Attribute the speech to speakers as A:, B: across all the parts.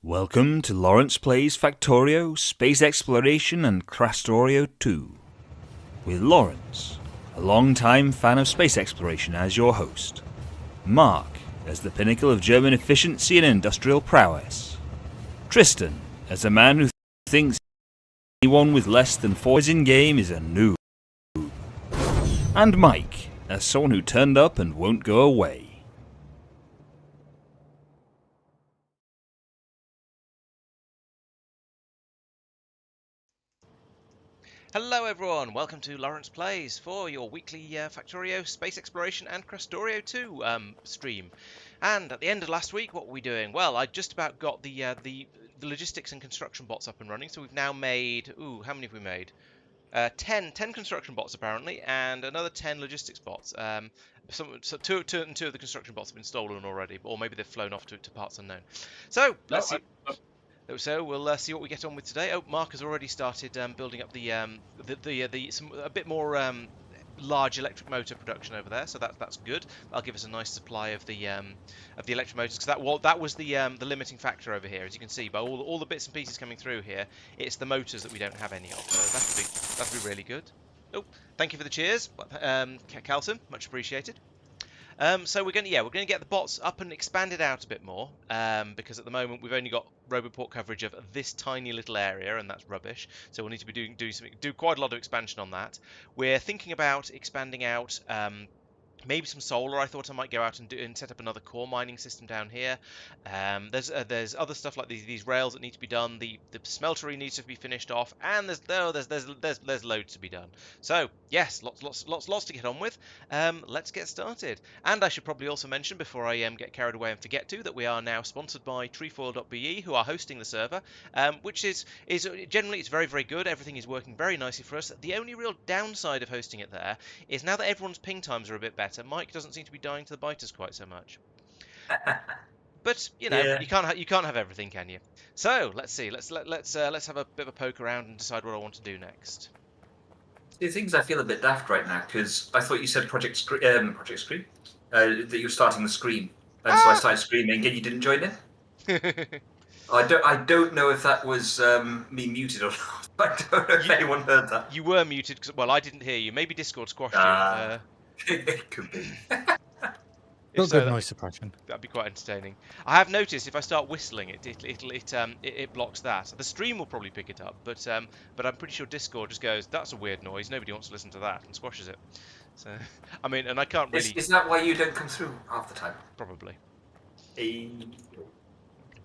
A: Welcome to Laurence Plays Factorio, Space Exploration and Krastorio², with Laurence, a long-time fan of space exploration, as your host, Marc as the pinnacle of German efficiency and industrial prowess, Tristan as a man who thinks anyone with less than 4 years in game is a noob, and Mike as someone who turned up and won't go away.
B: Hello everyone, welcome to Laurence Plays for your weekly Factorio, Space Exploration and Krastorio² stream. And at the end of last week, what were we doing? Well, I just about got the logistics and construction bots up and running, so we've now made, how many have we made? 10 construction bots apparently, and another 10 logistics bots. Two of the construction bots have been stolen already, or maybe they've flown off to parts unknown. So, let's see. So we'll see what we get on with today. Oh, Marc has already started building up a bit more large electric motor production over there, so that's good. That'll give us a nice supply of the electric motors, because that was the limiting factor over here. As you can see, by all the bits and pieces coming through here, it's the motors that we don't have any of. So that'll be really good. Oh, thank you for the cheers, Carlton, much appreciated. So we're going to get the bots up and expanded out a bit more, because at the moment we've only got robo-port coverage of this tiny little area, and that's rubbish. So we'll need to be do quite a lot of expansion on that. We're thinking about expanding out. Maybe some solar. I thought I might go out and set up another core mining system down here. There's other stuff like these rails that need to be done. The smeltery needs to be finished off, and there's loads to be done. So yes, lots to get on with. Let's get started. And I should probably also mention, before I get carried away and forget to, that we are now sponsored by trefoil.be, who are hosting the server, which is generally it's very good. Everything is working very nicely for us. The only real downside of hosting it there is now that everyone's ping times are a bit better, Mike doesn't seem to be dying to the biters quite so much. But you know, yeah. you can't have everything, can you? So let's see. Let's have a bit of a poke around and decide what I want to do next.
C: The things I feel a bit daft right now, because I thought you said Project Scream, that you were starting the Scream, and so I started screaming, and you didn't join in. I don't know if that was me muted or not. I don't know if anyone heard that.
B: You were muted, well, I didn't hear you. Maybe Discord squashed you.
C: It could be.
D: Not good noise suppression.
B: That'd be quite entertaining. I have noticed if I start whistling, it blocks that. The stream will probably pick it up, but I'm pretty sure Discord just goes, "That's a weird noise. Nobody wants to listen to that," and squashes it. So, I mean, and I can't really.
C: Is that why you don't come through half the time?
B: Probably.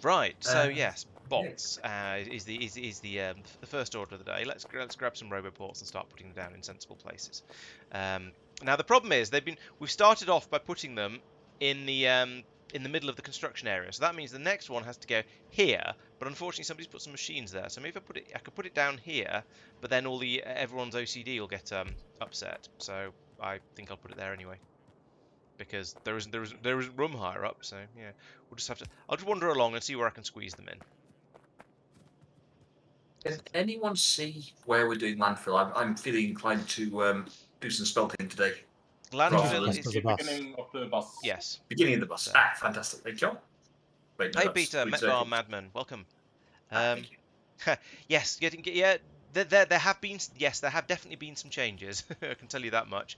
B: Right. So yes, bots is the first order of the day. Let's grab some roboports and start putting them down in sensible places. Now the problem is we've started off by putting them in the middle of the construction area, so that means the next one has to go here. But unfortunately, somebody's put some machines there. So maybe I could put it down here, but then everyone's OCD will get upset. So I think I'll put it there anyway, because there isn't room higher up. So yeah, we'll just have to. I'll just wander along and see where I can squeeze them in.
C: Can anyone see where we're doing landfill? I'm feeling inclined to do some spelting today.
B: Landfill is
D: the
E: beginning of the bus.
B: Yes.
C: Beginning of the bus. Fantastic. Thank you. Wait,
B: hey, Peter, Metbar Madman, welcome.
C: Thank you.
B: Yes, there have definitely been some changes. I can tell you that much.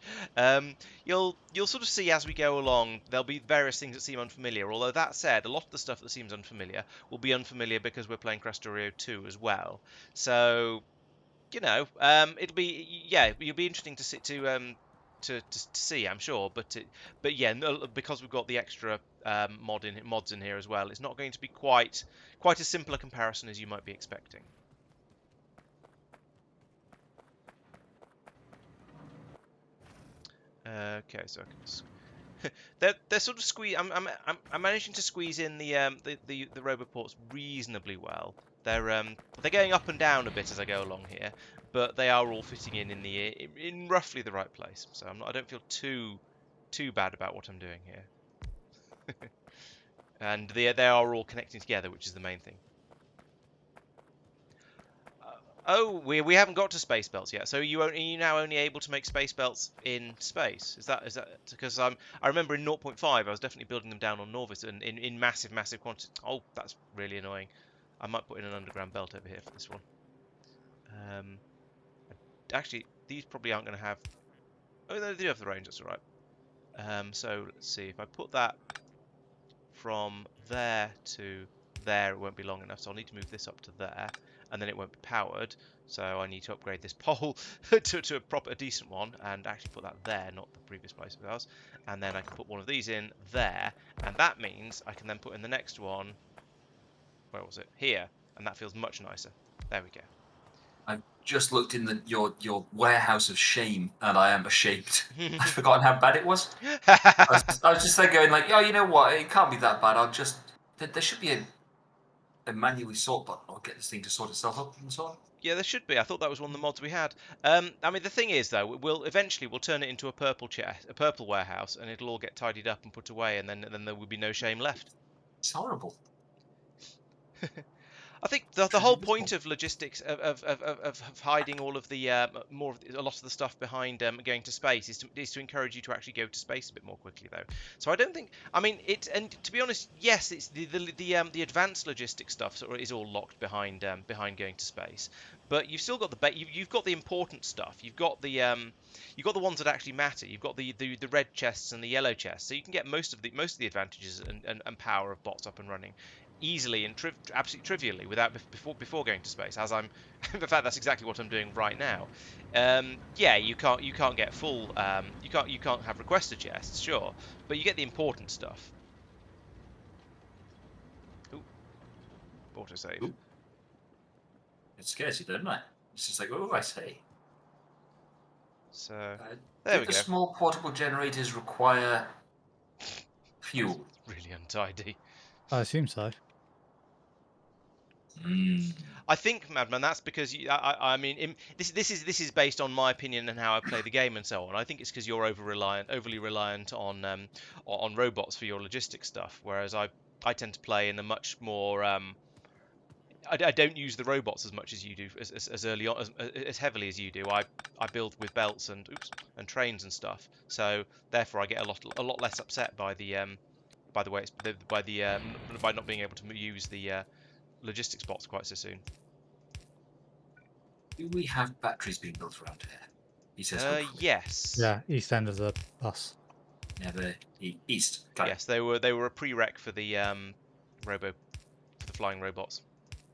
B: You'll sort of see as we go along. There'll be various things that seem unfamiliar. Although that said, a lot of the stuff that seems unfamiliar will be unfamiliar because we're playing Krastorio² as well. So, you know, it'll be it'll be interesting to see, I'm sure, but yeah, because we've got the extra mods in here as well, it's not going to be quite a simpler comparison as you might be expecting. Okay, so I can they're sort of squeeze. I'm managing to squeeze in the roboports reasonably well. They're going up and down a bit as I go along here, but they are all fitting in roughly the right place. So I don't feel too bad about what I'm doing here. And they are all connecting together, which is the main thing. Oh, we haven't got to space belts yet. So are you now only able to make space belts in space? Is that because I remember in 0.5 I was definitely building them down on Norvis in massive quantity. Oh, that's really annoying. I might put in an underground belt over here for this one. Actually, these probably aren't going to have... Oh, they do have the range, that's alright. So, let's see. If I put that from there to there, it won't be long enough. So I'll need to move this up to there, and then it won't be powered. So I need to upgrade this pole to a decent one, and actually put that there, not the previous place it was. And then I can put one of these in there, and that means I can then put in the next one. Where was it? Here, and that feels much nicer. There we go.
C: I've just looked in your warehouse of shame, and I am ashamed. I'd forgotten how bad it was. I was just there going like, oh, you know what? It can't be that bad. I'll just... There should be a manually sort button, or get this thing to sort itself up and so on.
B: Yeah, there should be. I thought that was one of the mods we had. I mean, the thing is, though, we'll turn it into a purple warehouse, and it'll all get tidied up and put away, and then there will be no shame left.
C: It's horrible.
B: I think the whole point of logistics of hiding all of the a lot of the stuff behind going to space is to encourage you to actually go to space a bit more quickly, though. So I don't think, I mean, and to be honest, yes, it's the advanced logistics stuff is all locked behind going to space, but you've still got you've got the important stuff. You've got the ones that actually matter. You've got the red chests and the yellow chests, so you can get most of the advantages and power of bots up and running easily and absolutely trivially before going to space. As I'm, in fact, that's exactly what I'm doing right now. Yeah, you can't get full. You can't have requested chests, sure, but you get the important stuff. Ooh, autosave.
C: Ooh. It scares you, doesn't it? It's just like, what do I say?
B: So there we
C: do
B: go.
C: the small portable generators require fuel?
B: Really untidy.
D: I assume so.
B: I think, Madman, that's because I mean, this is based on my opinion and how I play the game and so on. I think it's because you're overly reliant on robots for your logistics stuff, whereas I tend to play in a much more I don't use the robots as much as you do, as early on, as heavily as you do. I build with belts and trains and stuff, so therefore I get a lot less upset by the way it's by not being able to use the logistics bots quite so soon.
C: Do we have batteries being built around here? He says hopefully.
B: Yes.
D: Yeah, east end of the bus.
C: Yeah, the east. Okay.
B: Yes, they were a prereq for the for the flying robots.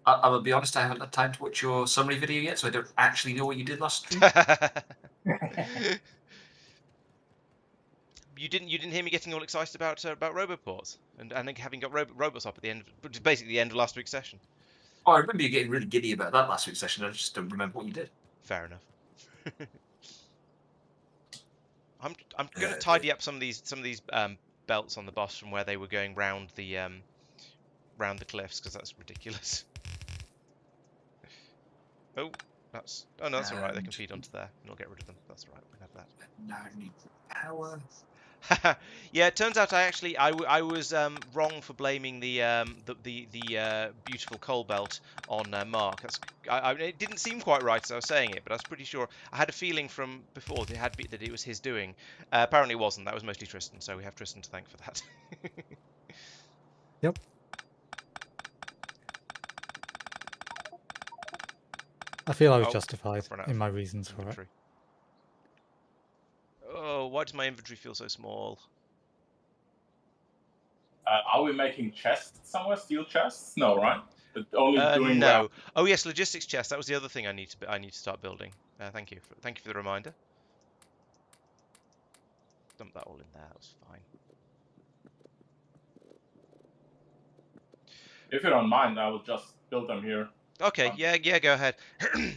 C: I will be honest, I haven't had time to watch your summary video yet, so I don't actually know what you did last stream.
B: You didn't hear me getting all excited about roboports and having got robots up at the end, basically the end of last week's session.
C: Oh, I remember you getting really giddy about that last week's session. I just don't remember what you did.
B: Fair enough. I'm going to tidy up some of these belts on the bus from where they were going round the cliffs, because that's ridiculous. Oh, that's all right. They can feed onto there, and I'll get rid of them. That's all right. We can have that.
C: Now I need power.
B: Yeah, it turns out I was wrong for blaming the beautiful coal belt on Marc. It didn't seem quite right as I was saying it, but I was pretty sure. I had a feeling from before that it was his doing. Apparently, it wasn't. That was mostly Tristan. So we have Tristan to thank for that.
D: Yep. I feel I was justified in my reasons for it.
B: Oh, why does my inventory feel so small?
E: Are we making chests somewhere? Steel chests? No, right? But only doing
B: no.
E: well.
B: Oh yes, logistics chest. That was the other thing I need to start building. Thank you for the reminder. Dump that all in there. That was fine.
E: If you don't mind, I will just build them here.
B: Okay, yeah, go ahead.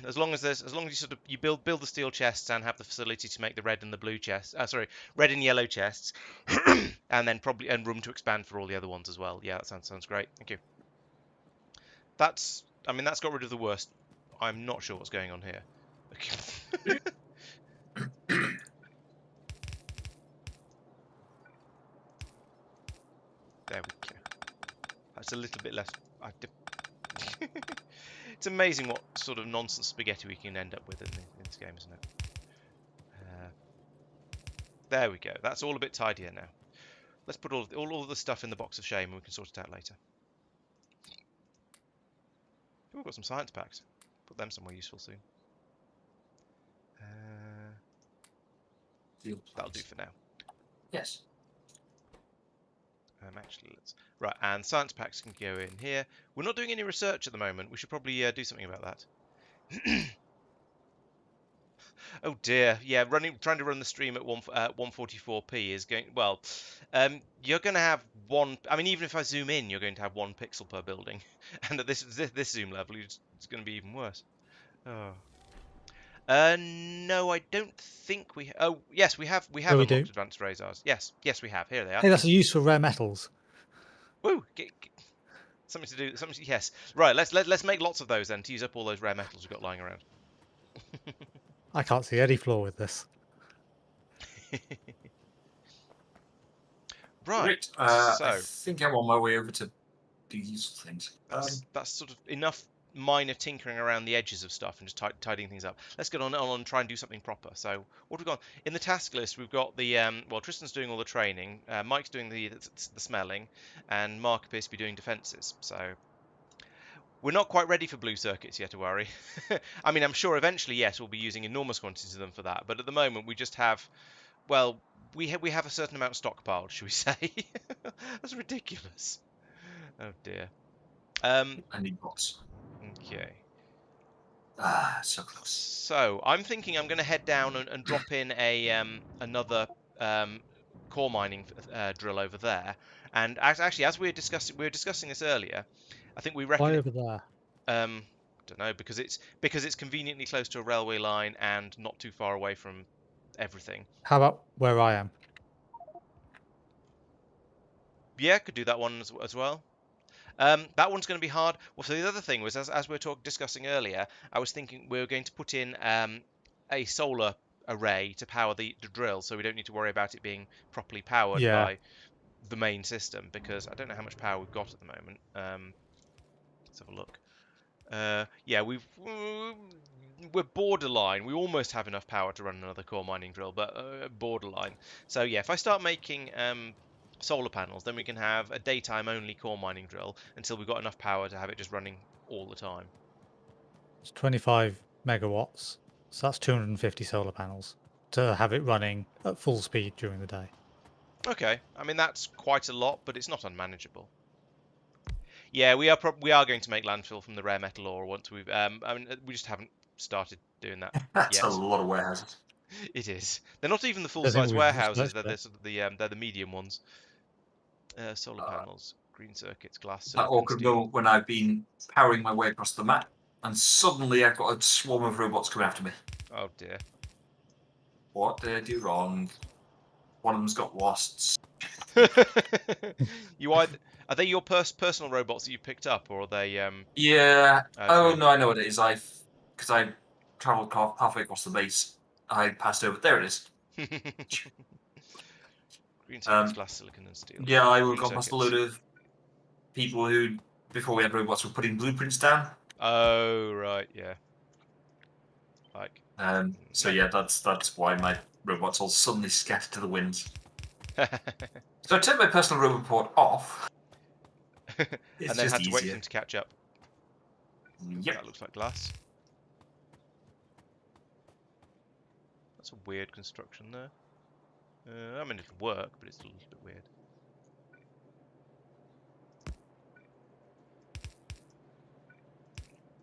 B: as long as you build the steel chests and have the facility to make the red and the blue chests. Red and yellow chests, and then probably room to expand for all the other ones as well. Yeah, that sounds great. Thank you. That's got rid of the worst. I'm not sure what's going on here. There we go. That's a little bit less. It's amazing what sort of nonsense spaghetti we can end up with in this game, isn't it? There we go. That's all a bit tidier now. Let's put all the stuff in the box of shame and we can sort it out later. We've got some science packs. Put them somewhere useful soon. That'll do for now.
C: Yes.
B: Actually, let's... Right, and science packs can go in here. We're not doing any research at the moment. We should probably do something about that. Oh dear, yeah, trying to run the stream at 144p is going... Well, you're going to have one... I mean, even if I zoom in, you're going to have 1 pixel per building. And at this zoom level, it's going to be even worse. Oh. No, I don't think we... Oh, yes, we have unlocked advanced radars. Yes, we have. Here they are.
D: Hey, that's a use for rare metals.
B: Woo! Something to do... Yes. Right, let's make lots of those then to use up all those rare metals we've got lying around.
D: I can't see any flaw with this.
B: Right. So
C: I think I'm on my way over to do useful things.
B: That's sort of enough minor tinkering around the edges of stuff and just tidying things up. Let's get on and try and do something proper. So what have we got in the task list? We've got the well, Tristan's doing all the training, Mike's doing the smelling, and Marc appears to be doing defences. So we're not quite ready for blue circuits yet, to worry. I mean, I'm sure eventually, yes, we'll be using enormous quantities of them for that. But at the moment, we just have, well, we have a certain amount stockpiled, should we say? That's ridiculous. Oh dear.
C: I need bots.
B: Okay.
C: So close.
B: So I'm thinking I'm going to head down and drop in a another core mining drill over there. And actually, as we were discussing this earlier, I think we reckon.
D: Why over there?
B: Don't know, because it's conveniently close to a railway line and not too far away from everything.
D: How about where I am?
B: Yeah, could do that one as well. That one's going to be hard. Well, so the other thing was, as we were discussing earlier, I was thinking we were going to put in a solar array to power the drill, so we don't need to worry about it being properly powered by the main system, because I don't know how much power we've got at the moment. Let's have a look. Yeah, we're borderline. We almost have enough power to run another core mining drill, but borderline. So yeah, if I start making solar panels, then we can have a daytime only core mining drill until we've got enough power to have it just running all the time.
D: It's 25 megawatts, so that's 250 solar panels to have it running at full speed during the day.
B: Okay, I mean that's quite a lot, but it's not unmanageable. Yeah, we are going to make landfill from the rare metal ore once we've. I mean, we just haven't started doing that.
C: That's
B: yet.
C: a lot of warehouses.
B: It is. They're not even the full-size warehouses. They're the medium ones. Solar panels, green circuits, glass.
C: That awkward moment when I've been powering my way across the map, and suddenly I've got a swarm of robots coming after me.
B: Oh dear.
C: What did I do wrong? One of them's got wasps.
B: Are they your personal robots that you picked up, or are they?
C: Yeah.
B: Okay.
C: Oh no, I know what it is. Because I travelled halfway across the base. I passed over. There it is.
B: Green circuits, glass, silicon, and steel.
C: Yeah, I got past a load of people who, before we had robots, were putting blueprints down.
B: Oh right, yeah. Like.
C: So yeah, that's why my robots all suddenly scattered to the winds. So I turned my personal robot port off.
B: And then had to wait for them to catch up.
C: Yep.
B: That looks like glass. That's a weird construction there. I mean, it'll work, but it's a little bit weird.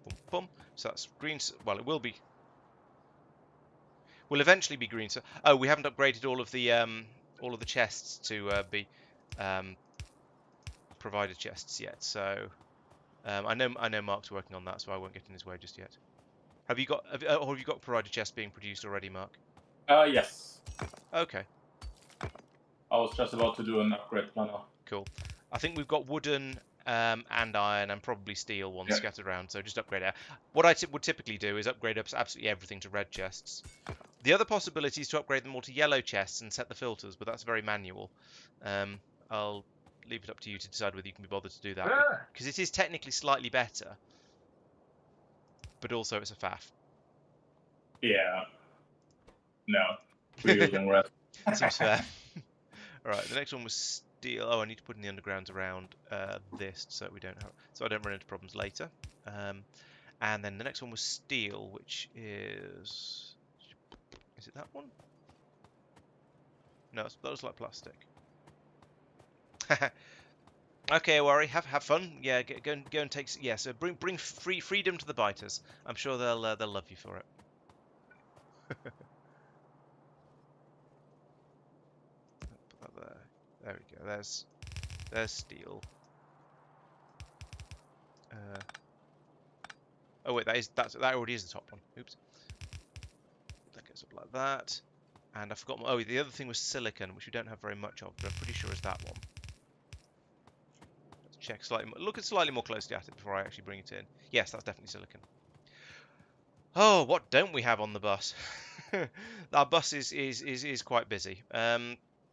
B: Boom, boom. So that's green. Well, it will be. Will eventually be green. So, oh, we haven't upgraded all of the chests to be provider chests yet. So I know Mark's working on that, so I won't get in his way just yet. Have you got provider chests being produced already, Marc?
E: Yes.
B: Okay.
E: I was just about to do an upgrade planner.
B: Cool. I think we've got wooden and iron and probably steel ones scattered around, so just upgrade it. What I would typically do is upgrade up absolutely everything to red chests. The other possibility is to upgrade them all to yellow chests and set the filters, but that's very manual. I'll leave it up to you to decide whether you can be bothered to do that, because it is technically slightly better, but also it's a faff.
E: Yeah. No. We're using red.
B: Seems fair. Alright, the next one was steel. Oh, I need to put in the undergrounds around this so we don't have, so I don't run into problems later. And then the next one was steel, which is it that one? No, that was like plastic. Okay, worry. Have fun. Yeah, go and take. Yeah, so bring freedom to the biters. I'm sure they'll love you for it. Put that there. There we go. There's steel. Oh wait, that already is the top one. Oops. That goes up like that. And I forgot. Oh, the other thing was silicon, which we don't have very much of, but I'm pretty sure is that one. Let's check slightly. Look at slightly more closely at it before I actually bring it in. Yes, that's definitely silicon. Oh, what don't we have on the bus? Our bus is quite busy.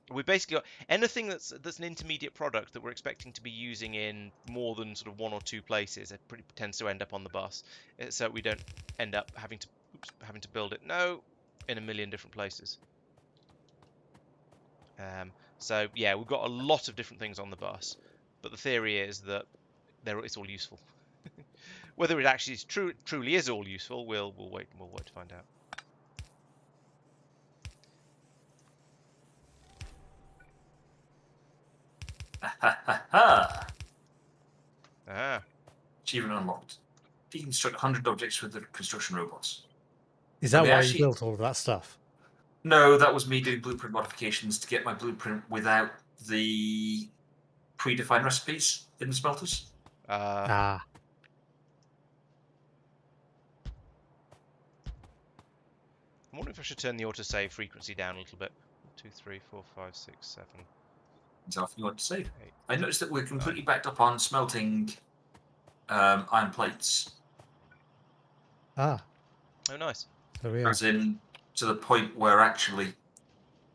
B: We basically got anything that's an intermediate product that we're expecting to be using in more than sort of 1 or 2 places. It tends to end up on the bus, so we don't end up having to build it. No, in a million different places. So yeah, we've got a lot of different things on the bus, but the theory is that it's all useful. Whether it actually truly is all useful, we'll wait to find out.
C: Ha ha ha!
B: Ah,
C: Achievement unlocked. Deconstruct 100 objects with the construction robots.
D: Is that
C: they
D: why
C: actually-
D: you built all of that stuff?
C: No, that was me doing blueprint modifications to get my blueprint without the predefined recipes in the smelters.
D: Ah,
B: I wonder if I should turn the autosave frequency down a little bit. 2, 3, 4, 5, 6, 7.
C: Is that you want to save?
B: 8.
C: I noticed that we're completely backed up on smelting iron plates.
D: ah.
B: Oh, nice.
D: So we are.
C: As in, to the point where actually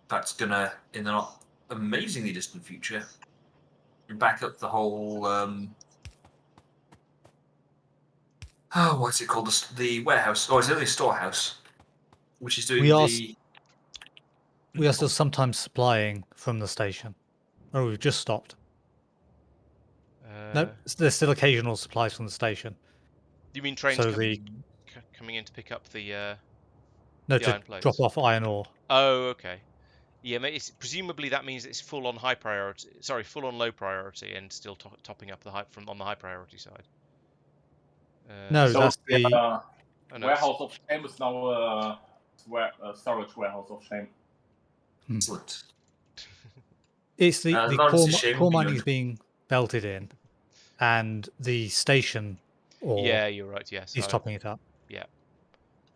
C: that's gonna, in the not amazingly distant future, back up the whole. What's it called? The warehouse. Oh, it's only a storehouse, which is doing
D: We are
C: the.
D: We are still sometimes supplying from the station. Oh, we've just stopped. No, there's still occasional supplies from the station.
B: You mean trains
D: So
B: coming in to pick up the
D: no,
B: the
D: to
B: iron plates?
D: drop off iron ore.
B: Oh, okay. Yeah, presumably that means it's full on high priority. Sorry, full on low priority, and still topping up on the high priority side.
D: No,
E: So
D: that's
E: the
D: the
B: Oh, no,
E: warehouse of shame is now a storage warehouse of shame.
C: Excellent.
D: it's the
C: Laurence is shame,
D: core
C: you know.
D: mining is being belted in, and the station ore
B: Yeah, you're right. Yes,
D: is topping it up.
B: Yeah.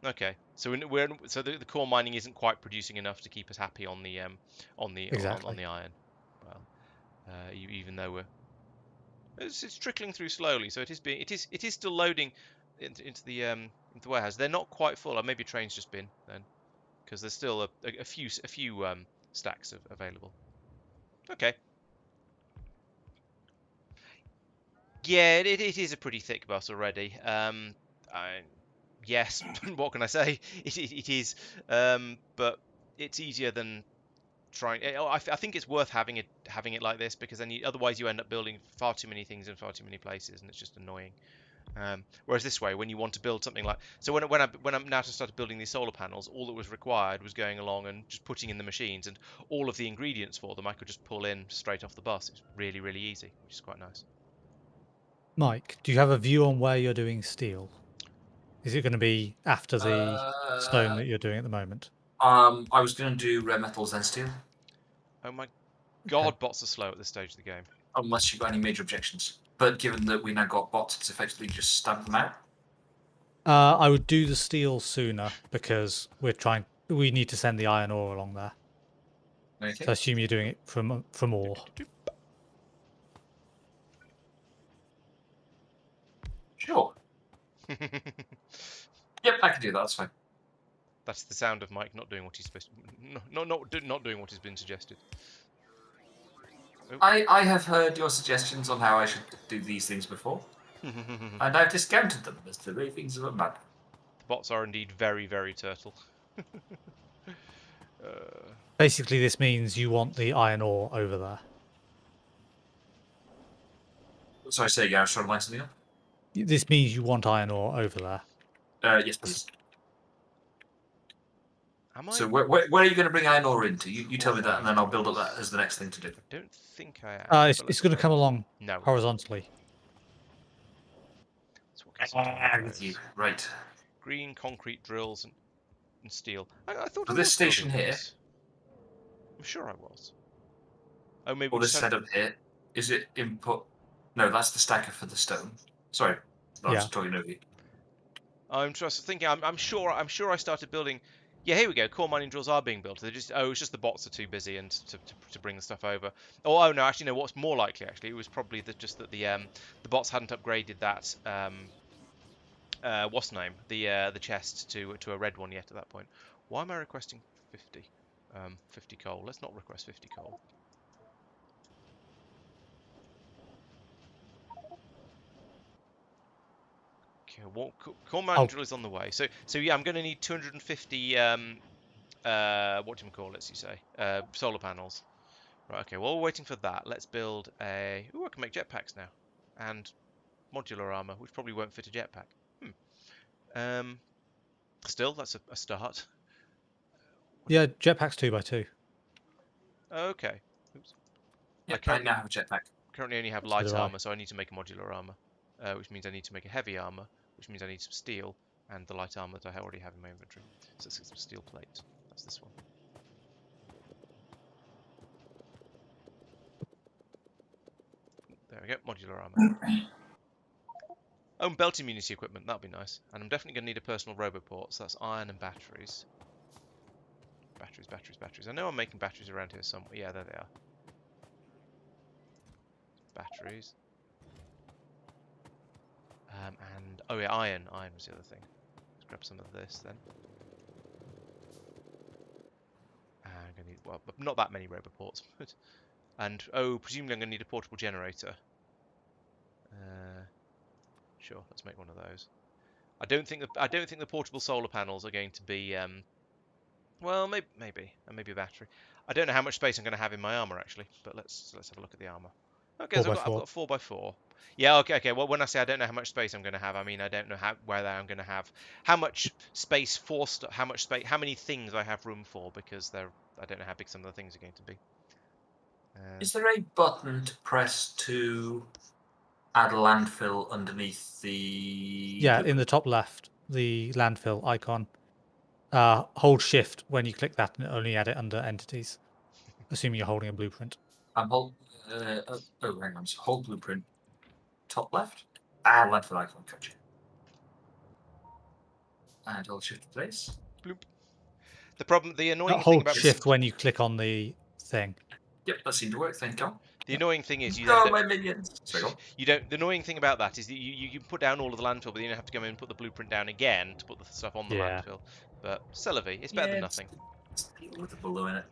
B: Okay. So the core mining isn't quite producing enough to keep us happy on the
D: Exactly.
B: on the iron. Well, even though it's trickling through slowly, so it is still loading into the warehouse. They're not quite full. Or maybe a train's just been then, because there's still a few stacks available. Okay. Yeah, it is a pretty thick bus already. Yes, what can I say? It is, but it's easier than trying. I think it's worth having it like this, because then otherwise you end up building far too many things in far too many places, and it's just annoying. Whereas this way, when you want to build something like, so when I'm now started building these solar panels, all that was required was going along and just putting in the machines, and all of the ingredients for them I could just pull in straight off the bus. It's really, really easy, which is quite nice.
D: Mike, do you have a view on where you're doing steel? Is it going to be after the stone that you're doing at the moment?
C: I was going to do rare metals then steel,
B: Oh my god, bots are slow at this stage of the game.
C: unless you've got any major objections. But given that we now got bots, it's effectively just stamp them out.
D: I would do the steel sooner because we need to send the iron ore along there.
C: Okay.
D: So I assume you're doing it from ore.
C: Sure. Yep, I can do that. That's fine.
B: That's the sound of Mike not doing what he's supposed to. Not doing what has been suggested.
C: I have heard your suggestions on how I should do these things before, and I've discounted them as the way things are bad.
B: The bots are indeed very, very turtle.
D: Basically, this means you want the iron ore over there.
C: Sorry, say again. I was trying to line something up.
D: This means you want iron ore over there.
C: Yes, please.
B: Am I?
C: So where are you going to bring iron ore into? You tell me that, and then I'll build up that as the next thing to do.
B: I don't think I am.
D: It's going to come along
B: No.
D: horizontally.
B: Let's walk inside
C: With you.
B: those.
C: Right.
B: Green concrete drills and steel. I thought
C: So
B: I
C: this
B: was
C: station
B: building
C: here,
B: these. I'm sure I was. Oh, maybe
C: or
B: we
C: this
B: just had...
C: setup here, is it input? No, that's the stacker for the stone. Sorry, I was
D: Yeah.
C: talking over you.
B: I'm just thinking. I'm sure I started building. Yeah, here we go. Core mining drills are being built. They're just it's just the bots are too busy and to bring the stuff over. Oh no, actually no. What's more likely actually, it was probably just that the bots hadn't upgraded that what's the name, the chest to a red one yet at that point. Why am I requesting 50 50 coal? Let's not request 50 coal. Okay, well, core mining drill is on the way. So yeah, I'm going to need 250 what do you call it? You say solar panels. Right. Okay. While we're waiting for that, let's build a. Ooh, I can make jetpacks now, and modular armor, which probably won't fit a jetpack. Still, that's a start.
D: Yeah, jetpacks 2x2.
B: Okay. Oops.
C: Yeah, I now have a jetpack.
B: Currently only have
D: So
B: light
D: do I.
B: armor, so I need to make a modular armor, which means I need to make a heavy armor, which means I need some steel and the light armor that I already have in my inventory. So let's get some steel plate. That's this one. There we go, modular armor. Oh, and belt immunity equipment, that'd be nice. And I'm definitely going to need a personal roboport, so that's iron and batteries. Batteries. I know I'm making batteries around here somewhere. Yeah, there they are. Batteries. And, oh yeah, iron. Iron was the other thing. Let's grab some of this then. I'm going to need, well, not that many roboports. And, oh, presumably I'm going to need a portable generator. Sure, let's make one of those. I don't think the portable solar panels are going to be well, maybe a battery. I don't know how much space I'm going to have in my armor actually, but let's have a look at the armor. Okay, so I've got 4x4. Yeah, okay. Well, when I say I don't know how much space I'm going to have, I mean I don't know whether I'm going to have how much space for how many things I have room for, because I don't know how big some of the things are going to be.
C: Is there a button to press to add landfill underneath the?
D: Yeah, in the top left, the landfill icon. Hold shift when you click that and only add it under entities, assuming you're holding a blueprint.
C: I'm hold. Hang on. So hold blueprint. Top left. Add landfill icon. Gotcha. And hold shift place.
B: Bloop. The annoying thing
D: Hold
B: about
D: shift when you click on the thing.
C: Yep, that seemed to work. Thank you.
B: The annoying thing is you
C: my minions. Sorry, go on.
B: The annoying thing about that is that you can put down all of the landfill, but then you have to come in and put the blueprint down again to put the stuff on the landfill. But Celavi, it's better than nothing.
C: It's with the balloon in it.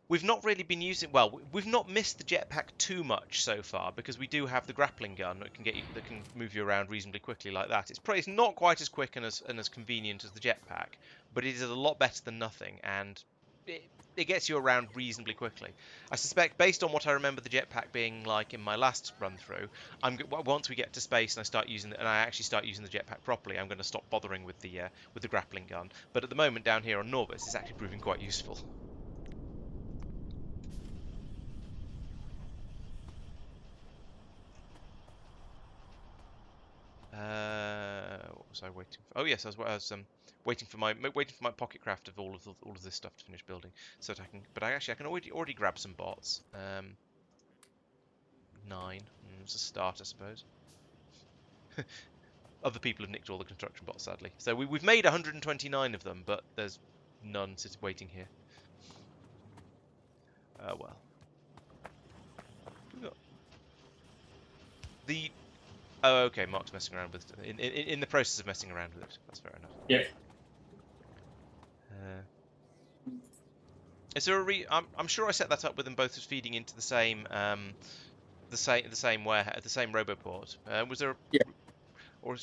B: We've not really been using. Well, we've not missed the jetpack too much so far because we do have the grappling gun that can move you around reasonably quickly like that. It's not quite as quick and as convenient as the jetpack, but it is a lot better than nothing, and it gets you around reasonably quickly. I suspect, based on what I remember the jetpack being like in my last run through, once we get to space and I actually start using the jetpack properly, I'm going to stop bothering with the grappling gun. But at the moment down here on Norbis, it's actually proving quite useful. What was I waiting for? Oh yes, I was waiting for my pocket craft of all of this stuff to finish building, so that I can. But I can already grab some bots. 9. It's a start, I suppose. Other people have nicked all the construction bots, sadly. So we've made 129 of them, but there's none sitting waiting here. Well. Oh, okay. Mark's messing around with it. In the process of messing around with it. That's fair enough.
E: Yeah.
B: Is there a I'm sure I set that up with them both as feeding into the same warehouse, the same roboport. Was there?
E: Yeah.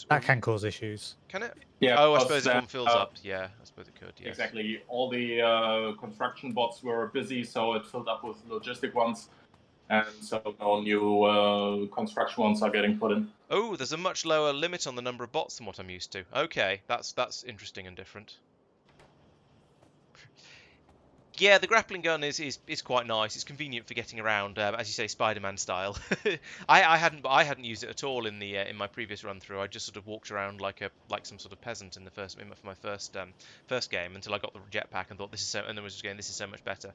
D: That can cause issues.
B: Can it?
E: Yeah.
B: Oh, I suppose if one fills up. Yeah, I suppose it could. Yes.
E: Exactly. All the construction bots were busy, so it filled up with logistic ones. and so no new construction ones are getting put in.
B: Oh, there's a much lower limit on the number of bots than what I'm used to. Okay, that's interesting and different. Yeah, the grappling gun is quite nice. It's convenient for getting around, as you say, Spider-Man style. I hadn't used it at all in the in my previous run through. I just sort of walked around like some sort of peasant in for my first game until I got the jetpack and thought this is so, and then was just going, this is so much better.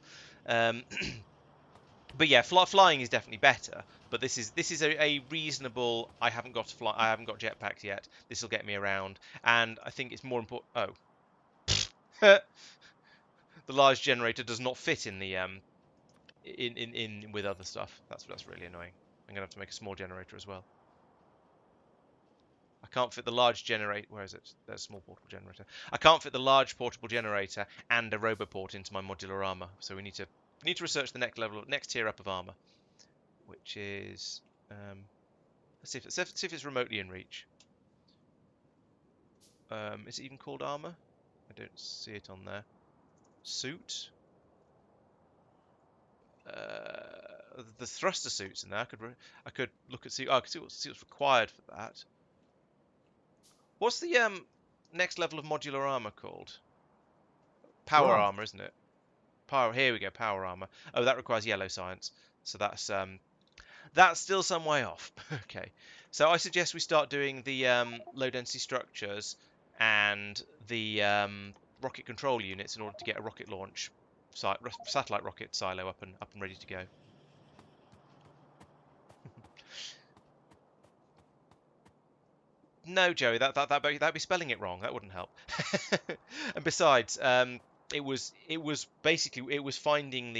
B: But yeah, flying is definitely better. But this is a reasonable. I haven't got jetpacks yet. This will get me around, and I think it's more important. Oh. The large generator does not fit in the in with other stuff. That's really annoying. I'm gonna have to make a small generator as well. I can't fit the large generator. Where is it? There's a small portable generator. I can't fit the large portable generator and a roboport into my modular armor. So we need to research the next tier up of armor, which is let's see if it's remotely in reach. Is it even called armor? I don't see it on there. Suit. The thruster suits in there. I could look at I could see what's required for that. What's the next level of modular armor called? Power armor, isn't it? Power. Here we go. Power armor. Oh, that requires yellow science. So that's still some way off. Okay. So I suggest we start doing the low density structures and the rocket control units in order to get a rocket launch satellite rocket silo up and ready to go. No, Joey, that'd be spelling it wrong. That wouldn't help. And besides, it was finding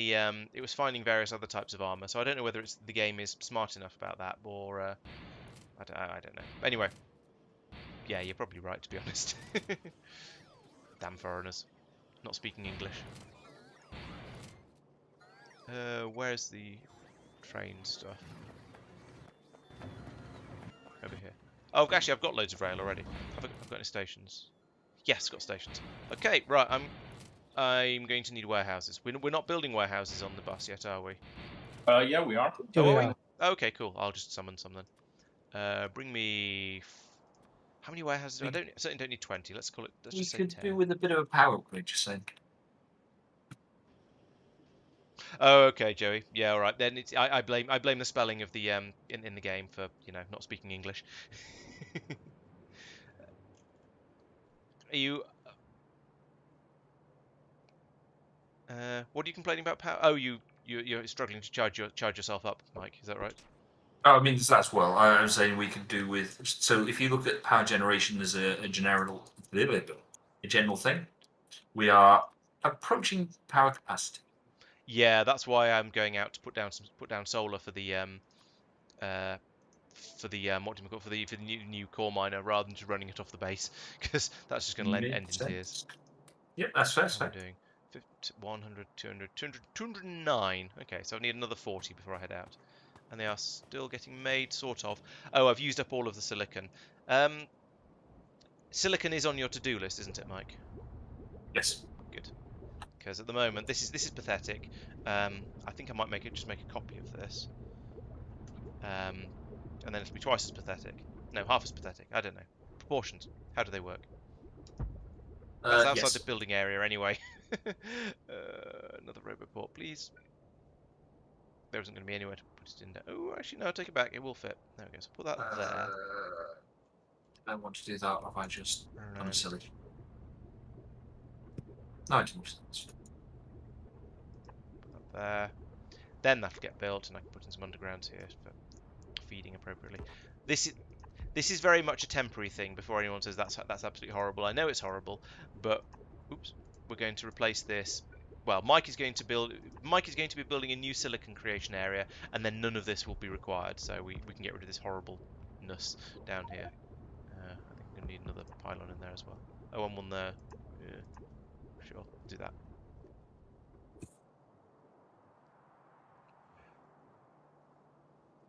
B: various other types of armor. So I don't know whether the game is smart enough about that, or I don't know. Anyway, yeah, you're probably right, to be honest. Damn foreigners, not speaking English. Where's the train stuff? Over here. Oh, actually, I've got loads of rail already. I've got any stations? Yes, got stations. Okay, right. I'm going to need warehouses. We're not building warehouses on the bus yet, are we?
E: Yeah, we are.
D: Yeah,
B: Oh,
D: we
B: are
D: are.
B: we? Okay, cool. I'll just summon some then. Bring me. How many warehouses? I certainly don't need 20. Let's call it. Let's just say 10.
C: We could do with a bit of a power upgrade, just saying.
B: Oh, okay, Joey. Yeah, all right. Then I blame the spelling of the in the game for not speaking English. Are you? What are you complaining about? Power? Oh, you're struggling to charge yourself up, Mike. Is that right?
C: Oh, I mean, that's well. I'm saying we could do with. So if you look at power generation as a general thing, we are approaching power capacity.
B: Yeah, that's why I'm going out to put down solar for the what do you call it, for the new core miner rather than just running it off the base, because that's just going to end in tears.
C: Yep, that's fair.
B: What am I doing? 50, 100, 200, 200, 209. Okay, so I need another 40 before I head out. And they are still getting made, sort of. Oh, I've used up all of the silicon. Silicon is on your to-do list, isn't it, Mike?
C: Yes.
B: Good. Because at the moment, this is pathetic. I think I might just make a copy of this. And then it'll be twice as pathetic. No, half as pathetic. I don't know. Proportions. How do they work? That's outside the building area anyway. Another roboport, please. There isn't going to be anywhere to put it in there. Oh, actually, no, take it back. It will fit. There we go. So put that there.
C: I don't want to do that, or I just I'm
B: And
C: silly. No, I didn't.
B: put that there. Then that'll get built, and I can put in some undergrounds here for feeding appropriately. This is very much a temporary thing. Before anyone says that's absolutely horrible, I know it's horrible, but oops, we're going to replace this. Well, Mike is going to be building a new silicon creation area, and then none of this will be required. So we can get rid of this horribleness down here. I think we're going to need another pylon in there as well. Oh, and one there. Yeah, sure, do that.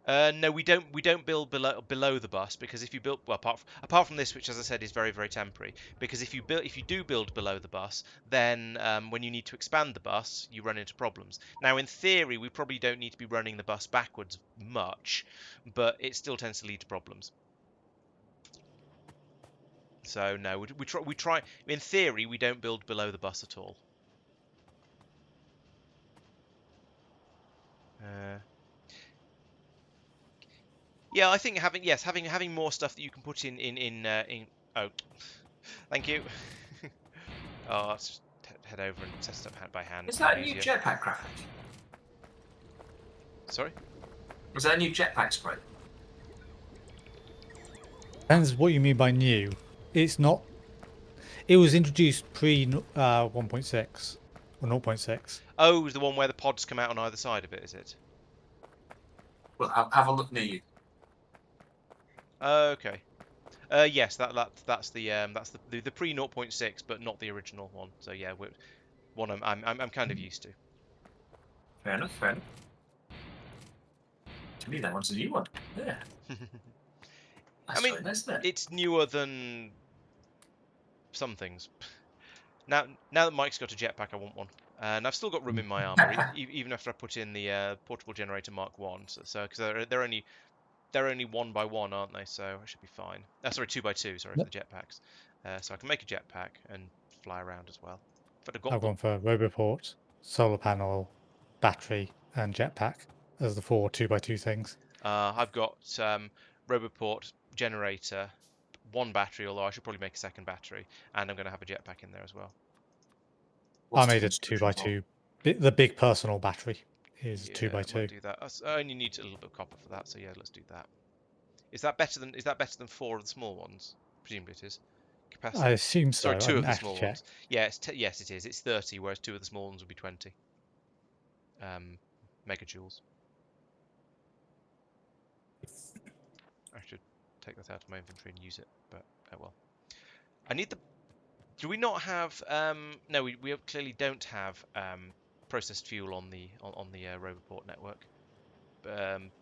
B: No, we don't. We don't build below the bus, because if you build, well, apart from this, which, as I said, is very, very temporary. Because if you do build below the bus, then when you need to expand the bus, you run into problems. Now, in theory, we probably don't need to be running the bus backwards much, but it still tends to lead to problems. So no, we try. In theory, we don't build below the bus at all. Yeah, I think having more stuff that you can put in. Oh, thank you. Oh, let's just head over and set it up by hand.
C: Is that a
B: Easier.
C: new jetpack graphic?
B: Sorry?
C: Was that a new jetpack sprite?
D: Depends what you mean by new. It's not. It was introduced pre 1.6 or 0.6.
B: Oh, it was the one where the pods come out on either side of it, is it?
C: Well, have a look near you.
B: Okay. Yes, that's the pre 0.6, but not the original one. So yeah, one I'm kind of used to.
C: Fair enough. Fair enough. To me, that one's a new one. Yeah. That's
B: I mean,
C: quite nice, isn't it?
B: it's newer than some things. Now that Mike's got a jetpack, I want one, and I've still got room in my armor, even after I put in the portable generator Mark 1. So because they're only 1 by 1, aren't they? So I should be fine. Sorry, 2 by 2. Sorry, for the jetpacks. So I can make a jetpack and fly around as well.
D: I've gone for Roboport, solar panel, battery, and jetpack as the 4 2x2 things.
B: I've got Roboport, generator, 1 battery, although I should probably make a 2nd battery, and I'm going to have a jetpack in there as well.
D: I made a 2x2. The big personal battery is 2x2.
B: Might do that. I only need a little bit of copper for that, so yeah, let's do that. Is that better than 4 of the small ones? Presumably it is. Capacity.
D: I assume so.
B: Sorry, 2 of the small ones. Yeah, yes, it is. It's 30, whereas 2 of the small ones would be 20. Megajoules. I should take that out of my inventory and use it, but oh well. I need the. Do we not have? No, we clearly don't have processed fuel on the Roboport network,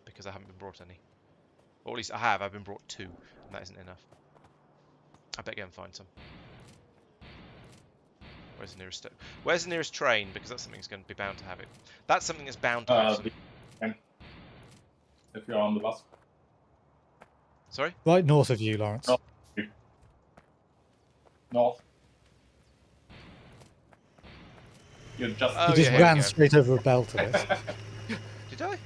B: because I haven't been brought any. Or at least I have. I've been brought 2, and that isn't enough. I better go and find some. Where's the nearest train? Because that's something that's going to be bound to have it. That's something that's bound to have some.
E: If you're on the bus.
B: Sorry?
D: Right north of you, Laurence.
E: North. You just.
D: You just ran straight over a belt of it.
B: Did I?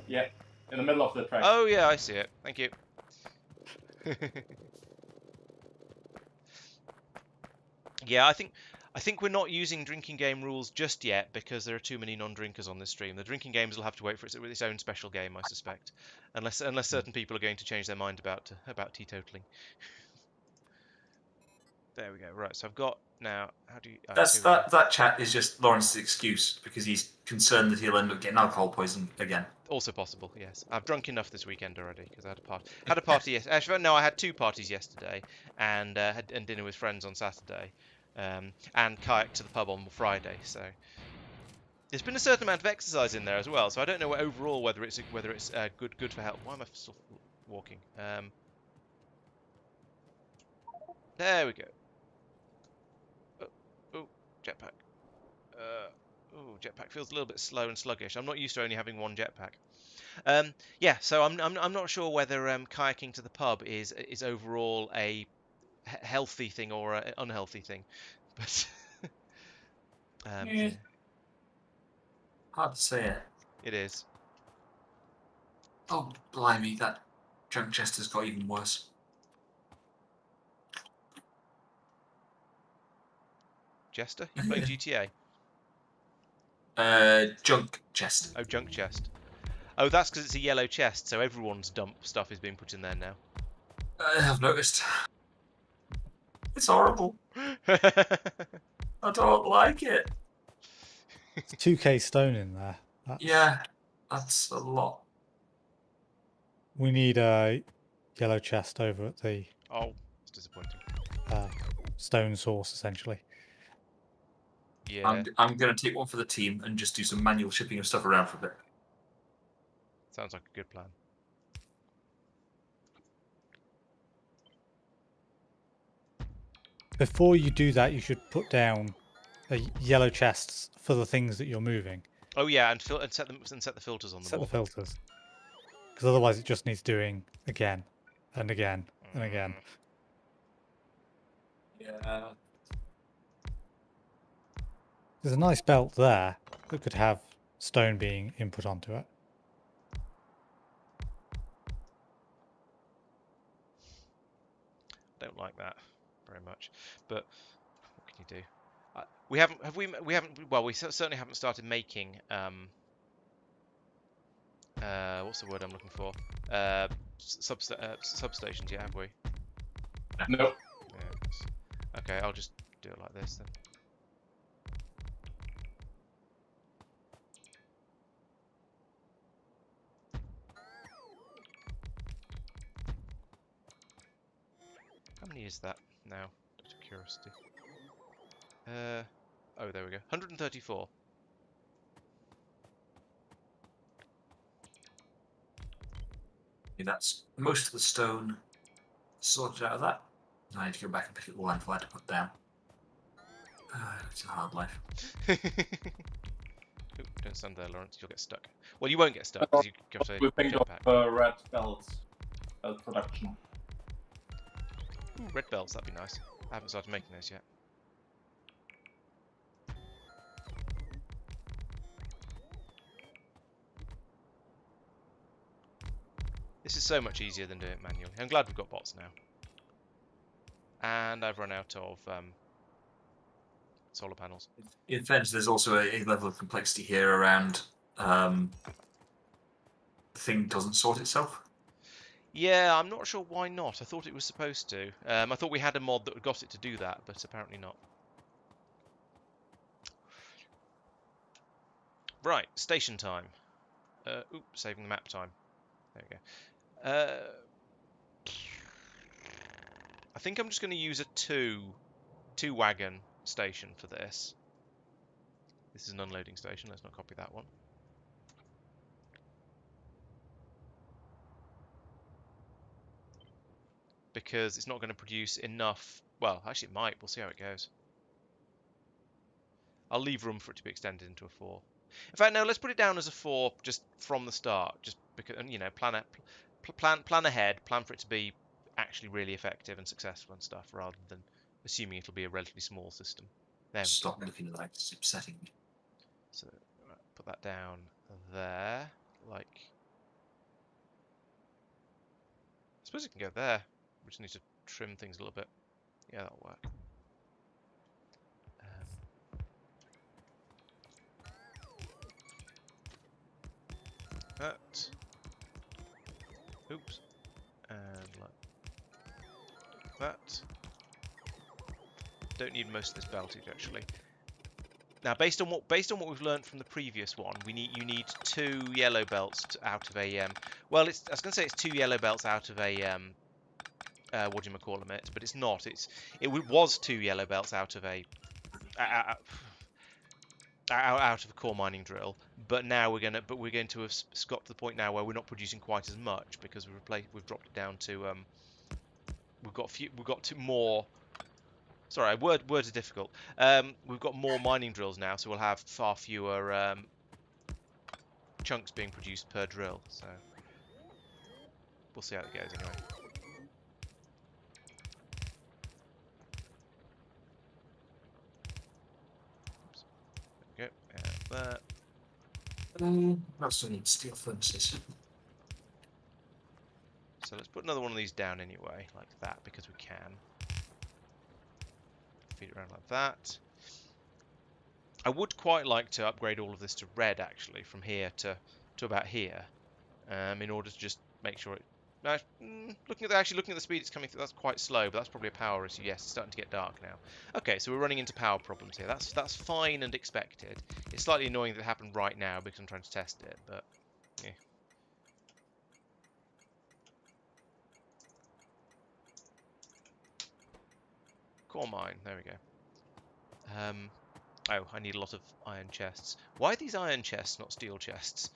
E: Yeah, in the middle of the track.
B: Oh yeah, I see it. Thank you. Yeah, I think we're not using drinking game rules just yet because there are too many non-drinkers on this stream. The drinking games will have to wait for its own special game, I suspect, unless certain people are going to change their mind about teetotaling. There we go. Right, so I've got now. How do you?
C: That chat is just Laurence's excuse because he's concerned that he'll end up getting alcohol poison again.
B: Also possible, yes. I've drunk enough this weekend already because I had a party. Actually, no, I had 2 parties yesterday and had dinner with friends on Saturday. And kayak to the pub on Friday. So there's been a certain amount of exercise in there as well. So I don't know overall whether it's good for health. Why am I still walking? There we go. Oh, jetpack. Jetpack feels a little bit slow and sluggish. I'm not used to only having 1 jetpack. Yeah, so I'm not sure whether kayaking to the pub is overall a healthy thing or an unhealthy thing, but
C: hard to say it.
B: It is.
C: Oh blimey, that junk chest has got even worse.
B: Jester, you playing GTA?
C: Junk chest.
B: Oh, junk chest. Oh, that's because it's a yellow chest, so everyone's dump stuff is being put in there now.
C: I've noticed. It's horrible. I don't like it.
D: It's 2k stone in there.
C: Yeah, that's a lot.
D: We need a yellow chest over at the
B: Oh, it's disappointing.
D: stone source, essentially.
B: Yeah.
C: I'm going to take one for the team and just do some manual shipping of stuff around for a bit.
B: Sounds like a good plan.
D: Before you do that, you should put down yellow chests for the things that you're moving.
B: Oh yeah, and set the filters on them
D: Set the
B: all.
D: filters. Because otherwise it just needs doing again and again and again.
C: Yeah.
D: There's a nice belt there that could have stone being input onto it.
B: Don't like that very much, but what can you do? We haven't. Well, we certainly haven't started making. What's the word I'm looking for? Substations yet, have we?
E: Nope.
B: Yeah. Okay, I'll just do it like this then. How many is that now? Out of curiosity. Oh, there we go. 134.
C: That's most of the stone sorted out of that. I need to go back and pick up the line I had to put down. It's a hard life.
B: Ooh, don't stand there, Laurence. You'll get stuck. Well, you won't get stuck because you go to
E: We picked up
B: jetpack.
E: red belts production.
B: Ooh, red belts, that'd be nice. I haven't started making those yet. This is so much easier than doing it manually. I'm glad we've got bots now. And I've run out of solar panels.
C: In fairness, there's also a level of complexity here around the thing doesn't sort itself.
B: Yeah, I'm not sure why not. I thought it was supposed to. I thought we had a mod that got it to do that, but apparently not. Right, station time. Oops, saving the map time. There we go. I think I'm just going to use a two wagon station for this. This is an unloading station. Let's not copy that one. Because it's not going to produce enough. Well, actually, it might. We'll see how it goes. I'll leave room for it to be extended into a 4. In fact, no. Let's put it down as a 4 just from the start. Just because, you know, plan ahead. Plan for it to be actually really effective and successful and stuff, rather than assuming it'll be a relatively small system. There.
C: Stop looking at that. It's upsetting me.
B: So right, put that down there. Like, I suppose it can go there. We just need to trim things a little bit. Yeah, that'll work. That. Oops. And like that. Don't need most of this beltage actually. Now, based on what we've learned from the previous one, you need 2 yellow belts out of a well, I was going to say it's 2 yellow belts out of a what do you call them? But it's not. It was 2 yellow belts out of a out of a core mining drill, but now we're going to have got to the point now where we're not producing quite as much because we've dropped it down to we've got 2 more. Sorry, words are difficult. We've got more mining drills now, so we'll have far fewer chunks being produced per drill. So we'll see how it goes anyway. Oops. There we go. That.
C: I also need steel furnaces.
B: So let's put another one of these down anyway, like that, because we can. Feed it around like that. I would quite like to upgrade all of this to red, actually, from here to about here, in order to just make sure it. No, looking at the speed it's coming through, that's quite slow, but that's probably a power issue. Yes, it's starting to get dark now. Okay, so we're running into power problems here. That's fine and expected. It's slightly annoying that it happened right now because I'm trying to test it, but yeah. Core mine, there we go. Oh, I need a lot of iron chests. Why are these iron chests, not steel chests?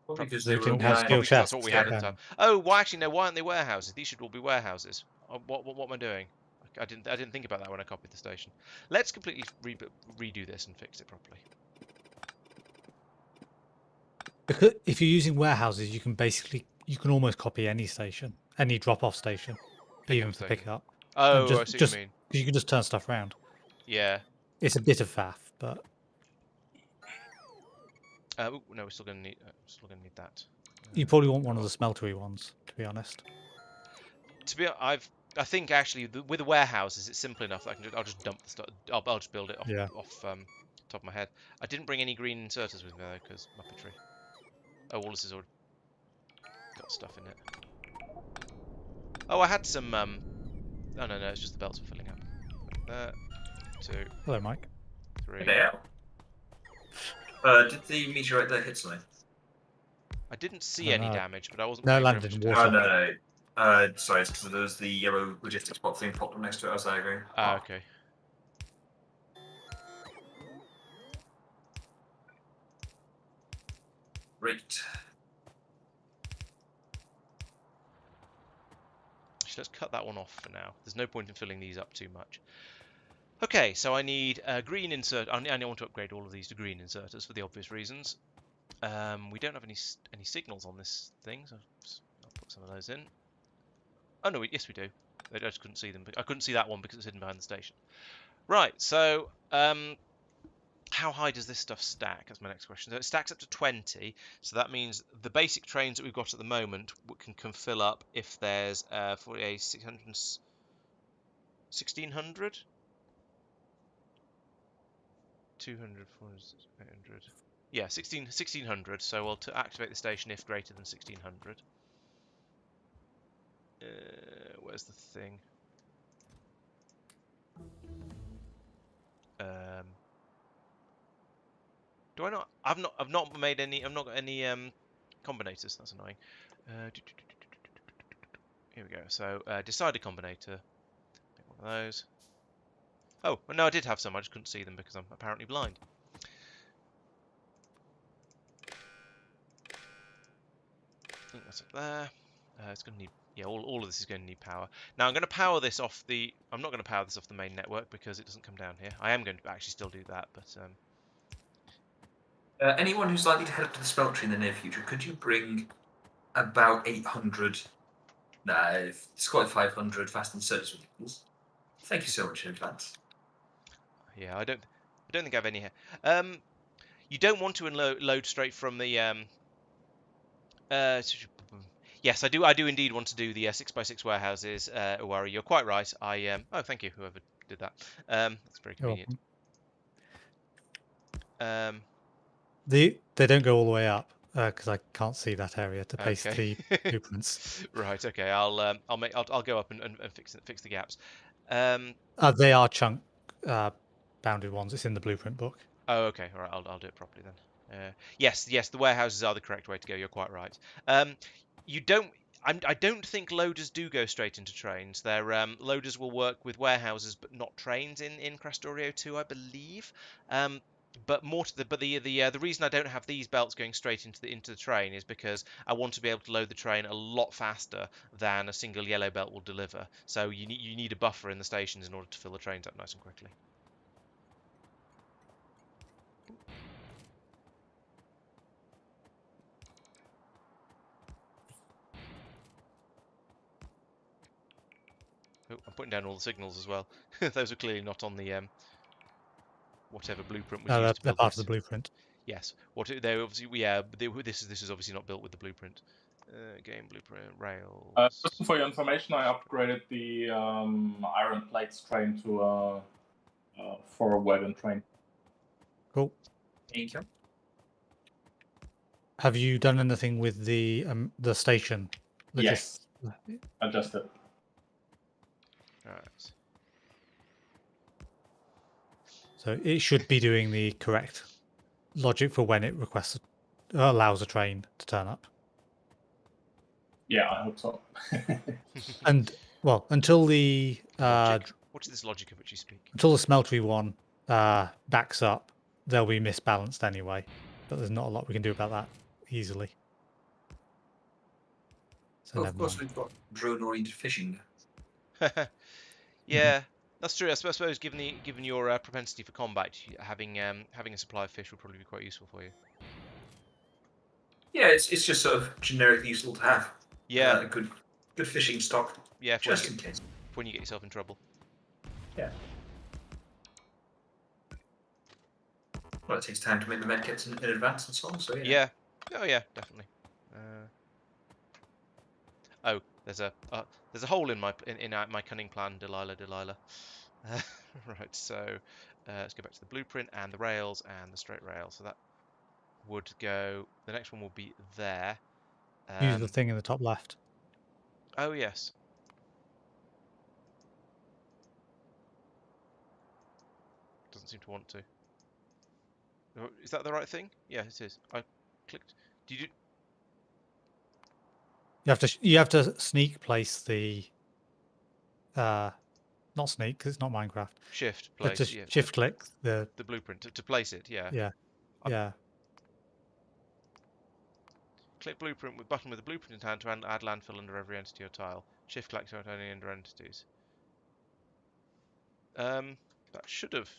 C: Probably because
D: They
C: they were
D: didn't
C: only
D: have
C: iron.
D: steel
B: Probably 'cause that's
D: chests.
B: what we
C: Yeah.
B: had at the time. Oh, well, actually, no. Why aren't they warehouses? These should all be warehouses. What am I doing? I didn't think about that when I copied the station. Let's completely redo this and fix it properly.
D: Because if you're using warehouses, you can almost copy any station, any drop-off station, even for
B: station.
D: pickup.
B: Oh,
D: just,
B: I see
D: just
B: what you mean.
D: because you can just turn stuff around.
B: Yeah.
D: It's a bit of faff, but
B: Ooh, no, we're still gonna need that.
D: you probably want one of the smeltery ones, to be honest.
B: To be, I think actually with the warehouses, it's simple enough that I'll just dump the stuff. I'll just build it off
D: Yeah.
B: top of my head. I didn't bring any green inserters with me though, because muppetry. Oh, all this is already got stuff in it. Oh, I had some. Oh no, it's just the belts are filling up. There, 2,
D: Hello, Mike.
B: 3.
C: Now. Did the meteorite there hit something?
B: I didn't see any
D: know.
B: damage, but I wasn't.
D: No, it
B: quite sure
D: landed
B: if
D: in
B: it was-
D: water.
C: Oh no. Sorry, it's because there was the yellow logistics box thing popped up next to it. I was there going.
B: Ah, okay.
C: Great.
B: Let's cut that one off for now. There's no point in filling these up too much. Okay, so I need a green insert. I want to upgrade all of these to green inserters for the obvious reasons. We don't have any signals on this thing, so I'll put some of those in. Oh no, yes we do. I just couldn't see them. I couldn't see that one because it's hidden behind the station. Right, so how high does this stuff stack? That's my next question. So it stacks up to 20, so that means the basic trains that we've got at the moment can fill up if there's for a 600, 1600, 200, 400, 800. Yeah, 1600. So we'll activate the station if greater than 1600. Where's the thing? Do I not? I've not made any. I've not got any combinators. That's annoying. Here we go. So decide a combinator. Make one of those. Oh, well, no, I did have some. I just couldn't see them because I'm apparently blind. I think that's up there. It's going to need. Yeah, all of this is going to need power. Now I'm going to power this off the. I'm not going to power this off the main network because it doesn't come down here. I am going to actually still do that, but.
C: Anyone who's likely to head up to the smeltery in the near future, could you bring about 800? Nah, it's quite 500 fast inserters with you. Thank you so much in advance.
B: Yeah, I don't think I have any here. You don't want to load straight from the. Yes, I do indeed want to do the 6x6 warehouses. Uwari, you're quite right. Oh, thank you, whoever did that. That's very convenient.
D: They don't go all the way up because I can't see that area to paste
B: Okay.
D: the blueprints.
B: Right. Okay. I'll go up and fix the gaps.
D: They are chunk bounded ones. It's in the blueprint book.
B: Oh, okay. All right. I'll do it properly then. Yes. The warehouses are the correct way to go. You're quite right. You don't. I don't think loaders do go straight into trains. Their loaders will work with warehouses, but not trains in Krastorio 2, I believe. But the reason I don't have these belts going straight into the train is because I want to be able to load the train a lot faster than a single yellow belt will deliver. So you need a buffer in the stations in order to fill the trains up nice and quickly. Oh, I'm putting down all the signals as well. Those are clearly not on the whatever blueprint was used to
D: They're
B: build
D: part
B: this.
D: of the blueprint.
B: Yes. They obviously this is obviously not built with the blueprint. Game blueprint rails.
E: Just for your information, I upgraded the iron plates train to a 4-wagon train.
D: Cool.
C: Thank you.
D: Have you done anything with the station?
E: Yes. Adjusted.
B: Right.
D: So it should be doing the correct logic for when it allows a train to turn up.
E: Yeah, I hope so.
D: And well, until the
B: Logic? What is this logic of which you speak?
D: until the smeltery one backs up, they'll be misbalanced anyway. But there's not a lot we can do about that easily. So
C: Well,
D: never
C: of course,
D: mind.
C: we've got drone-oriented fishing.
B: Yeah, that's true. I suppose given your propensity for combat, having a supply of fish would probably be quite useful for you.
C: Yeah, it's just sort of generically useful to have.
B: Yeah,
C: A good fishing stock,
B: yeah.
C: just in case.
B: For when you get yourself in trouble.
C: Yeah. Well, it takes time to make the medkits in advance and so on. So yeah.
B: Yeah. Oh yeah, definitely. Oh, there's a hole in my cunning plan, Delilah. Right, so let's go back to the blueprint and the rails and the straight rail. So that would go. The next one will be there.
D: Use the thing in the top left.
B: Oh yes. Doesn't seem to want to. Oh, is that the right thing? Yeah, it is. I clicked. Did you?
D: You have to sneak place the not sneak because it's not Minecraft.
B: Shift
D: You have
B: place.
D: to
B: Yeah.
D: shift click the
B: The blueprint to place it. Yeah.
D: yeah.
B: Click blueprint with button with the blueprint in hand to add landfill under every entity or tile. Shift click to add only under entities. That should have.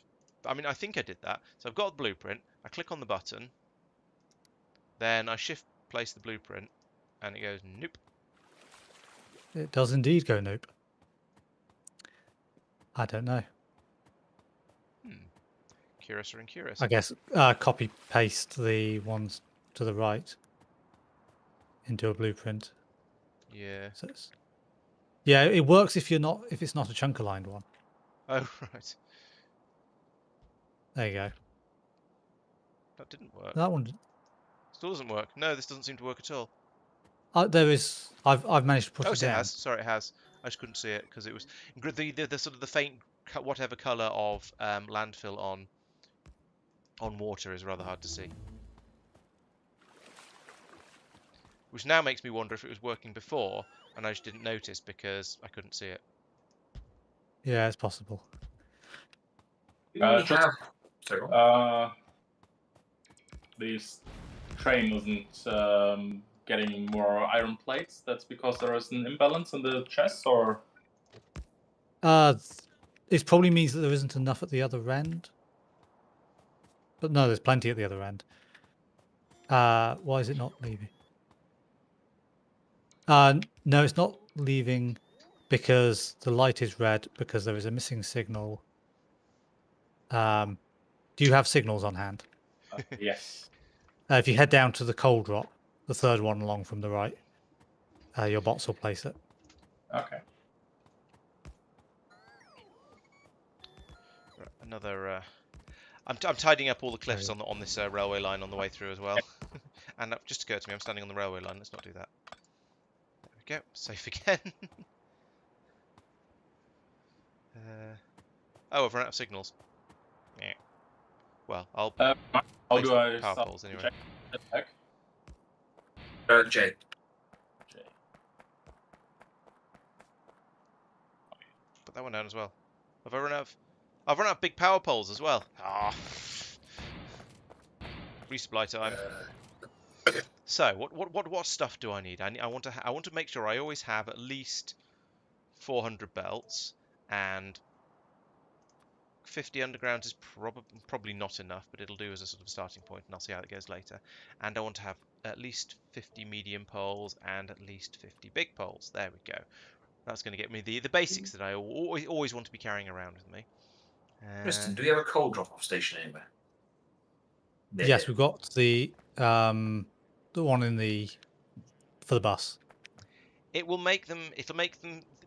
B: I mean, I think I did that. So I've got the blueprint. I click on the button. Then I shift place the blueprint, and it goes nope.
D: It does indeed go nope. I don't know.
B: Curiouser and curious.
D: I guess copy paste the ones to the right into a blueprint.
B: Yeah.
D: So yeah, it works if it's not a chunk aligned one.
B: Oh right.
D: There you go.
B: That didn't work.
D: That one.
B: Still doesn't work. No, this doesn't seem to work at all.
D: There is. I've managed to put
B: Oh,
D: it
B: so it
D: down.
B: has. Sorry, it has. I just couldn't see it because it was the sort of the faint whatever color of landfill on water is rather hard to see. Which now makes me wonder if it was working before and I just didn't notice because I couldn't see it.
D: Yeah, it's possible.
C: Sorry, go on.
E: This train isn't getting more iron plates. That's because there is an imbalance in the chest, or
D: It probably means that there isn't enough at the other end. But no, there's plenty at the other end. Why is it not leaving? No, it's not leaving because the light is red because there is a missing signal. Do you have signals on hand?
E: yes.
D: If you head down to the coal drop, the third one along from the right, your bots will place it.
E: Okay.
B: Right, another. I'm tidying up all the cliffs on this railway line on the way through as well. And just occurred to me, I'm standing on the railway line. Let's not do that. There we go. Safe again. Oh, I've run out of signals. Yeah. Well, I'll.
E: How
B: place
E: do
B: the
E: I
B: power
E: start
B: poles anyway.
E: check attack?
C: Jay.
E: J.
B: Put that one down as well. Have I run out of? I've run out of big power poles as well. Ah. Resupply time. So what stuff do I need? I want to make sure I always have at least 400 belts, and 50 underground is probably not enough, but it'll do as a sort of starting point, and I'll see how it goes later. And I want to have at least 50 medium poles and at least 50 big poles. There we go. That's going to get me the basics that I always want to be carrying around with me.
C: Tristan, do we have a coal drop-off station anywhere?
D: Yes, we've got the one for the bus.
B: It'll make them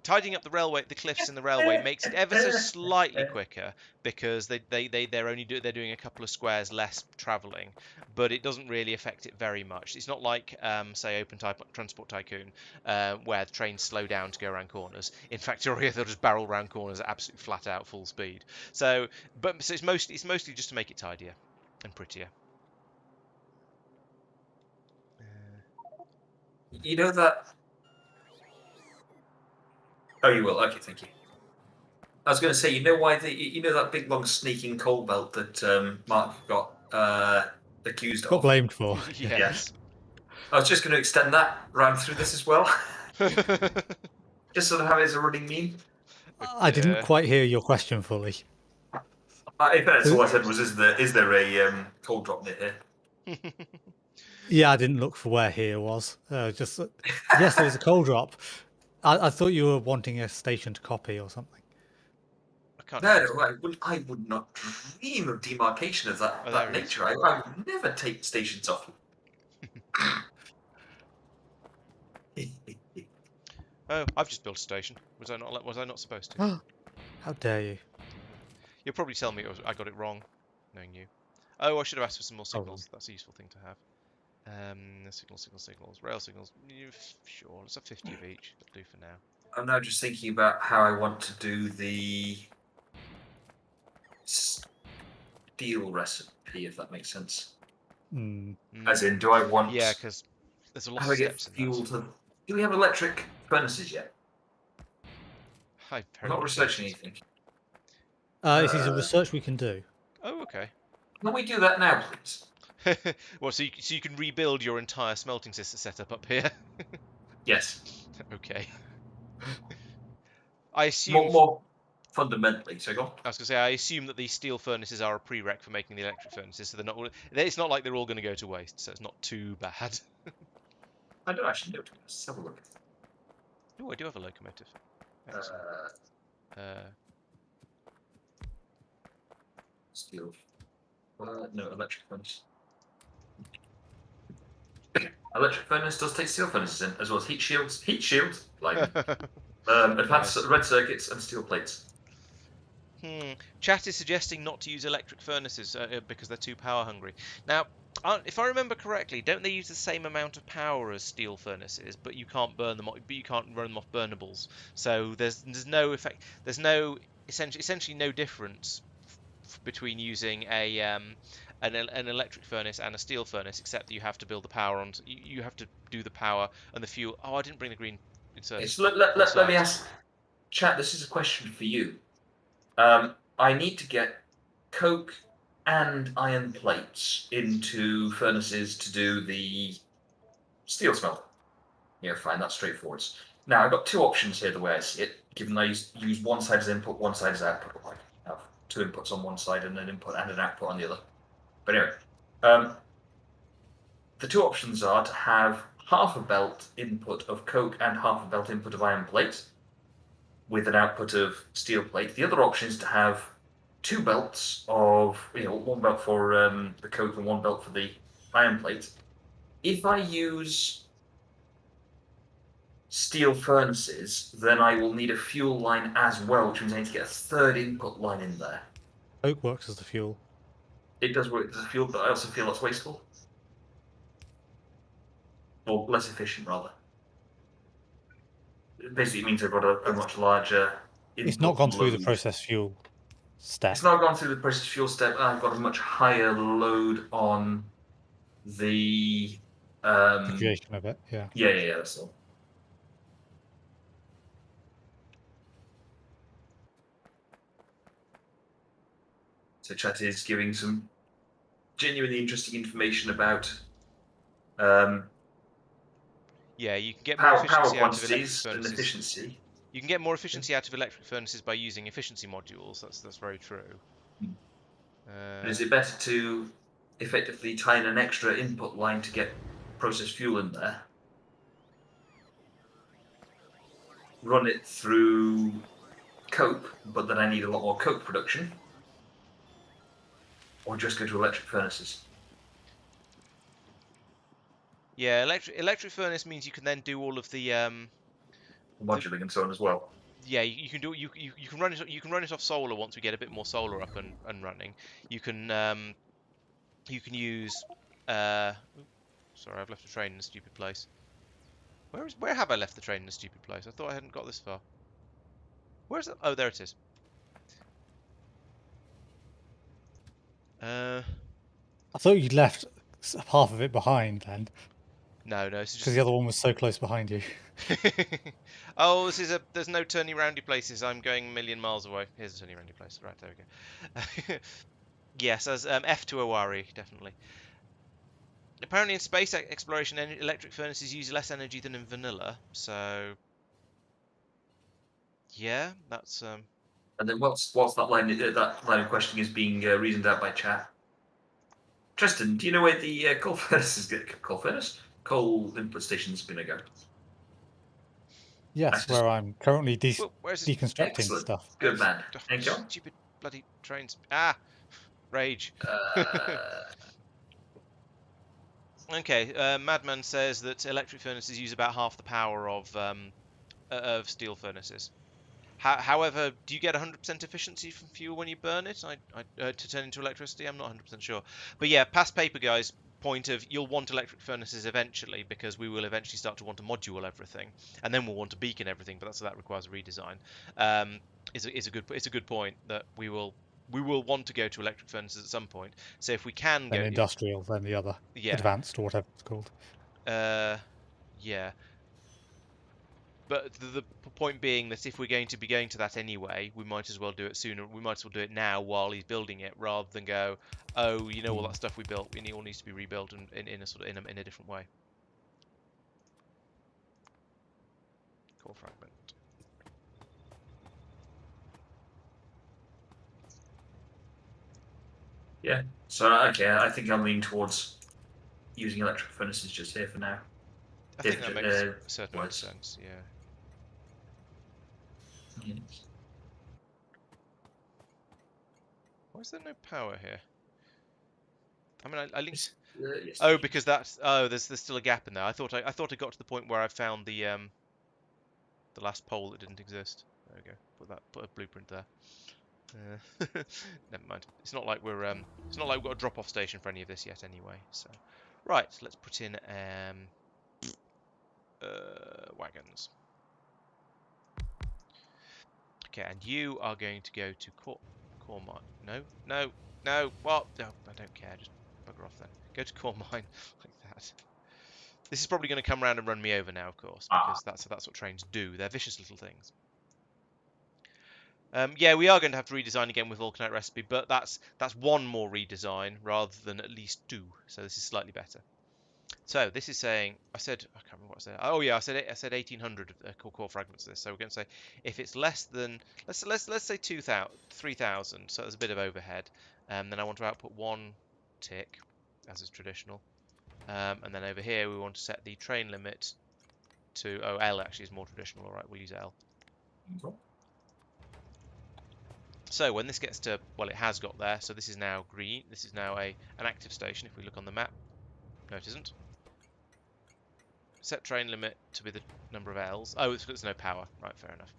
B: tidying up the cliffs in the railway makes it ever so slightly quicker because they're doing a couple of squares less travelling, but it doesn't really affect it very much. It's not like say Open Transport Tycoon where the trains slow down to go around corners. In Factorio, they'll just barrel around corners at absolutely flat out full speed. So it's mostly just to make it tidier and prettier.
C: You know that. Oh, you will. Okay, thank you. I was going to say, you know why that big long sneaking coal belt that Marc got accused
D: Got
C: of?
D: blamed for.
B: Yes.
C: I was just going to extend that round through this as well. Just sort of have it as a running meme.
D: I didn't quite hear your question fully.
C: In fact, all I said was, is there a cold drop near here?
D: Yeah, I didn't look for where here was. Just yes, there is a coal drop. I thought you were wanting a station to copy or something.
B: I can't
C: No,
B: imagine.
C: I would not dream of demarcation of that,
B: Oh,
C: that
B: there he is.
C: nature. I would never take stations off.
B: Oh, I've just built a station. Was I not supposed to?
D: How dare you?
B: You'll probably tell me I got it wrong, knowing you. Oh, I should have asked for some more
D: Hold
B: signals. That's a useful thing to have. Signals. Rail signals. Sure, let's have 50 of each. That'll do for now.
C: I'm now just thinking about how I want to do the steel recipe, if that makes sense. As in, do I want...
B: Yeah, because there's a lot
C: how
B: of
C: do I get
B: steps in
C: fuel
B: that.
C: to... Do we have electric furnaces yet?
B: I'm
C: not researching anything.
D: It is a research we can do.
B: Oh, okay.
C: Can we do that now, please?
B: Well, so you can rebuild your entire smelting system setup up here.
C: Yes.
B: Okay. I assume.
C: More fundamentally, so go on.
B: I was going to say, I assume that these steel furnaces are a prereq for making the electric furnaces, so they're not. It's not like they're all going to go to waste, so it's not too bad.
C: I don't actually know. Let's have a look.
B: Oh, I do have a locomotive. Excellent.
C: Steel. No, electric furnace. Electric furnace does take steel furnaces in, as well as heat shields. Heat shields, like advanced red circuits and steel plates.
B: Chat is suggesting not to use electric furnaces because they're too power hungry. Now, if I remember correctly, don't they use the same amount of power as steel furnaces? But you can't burn them. But you can't run them off burnables. So there's no effect. There's no essentially no difference between using an electric furnace and a steel furnace, except that you have to build the power on. You have to do the power and the fuel. Oh, I didn't bring the green insert.
C: So let me ask, chat. This is a question for you. I need to get coke and iron plates into furnaces to do the steel smelter. Yeah, fine. That's straightforward. Now I've got two options here. The way I see it, given I use one side as input, one side as output. I have two inputs on one side and an input and an output on the other. But anyway, the two options are to have half a belt input of coke and half a belt input of iron plate, with an output of steel plate. The other option is to have two belts of, one belt for the coke and one belt for the iron plate. If I use steel furnaces, then I will need a fuel line as well, which means I need to get a third input line in there.
D: Coke works as the fuel.
C: It does work as a fuel, but I also feel that's wasteful. Or less efficient, rather. Basically, it means I've got a much larger input.
D: It's not gone through the
C: load.
D: process fuel step.
C: It's not gone through the process fuel step, and I've got a much higher load on the
D: creation of it, yeah.
C: Yeah, that's all. So chat is giving some genuinely interesting information about
B: yeah, you can get more efficiency
C: power
B: out of electric
C: quantities and
B: furnaces.
C: efficiency.
B: You can get more efficiency out of electric furnaces by using efficiency modules. That's very true.
C: Is it better to effectively tie in an extra input line to get processed fuel in there? Run it through coke, but then I need a lot more coke production? Or just go to electric furnaces?
B: Yeah, electric furnace means you can then do all of the
C: moduling and so on as well.
B: Yeah, you can do you can run it off solar once we get a bit more solar up and running. You can use sorry, I've left the train in a stupid place. Where have I left the train in a stupid place? I thought I hadn't got this far. Where's it? Oh, there it is.
D: I thought you'd left half of it behind then.
B: No, it's just
D: because the other one was so close behind you.
B: Oh, there's no turny roundy places. I'm going a million miles away. Here's a turny roundy place. Right, there we go. Yes, as F to Owari, definitely. Apparently in space exploration, electric furnaces use less energy than in vanilla. So, yeah, that's...
C: And then whilst that line of questioning is being reasoned out by chat, Tristan, do you know where the coal input station is going to go?
D: Yes, where I'm currently
B: Well, where's this...
D: deconstructing
C: Excellent.
D: stuff.
C: Good man. Thank you.
B: Stupid bloody trains. Ah! Rage. Okay, Madman says that electric furnaces use about half the power of steel furnaces. However, do you get 100% efficiency from fuel when you burn it? To turn into electricity? I'm not 100% sure. But yeah, past paper guys' point of you'll want electric furnaces eventually because we will eventually start to want to module everything, and then we'll want to beacon everything. But that requires a redesign. Is a good point that we will want to go to electric furnaces at some point. So if we can
D: Then
B: go,
D: industrial, then the other.
B: yeah,
D: Advanced or whatever it's called.
B: yeah. But the point being that if we're going to be going to that anyway, we might as well do it sooner. We might as well do it now while he's building it, rather than go, oh, you know, all that stuff we built, it all needs to be rebuilt in a sort of in a different way. Core fragment.
C: Yeah. So okay, I think I'm leaning towards using electric furnaces just here for now.
B: I think that makes a certain amount of sense. Yeah.
C: Yes.
B: Why is there no power here? I mean, I linked.
C: Yes,
B: Oh, because that's there's still a gap in there. I thought I got to the point where I found the last pole that didn't exist. There we go. Put a blueprint there. Never mind. It's not like we're we've got a drop-off station for any of this yet, anyway. So, right, let's put in wagons. Okay, and you are going to go to core mine. No. What? No, I don't care. Just bugger off then. Go to core mine like that. This is probably going to come around and run me over now, of course, because that's what trains do. They're vicious little things. Yeah, we are going to have to redesign again with Vulcanite recipe, but that's one more redesign rather than at least two. So this is slightly better. So this is saying, I can't remember what I said. Oh yeah, I said 1800 core fragments of this. So we're going to say if it's less than let's say 3000. So there's a bit of overhead. Then I want to output one tick, as is traditional. And then over here we want to set the train limit to L actually is more traditional. All right, we'll use L.
C: Cool.
B: So when this gets to, well, it has got there, so this is now green. This is now an active station if we look on the map. No, it isn't. Set train limit to be the number of L's. Oh, there's no power. Right, fair enough.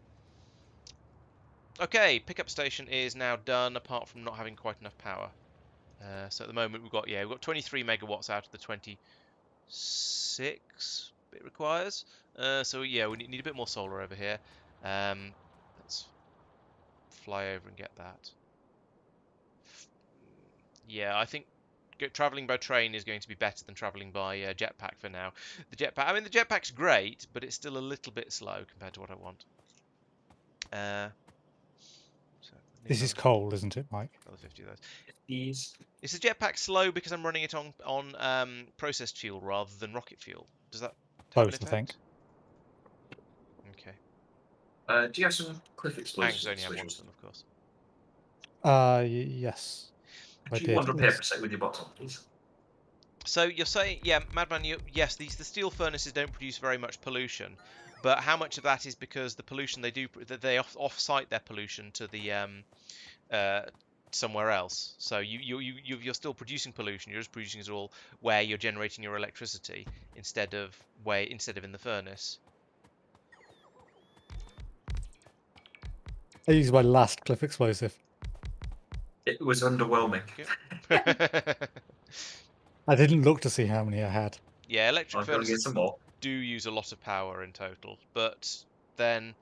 B: Okay, pickup station is now done, apart from not having quite enough power. So at the moment we've got 23 megawatts out of the 26 it requires. So yeah, we need a bit more solar over here. Let's fly over and get that. Yeah, I think traveling by train is going to be better than traveling by jetpack for now. The jetpack's great, but it's still a little bit slow compared to what I want.
D: This is coal, isn't it, Mike?
B: Another 50 of those.
C: These.
B: Is the jetpack slow because I'm running it on processed fuel rather than rocket fuel? Does that have an
D: Both,
B: effect?
D: I think.
B: Okay.
C: Do you have some cliff explosives?
B: Tanks only have one of them, of course.
D: Yes.
C: Could you wander up here for a sec with your bottle, please?
B: So you're saying, yeah, Madman, yes, the steel furnaces don't produce very much pollution, but how much of that is because the pollution they do, that they off-site their pollution to the somewhere else? So you're still producing pollution. You're just producing it all where you're generating your electricity instead of in the furnace.
D: I used my last cliff explosive.
C: It was underwhelming.
D: I didn't look to see how many I had.
B: Yeah, electric
C: I'm going to get
B: furnaces
C: some more.
B: do use a lot of power in total, but then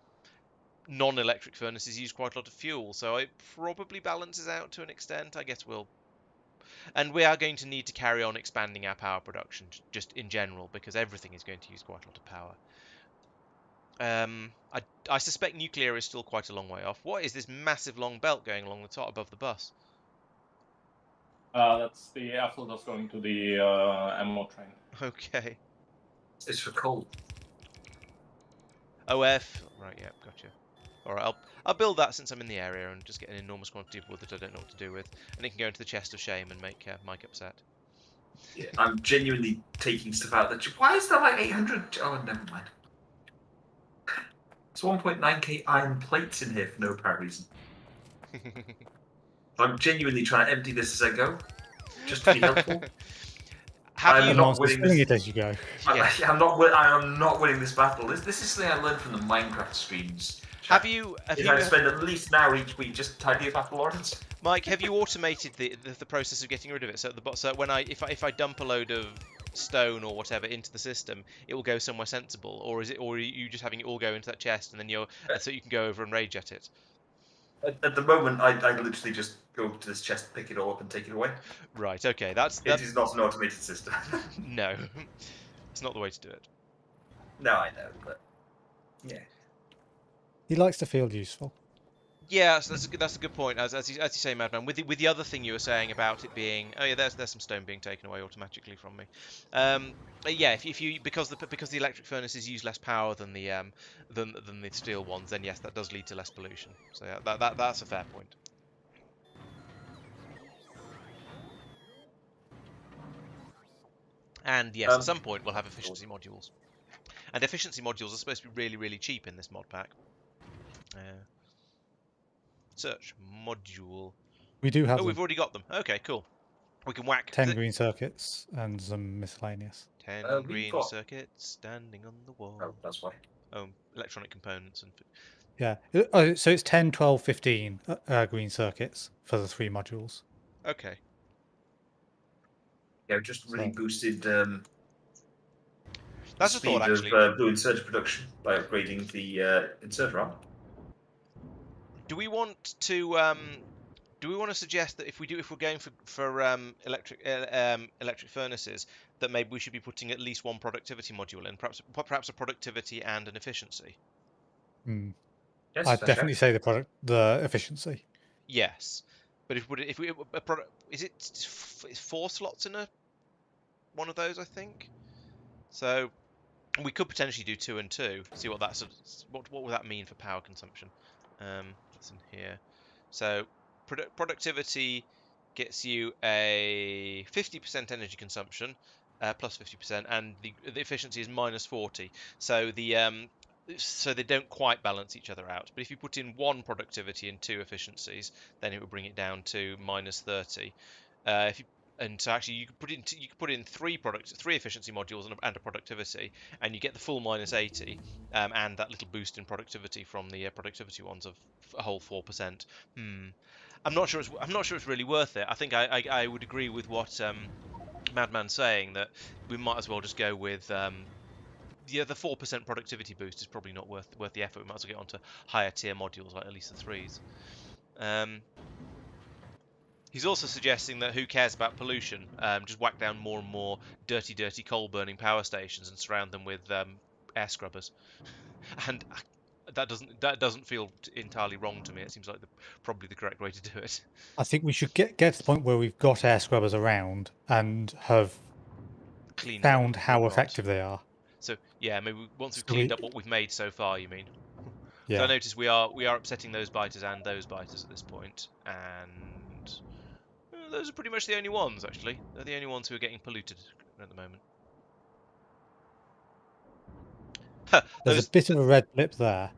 B: non-electric furnaces use quite a lot of fuel, so it probably balances out to an extent. I guess and we are going to need to carry on expanding our power production just in general, because everything is going to use quite a lot of power. I suspect nuclear is still quite a long way off. What is this massive long belt going along the top above the bus?
E: That's the air filters going to the ammo train.
B: Okay.
C: It's for coal.
B: OF. Right, yeah, gotcha. Alright, I'll build that since I'm in the area and just get an enormous quantity of wood that I don't know what to do with. And it can go into the chest of shame and make Mike upset.
C: Yeah, I'm genuinely taking stuff out that. Why is there like 800? Oh, never mind. It's 1.9k iron plates in here for no apparent reason. I'm genuinely trying to empty this as I go, just to be helpful. I'm not
D: Laurence is
C: winning
D: filling
C: this.
D: it as you go.
B: Yeah.
C: I'm not winning this battle. This is something I learned from the Minecraft streams.
B: Have you
C: I spend at least an hour each week just tidying up after Laurence.
B: Mike, have you automated the process of getting rid of it? So when if I dump a load of stone or whatever into the system, it will go somewhere sensible, or are you just having it all go into that chest and then so you can go over and rage at it?
C: At the moment, I literally just go to this chest, pick it all up, and take it away.
B: Right. Okay. That
C: It is not an automated system.
B: No, it's not the way to do it.
C: No, I know, but yeah.
D: He likes to feel useful.
B: Yeah, so that's a good point. As you say, Madman, with the other thing you were saying about it being, oh yeah, there's some stone being taken away automatically from me. Yeah, if you because the electric furnaces use less power than the steel ones, then yes, that does lead to less pollution. So yeah, that's a fair point. And yes, at some point we'll have efficiency modules. And efficiency modules are supposed to be really, really cheap in this mod pack. Search module.
D: We do have
B: Oh, we've already got them. Okay, cool. We can whack
D: 10 green circuits and some miscellaneous.
B: 10 green circuits standing on the wall.
C: Oh, that's why.
B: Oh, electronic components and.
D: Yeah. So it's 10, 12, 15 green circuits for the 3 modules.
B: Okay.
C: Yeah, just really boosted
B: that's
C: the speed of blue inserter production by upgrading the inserter arm.
B: Do we want to suggest that if we're going for electric furnaces, that maybe we should be putting at least one productivity module in, perhaps a productivity and an efficiency?
C: Yes,
D: I'd definitely say the efficiency.
B: Yes, but is it 4 slots in one of those? I think so. We could potentially do 2 and 2. See what what would that mean for power consumption? That's in here. So productivity gets you a 50% energy consumption, plus 50%, and the efficiency is minus 40. So so they don't quite balance each other out. But if you put in 1 productivity and 2 efficiencies, then it would bring it down to minus 30. So actually, you could put in 3 efficiency modules and a productivity, and you get the full minus 80, and that little boost in productivity from the productivity ones of a whole 4%. I'm not sure it's really worth it. I think I would agree with what Madman's saying, that we might as well just go with the 4% productivity boost is probably not worth the effort. We might as well get onto higher tier modules, like at least the 3s. He's also suggesting that who cares about pollution? Just whack down more and more dirty coal-burning power stations and surround them with air scrubbers. And that doesn't feel entirely wrong to me. It seems like probably the correct way to do it.
D: I think we should get to the point where we've got air scrubbers around and have found how effective they are.
B: So yeah, maybe once we've cleaned up what we've made so far, you mean?
D: Yeah.
B: So I noticed we are upsetting those biters and those biters at this point, and those are pretty much the only ones, actually. They're the only ones who are getting polluted at the moment.
D: There's a bit of a red blip there,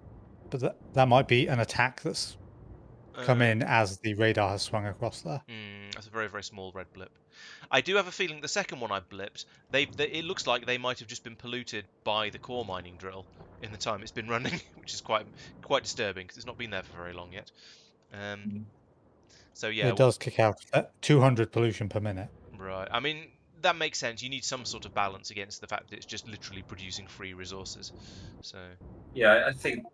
D: but that might be an attack that's come in as the radar has swung across there.
B: That's a very, very small red blip. I do have a feeling the second one I blipped, it looks like they might have just been polluted by the core mining drill in the time it's been running, which is quite disturbing because it's not been there for very long yet. So yeah,
D: it does kick out 200 pollution per minute.
B: Right. I mean, that makes sense. You need some sort of balance against the fact that it's just literally producing free resources. So
C: yeah, I think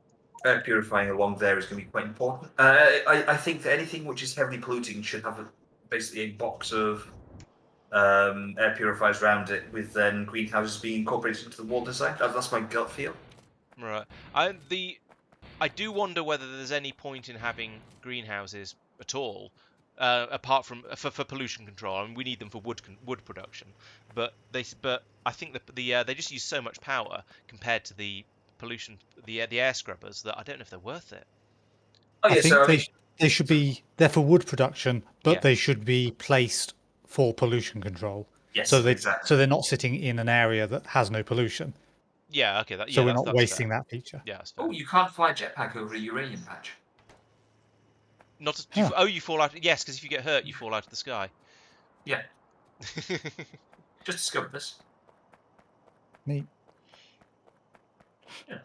C: air purifying along there is going to be quite important. I think that anything which is heavily polluting should have basically a box of air purifiers around it, with then greenhouses being incorporated into the wall design. That's my gut feel.
B: Right. I do wonder whether there's any point in having greenhouses at all, apart from for pollution control. I mean, we need them for wood production, but I think that they just use so much power compared to the pollution the air scrubbers that I don't know if they're worth it.
C: Oh
D: I
C: yeah,
D: think
C: so I mean,
D: they should be there for wood production, but
B: Yeah.
D: they should be placed for pollution control.
C: yes,
D: So
C: exactly.
D: they're not sitting in an area that has no pollution.
B: Yeah, okay,
D: So we're not
B: that's
D: wasting
B: fair.
D: that feature.
B: Yeah, that's fair.
C: Oh, you can't fly a jetpack over a uranium patch.
B: Not as,
D: Huh.
B: you fall out. Yes, because if you get hurt, you fall out of the sky.
C: Yeah, just discovered this.
D: Neat.
C: Yeah.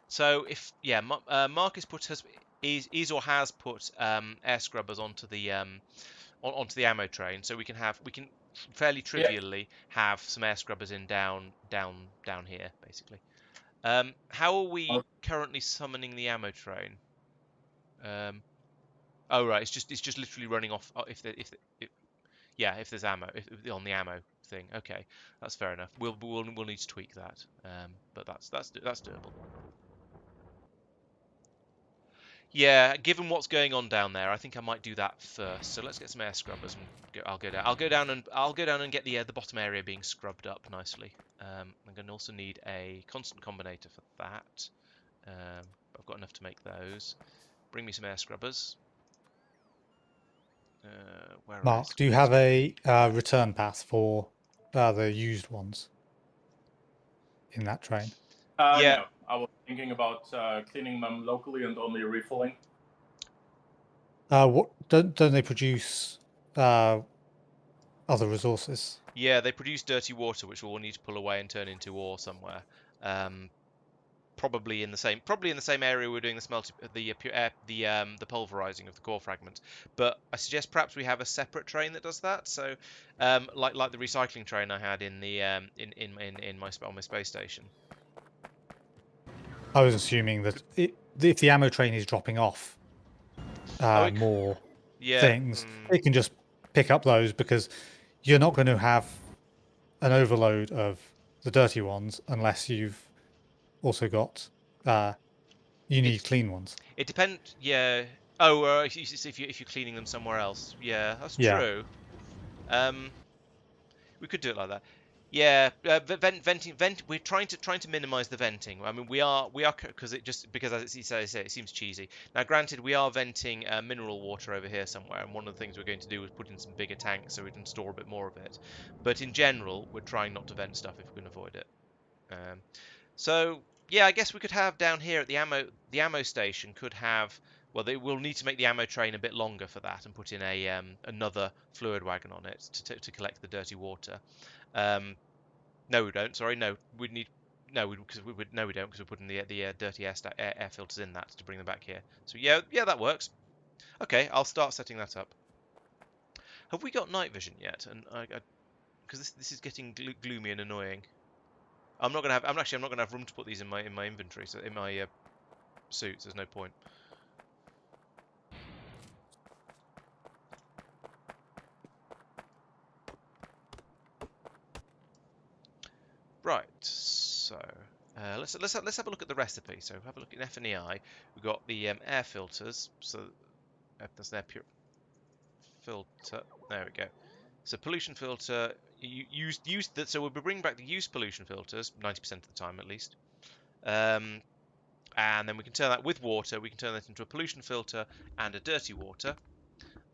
B: So if Marc is or has put air scrubbers onto the onto the ammo train, so we can fairly trivially have some air scrubbers in down here basically. How are we currently summoning the ammo train? Oh right, it's just literally running off if there's ammo on the ammo thing. Okay, that's fair enough. We'll need to tweak that, but that's doable. Yeah, given what's going on down there, I think I might do that first. So let's get some air scrubbers and I'll go down and get the bottom area being scrubbed up nicely. I'm going to also need a constant combinator for that. I've got enough to make those. Bring me some air scrubbers.
D: Mark, do you have a return path for the used ones in that train?
B: Yeah.
E: No, I was thinking about cleaning them locally and only refilling.
D: What don't they produce other resources?
B: Yeah, they produce dirty water, which we'll need to pull away and turn into ore somewhere. Probably in the same area we're doing the pulverizing of the core fragments. But I suggest perhaps we have a separate train that does that. So, like the recycling train I had in the on my space station.
D: I was assuming that if the ammo train is dropping off more things, it can just pick up those because you're not going to have an overload of the dirty ones unless you've also got you need clean ones.
B: It depends. Yeah. Oh, if you're cleaning them somewhere else. Yeah, that's true. We could do it like that. Yeah, venting. We're trying to minimize the venting. I mean, we are because as it says, it seems cheesy. Now, granted, we are venting mineral water over here somewhere, and one of the things we're going to do is put in some bigger tanks so we can store a bit more of it. But in general, we're trying not to vent stuff if we can avoid it. So yeah, I guess we could have down here at the ammo station could have. Well, they will need to make the ammo train a bit longer for that and put in a another fluid wagon on it to collect the dirty water. No, we don't. Sorry, no. We don't because we're putting the dirty air filters in that to bring them back here. So yeah, that works. Okay, I'll start setting that up. Have we got night vision yet? And because this is getting gloomy and annoying. I'm not gonna have room to put these in my inventory. So in my suits, there's no point. Right, so let's have a look at the recipe. So have a look in F&EI. We've got the air filters. So that's their pure filter. There we go. So pollution filter. So we'll be bringing back the used pollution filters 90% of the time at least. And then we can turn that with water. We can turn that into a pollution filter and a dirty water.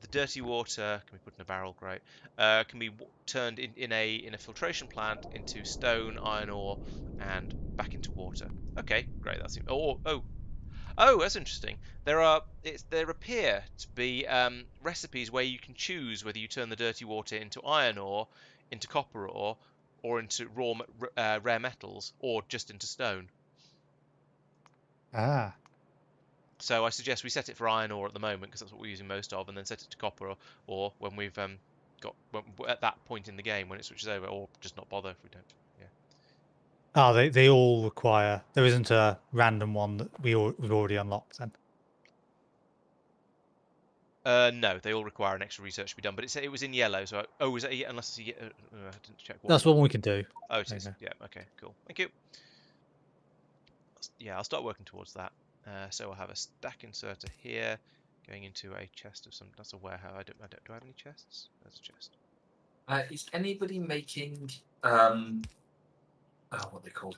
B: The dirty water can be put in a barrel, great. Can be turned in a filtration plant into stone, iron ore, and back into water. Okay, great. That's that's interesting. There appear to be recipes where you can choose whether you turn the dirty water into iron ore, into copper ore, or into rare metals, or just into stone.
D: Ah.
B: So I suggest we set it for iron ore at the moment because that's what we're using most of, and then set it to copper or when we've got at that point in the game when it switches over, or just not bother if we don't. Yeah.
D: They all require. There isn't a random one that we've already unlocked then.
B: No, they all require an extra research to be done, but it was in yellow. So was it unless it's I didn't check.
D: That's one we can do.
B: Oh, it is. Yeah. Okay. Cool. Thank you. Yeah, I'll start working towards that. So I'll have a stack inserter here. Going into a chest of some. That's a warehouse. Do I have any chests? There's a chest.
C: Is anybody making what are they called?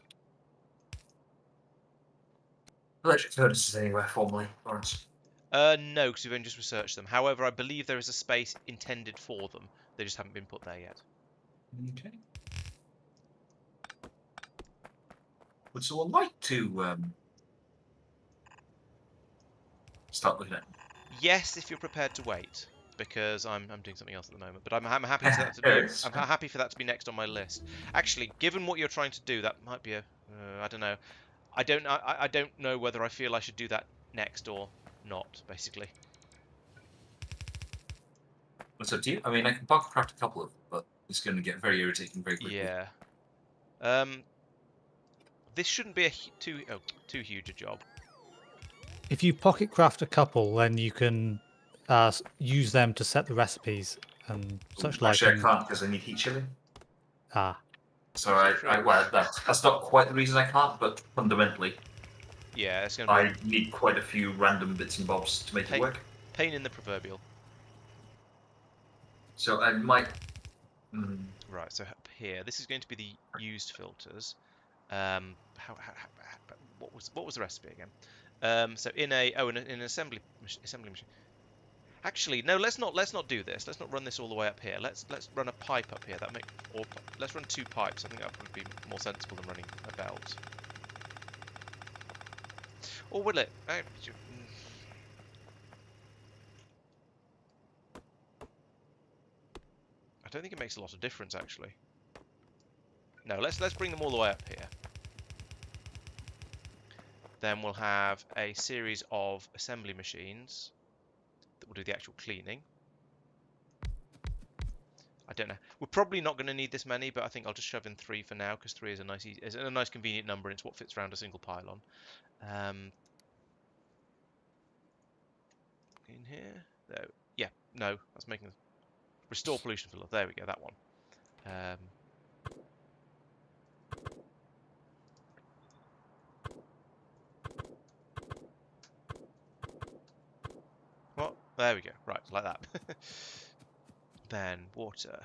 C: Electric furnaces anywhere formally, Laurence?
B: No, because we've only just researched them. However, I believe there is a space intended for them. They just haven't been put there yet.
C: Okay. Would someone like to start looking at?
B: Yes, if you're prepared to wait, because I'm doing something else at the moment. But I'm happy for that to be. I'm happy for that to be next on my list. Actually, given what you're trying to do, that might be a. I don't know. I don't know whether I feel I should do that next or not. Basically.
C: What's up to you? I mean, I can pocket craft a couple of them, but it's going to get very irritating very quickly.
B: Yeah. This shouldn't be too huge a job.
D: If you pocket craft a couple, then you can use them to set the recipes and such like.
C: Actually, I can't because I need heat shielding.
D: Ah.
C: So well, that's not quite the reason I can't, but fundamentally,
B: yeah, it's going to.
C: I need quite a few random bits and bobs to make it work.
B: Pain in the proverbial.
C: So I might.
B: Right. So up here, this is going to be the used filters. What was the recipe again? So in an assembly machine. Actually, no. Let's not do this. Let's not run this all the way up here. Let's run a pipe up here. Let's run 2 pipes. I think that would be more sensible than running a belt. Or will it? I don't think it makes a lot of difference actually. No, let's bring them all the way up here. Then we'll have a series of assembly machines that will do the actual cleaning. I don't know. We're probably not going to need this many, but I think I'll just shove in 3 for now because 3 is a nice convenient number and it's what fits around a single pylon. In here, there. Yeah, no, that's making the restore pollution filter. There we go, that one. What? There we go. Right, like that. Then water.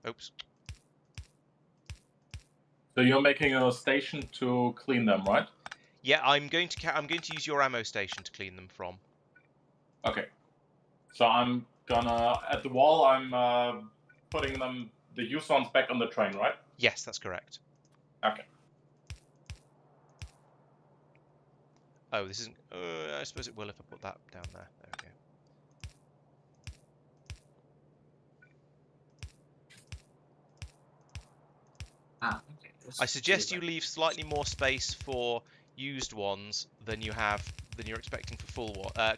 B: Oops.
E: So you're making a station to clean them, right?
B: Yeah, I'm going to use your ammo station to clean them from.
E: Okay. So I'm gonna at the wall. I'm putting the used ones back on the train, right?
B: Yes, that's correct.
E: Okay.
B: Oh, this isn't. I suppose it will if I put that down there. There we go.
C: Okay.
B: I suggest you leave slightly more space for used ones than you're expecting for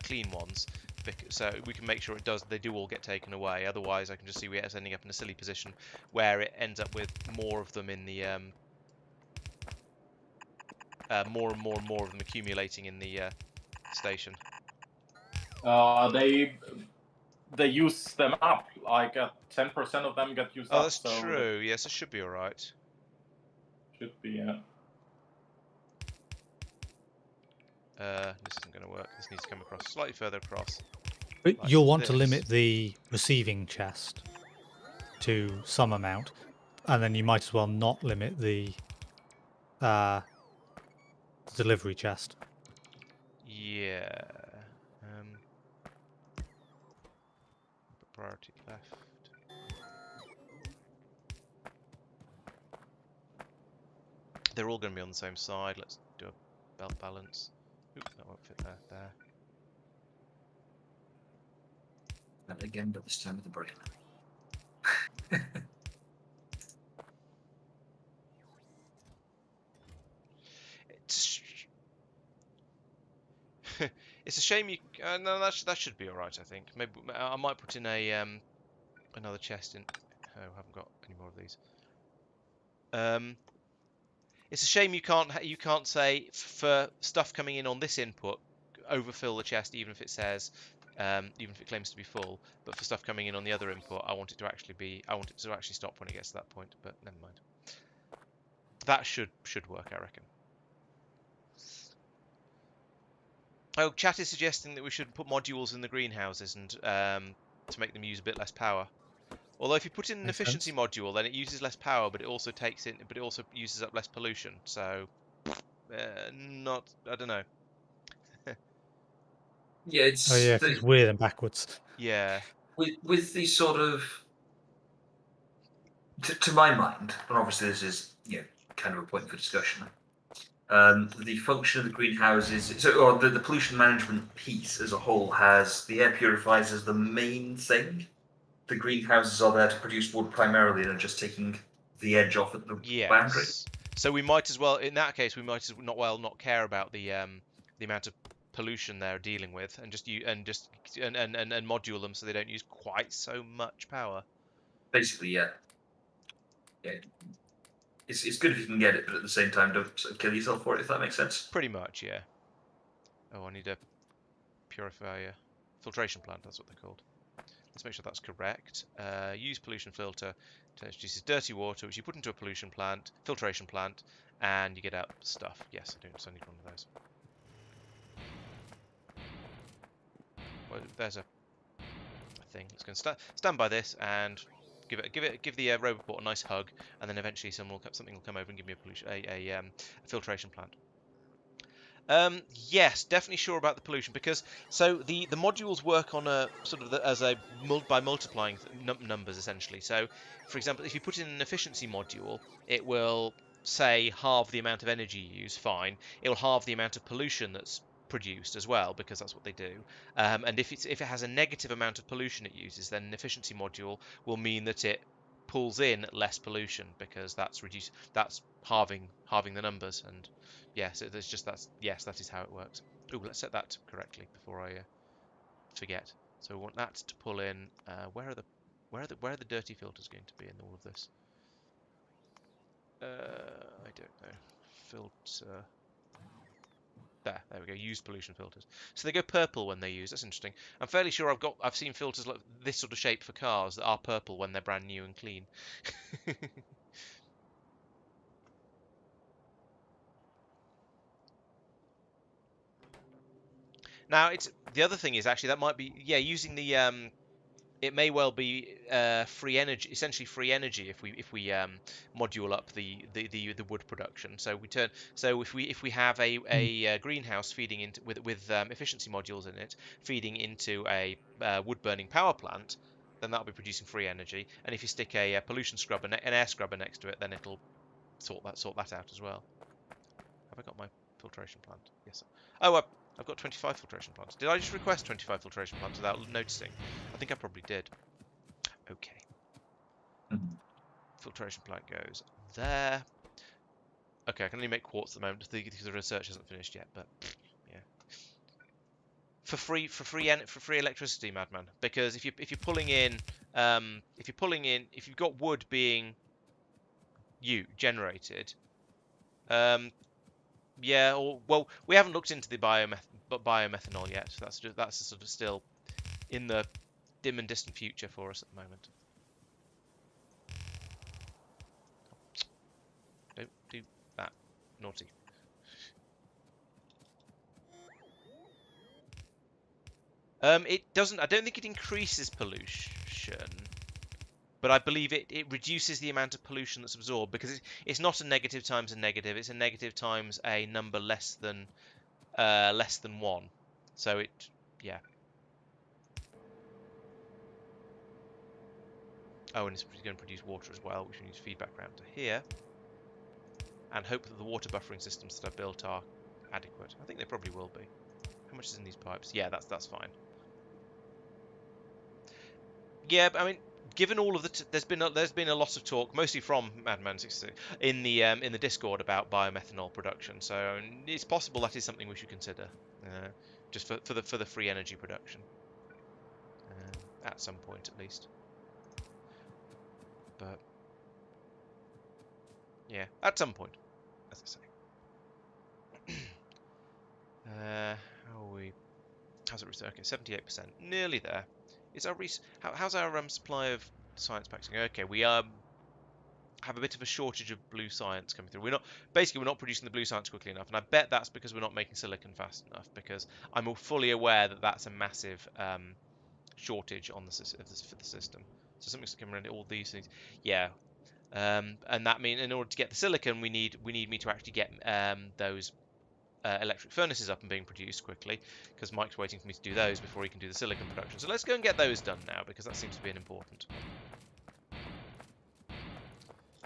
B: clean ones, so we can make sure they do all get taken away. Otherwise, I can just see we're ending up in a silly position where it ends up with more of them in the more and more of them accumulating in the station.
E: They use them up. Like 10% of them get used up.
B: Oh, that's true. Yes, it should be all right.
E: Should be, yeah.
B: This isn't going to work. This needs to come across slightly further across.
D: But
B: like
D: you'll want
B: this.
D: to limit the receiving chest to some amount, and then you might as well not limit the delivery chest.
B: Yeah. Priority left. They're all going to be on the same side. Let's do a belt balance. Oops, that won't fit there.
C: That again, but this time with the brain.
B: It's a shame you. No, that should be all right. I think maybe I might put in a another chest in. Oh, I haven't got any more of these. It's a shame you can't say for stuff coming in on this input, overfill the chest even if it says even if it claims to be full. But for stuff coming in on the other input, I want it to actually stop when it gets to that point. But never mind. That should work, I reckon. Oh, chat is suggesting that we should put modules in the greenhouses and to make them use a bit less power. Although if you put in an efficiency module, then it uses less power, but it also uses up less pollution. So, I don't know.
C: Yeah, it's.
D: Oh yeah, it's weird and backwards.
B: Yeah.
C: With these sort of, to my mind, and obviously this is kind of a point for discussion. The function of the greenhouses, or the pollution management piece as a whole, has the air purifiers as the main thing. The greenhouses are there to produce wood primarily, and are just taking the edge off at the boundary.
B: So we might as well, in that case, not care about the amount of pollution they're dealing with, and module them so they don't use quite so much power.
C: Basically, yeah. It's good if you can get it, but at the same time, don't sort of kill yourself for it, if that makes sense.
B: Pretty much, yeah. Oh, I need a purifier filtration plant. That's what they're called. Let's make sure that's correct. Use pollution filter to introduce dirty water, which you put into a filtration plant, and you get out stuff. Yes, I do. So I need one of those. Well, there's a thing. Let's go and stand by this and give the robot a nice hug, and then eventually something will come over and give me a filtration plant. Yes, definitely sure about the pollution, because the modules work on a sort of by multiplying numbers essentially. So, for example, if you put in an efficiency module, it will say halve the amount of energy you use. Fine, it will halve the amount of pollution that's produced as well, because that's what they do. And if it has a negative amount of pollution it uses, then an efficiency module will mean that it pulls in less pollution, because that's halving the numbers. And yes, that is how it works. Oh, let's set that correctly before I forget. So we want that to pull in. Where are the dirty filters going to be in all of this? I don't know. Filter. There we go. Use pollution filters. So they go purple when they're used. That's interesting. I'm fairly sure I've seen filters like this sort of shape for cars that are purple when they're brand new and clean. Now, the other thing is actually that might be using the it may well be free energy, essentially free energy, if we module up the wood production. So if we have a greenhouse feeding into with efficiency modules in it, feeding into a wood burning power plant, then that'll be producing free energy. And if you stick a pollution scrubber, an air scrubber next to it, then it'll sort that out as well. Have I got my filtration plant? Yes. Oh, I've got 25 filtration plants. Did I just request 25 filtration plants without noticing? I think I probably did. Okay. Filtration plant goes there. Okay, I can only make quartz at the moment because the research hasn't finished yet. But yeah, for free electricity, madman. Because if you're pulling in, if you've got wood being generated, yeah, well, we haven't looked into the biomethanol yet. So that's sort of still in the dim and distant future for us at the moment. Don't do that. Naughty. It doesn't. I don't think it increases pollution, but I believe it reduces the amount of pollution that's absorbed, because it's not a negative times a negative. It's a negative times a number less than 1. So yeah. Oh, and it's going to produce water as well, which we need to feed back around to here. And hope that the water buffering systems that I've built are adequate. I think they probably will be. How much is in these pipes? Yeah, that's fine. Yeah, but I mean, given all of there's been a lot of talk, mostly from Madman66 in the Discord about biomethanol production. So it's possible that is something we should consider, just for the free energy production, at some point at least. But yeah, at some point, as I say. How's it? Okay, 78%, nearly there. Is our how's our supply of science packs? Okay, we have a bit of a shortage of blue science coming through. We're not producing the blue science quickly enough, and I bet that's because we're not making silicon fast enough. Because I'm fully aware that that's a massive shortage on for the system. So something's coming around all these things. Yeah. And that means in order to get the silicon, we need me to actually get those electric furnaces up and being produced quickly, because Mike's waiting for me to do those before he can do the silicon production. So let's go and get those done now, because that seems to be an important.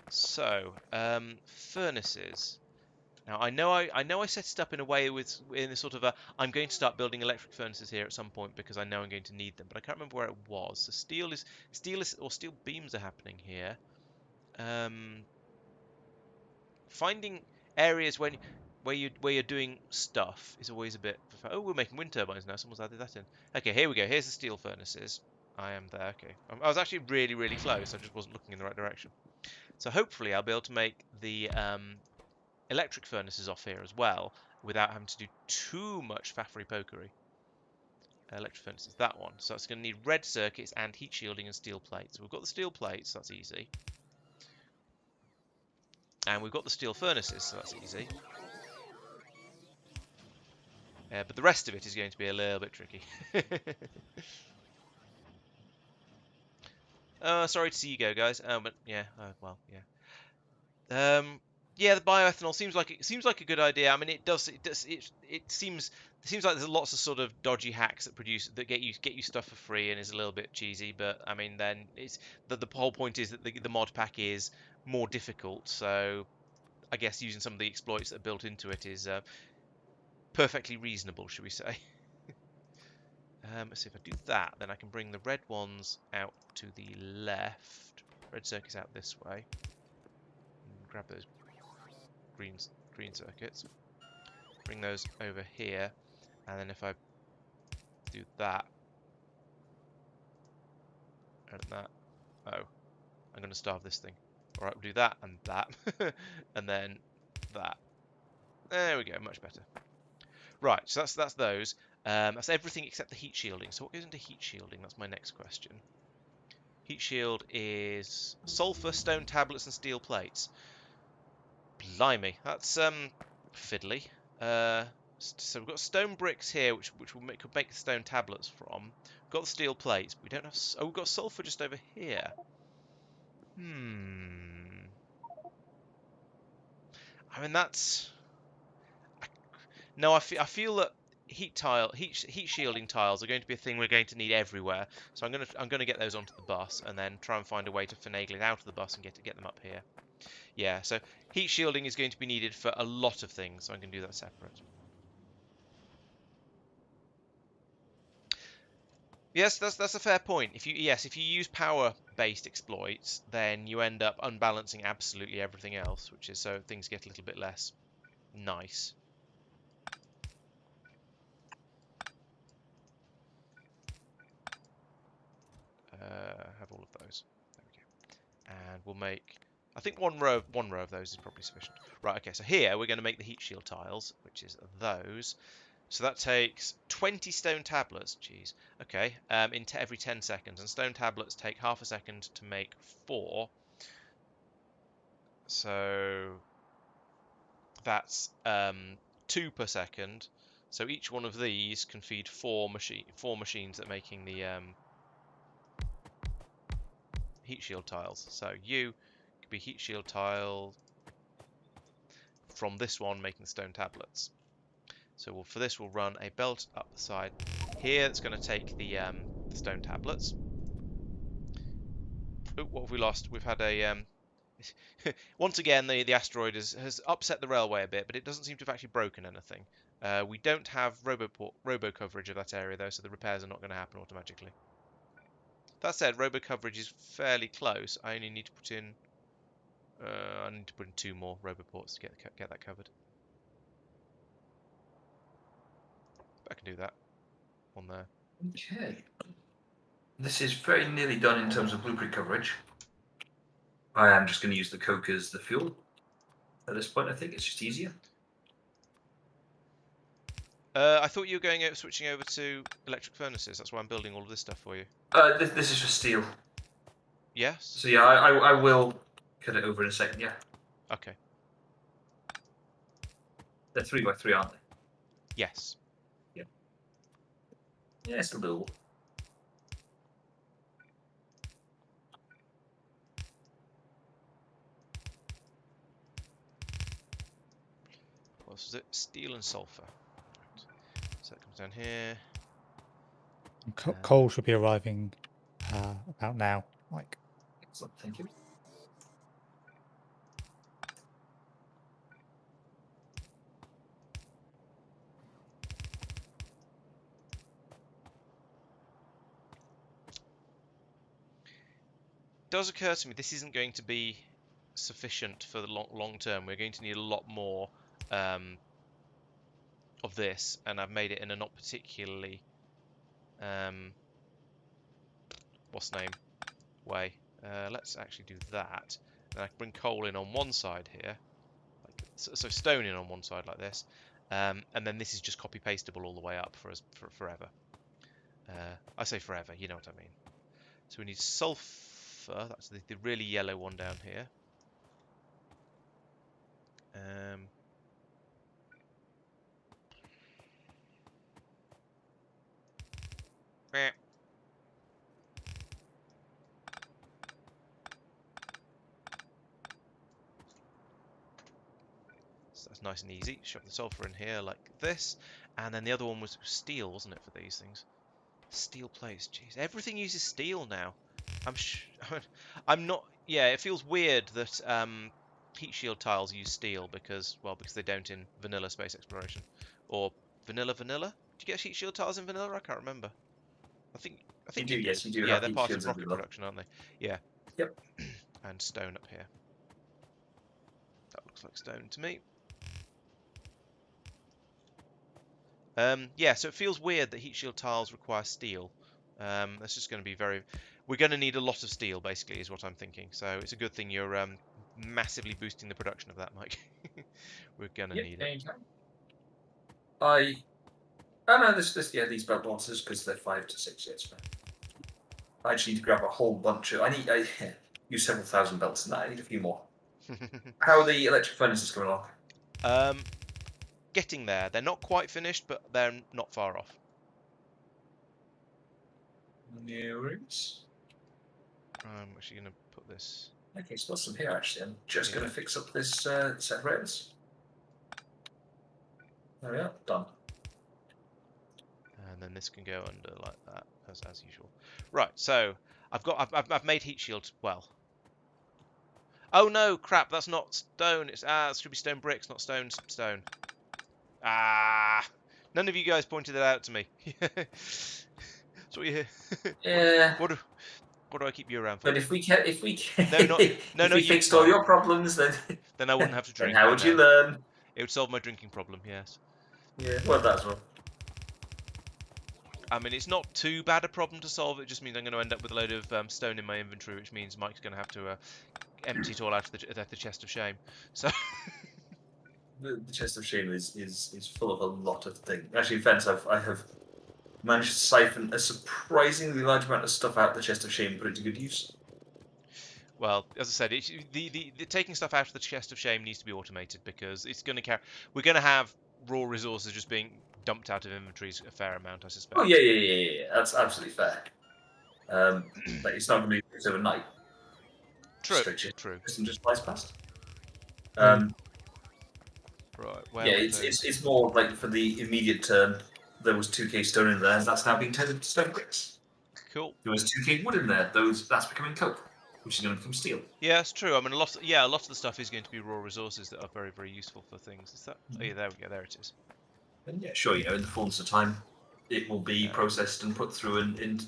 B: So furnaces. Now I know I set it up in a way in a sort of a I'm going to start building electric furnaces here at some point because I know I'm going to need them, but I can't remember where it was. So steel beams are happening here. Finding areas where you're doing stuff is always a bit. Oh, we're making wind turbines now. Someone's added that in. Okay, here we go. Here's the steel furnaces. I am there. Okay, I was actually really close. I just wasn't looking in the right direction. So hopefully I'll be able to make the electric furnaces off here as well without having to do too much faffery-pokery. Electric furnaces, that one. So it's going to need red circuits and heat shielding and steel plates. We've got the steel plates, that's easy. And we've got the steel furnaces, so that's easy. But the rest of it is going to be a little bit tricky. Sorry to see you go, guys. But yeah, well, yeah. Yeah, the bioethanol seems like a good idea. I mean, it seems like there's lots of sort of dodgy hacks that get you stuff for free and is a little bit cheesy. But I mean, then it's the whole point is that the mod pack is more difficult. So I guess using some of the exploits that are built into it is perfectly reasonable, should we say? Let's see if I do that, then I can bring the red ones out to the left. Red circuits out this way. And grab those green circuits. Bring those over here, and then if I do that and that, oh, I'm going to starve this thing. All right, we'll do that and that, and then that. There we go, much better. Right, so that's those. That's everything except the heat shielding. So what goes into heat shielding? That's my next question. Heat shield is sulfur, stone tablets, and steel plates. Blimey, that's fiddly. So we've got stone bricks here, which could make stone tablets from. We've got the steel plates. But we don't have. Oh, we've got sulfur just over here. I mean, that's. No, I feel that heat shielding tiles are going to be a thing we're going to need everywhere. So I'm gonna get those onto the bus and then try and find a way to finagle it out of the bus and get them up here. Yeah, so heat shielding is going to be needed for a lot of things, so I'm going to do that separate. Yes, that's a fair point. If you use power-based exploits, then you end up unbalancing absolutely everything else, which is so things get a little bit less nice. Have all of those. There we go. And we'll make. I think one row of those is probably sufficient. Right. Okay. So here we're going to make the heat shield tiles, which is those. So that takes 20 stone tablets. Jeez. Okay. Every 10 seconds, and stone tablets take half a second to make 4. So that's 2 per second. So each one of these can feed 4 machines that are making the heat shield tiles. So you could be heat shield tile from this one making the stone tablets. So for this we'll run a belt up the side here that's going to take the stone tablets. Oh, what have we lost? We've had a once again the asteroid has upset the railway a bit, but it doesn't seem to have actually broken anything. We don't have robo coverage of that area though, so the repairs are not going to happen automatically. That said, robo coverage is fairly close. I only need to put in I need to put in 2 more roboports to get that covered. I can do that. One there.
C: Okay. This is very nearly done in terms of blueprint coverage. I am just going to use the coke as the fuel at this point. I think it's just easier.
B: I thought you were switching over to electric furnaces. That's why I'm building all of this stuff for you.
C: This is for steel.
B: Yes.
C: So yeah, I will cut it over in a second. Yeah.
B: Okay.
C: They're 3x3, aren't they?
B: Yes.
C: Yeah. Yeah, it's a little.
B: What else was it? Steel and sulfur. Right. So that comes down here.
D: Coal should be arriving about now. Like.
C: Excellent, thank you.
B: It does occur to me this isn't going to be sufficient for the long term. We're going to need a lot more of this, and I've made it in a not particularly what's the name way. Let's actually do that. Then I can bring coal in on one side here, like so stone in on one side like this, and then this is just copy pastable all the way up for forever. I say forever, you know what I mean. So we need sulfur. That's the really yellow one down here. So that's nice and easy. Shove the sulfur in here like this, and then the other one was steel, wasn't it, for these things? Steel plates. Jeez, everything uses steel now. I'm not. Yeah, it feels weird that heat shield tiles use steel because they don't in vanilla space exploration or vanilla. Do you get heat shield tiles in vanilla? I can't remember. I think
C: you do. Yes, you do.
B: Yeah,
C: have
B: they're
C: heat
B: part
C: shields
B: of
C: in
B: rocket
C: vanilla.
B: production, aren't they? Yeah.
C: Yep.
B: And stone up here. That looks like stone to me. Yeah, so it feels weird that heat shield tiles require steel. That's just going to be we're going to need a lot of steel, basically, is what I'm thinking. So it's a good thing you're massively boosting the production of that, Mike. We're going to need it.
C: Oh no, these belt lancers because they're 5 to 6. Yeah, it's fine. I actually need to grab a whole bunch of. I use several thousand belts in that. I need a few more. How are the electric furnaces coming along?
B: Getting there. They're not quite finished, but they're not far off.
C: Nearings.
B: I'm actually going to put this.
C: Okay, so what's some here actually? I'm just going to fix up this set of rails. There we are, done.
B: And then this can go under like that, as usual. Right, so I've made heat shields. Well, oh no, crap! That's not stone. It should be stone bricks, not stone. None of you guys pointed that out to me. So you hear?
C: Yeah.
B: What do I keep you around for?
C: But if we fixed
B: can't.
C: all your problems, then
B: I wouldn't have to drink.
C: Then how would you learn?
B: It would solve my drinking problem. Yes.
C: Yeah. Well, that's well.
B: I mean, it's not too bad a problem to solve. It just means I'm going to end up with a load of stone in my inventory, which means Mike's going to have to empty it all out of the chest of shame. So.
C: The chest of shame is full of a lot of things. Actually, in fairness, I have managed to siphon a surprisingly large amount of stuff out of the chest of shame and put it to good use.
B: Well, as I said, the taking stuff out of the chest of shame needs to be automated because it's going to carry. We're going to have raw resources just being dumped out of inventories a fair amount, I suspect.
C: Oh yeah. That's absolutely fair. But it's not going to be fixed overnight.
B: True.
C: System just flies past.
B: Right.
C: Yeah, it's more like for the immediate term. There was 2k stone in there, and that's now being turned into stone bricks.
B: Cool.
C: There was 2k wood in there. That's becoming coke, which is going to become steel.
B: Yeah, it's true. I mean, a lot of the stuff is going to be raw resources that are very, very useful for things. Is that? Oh yeah, there we go. There it is.
C: And yeah, sure. In the fullness of time, it will be processed and put through in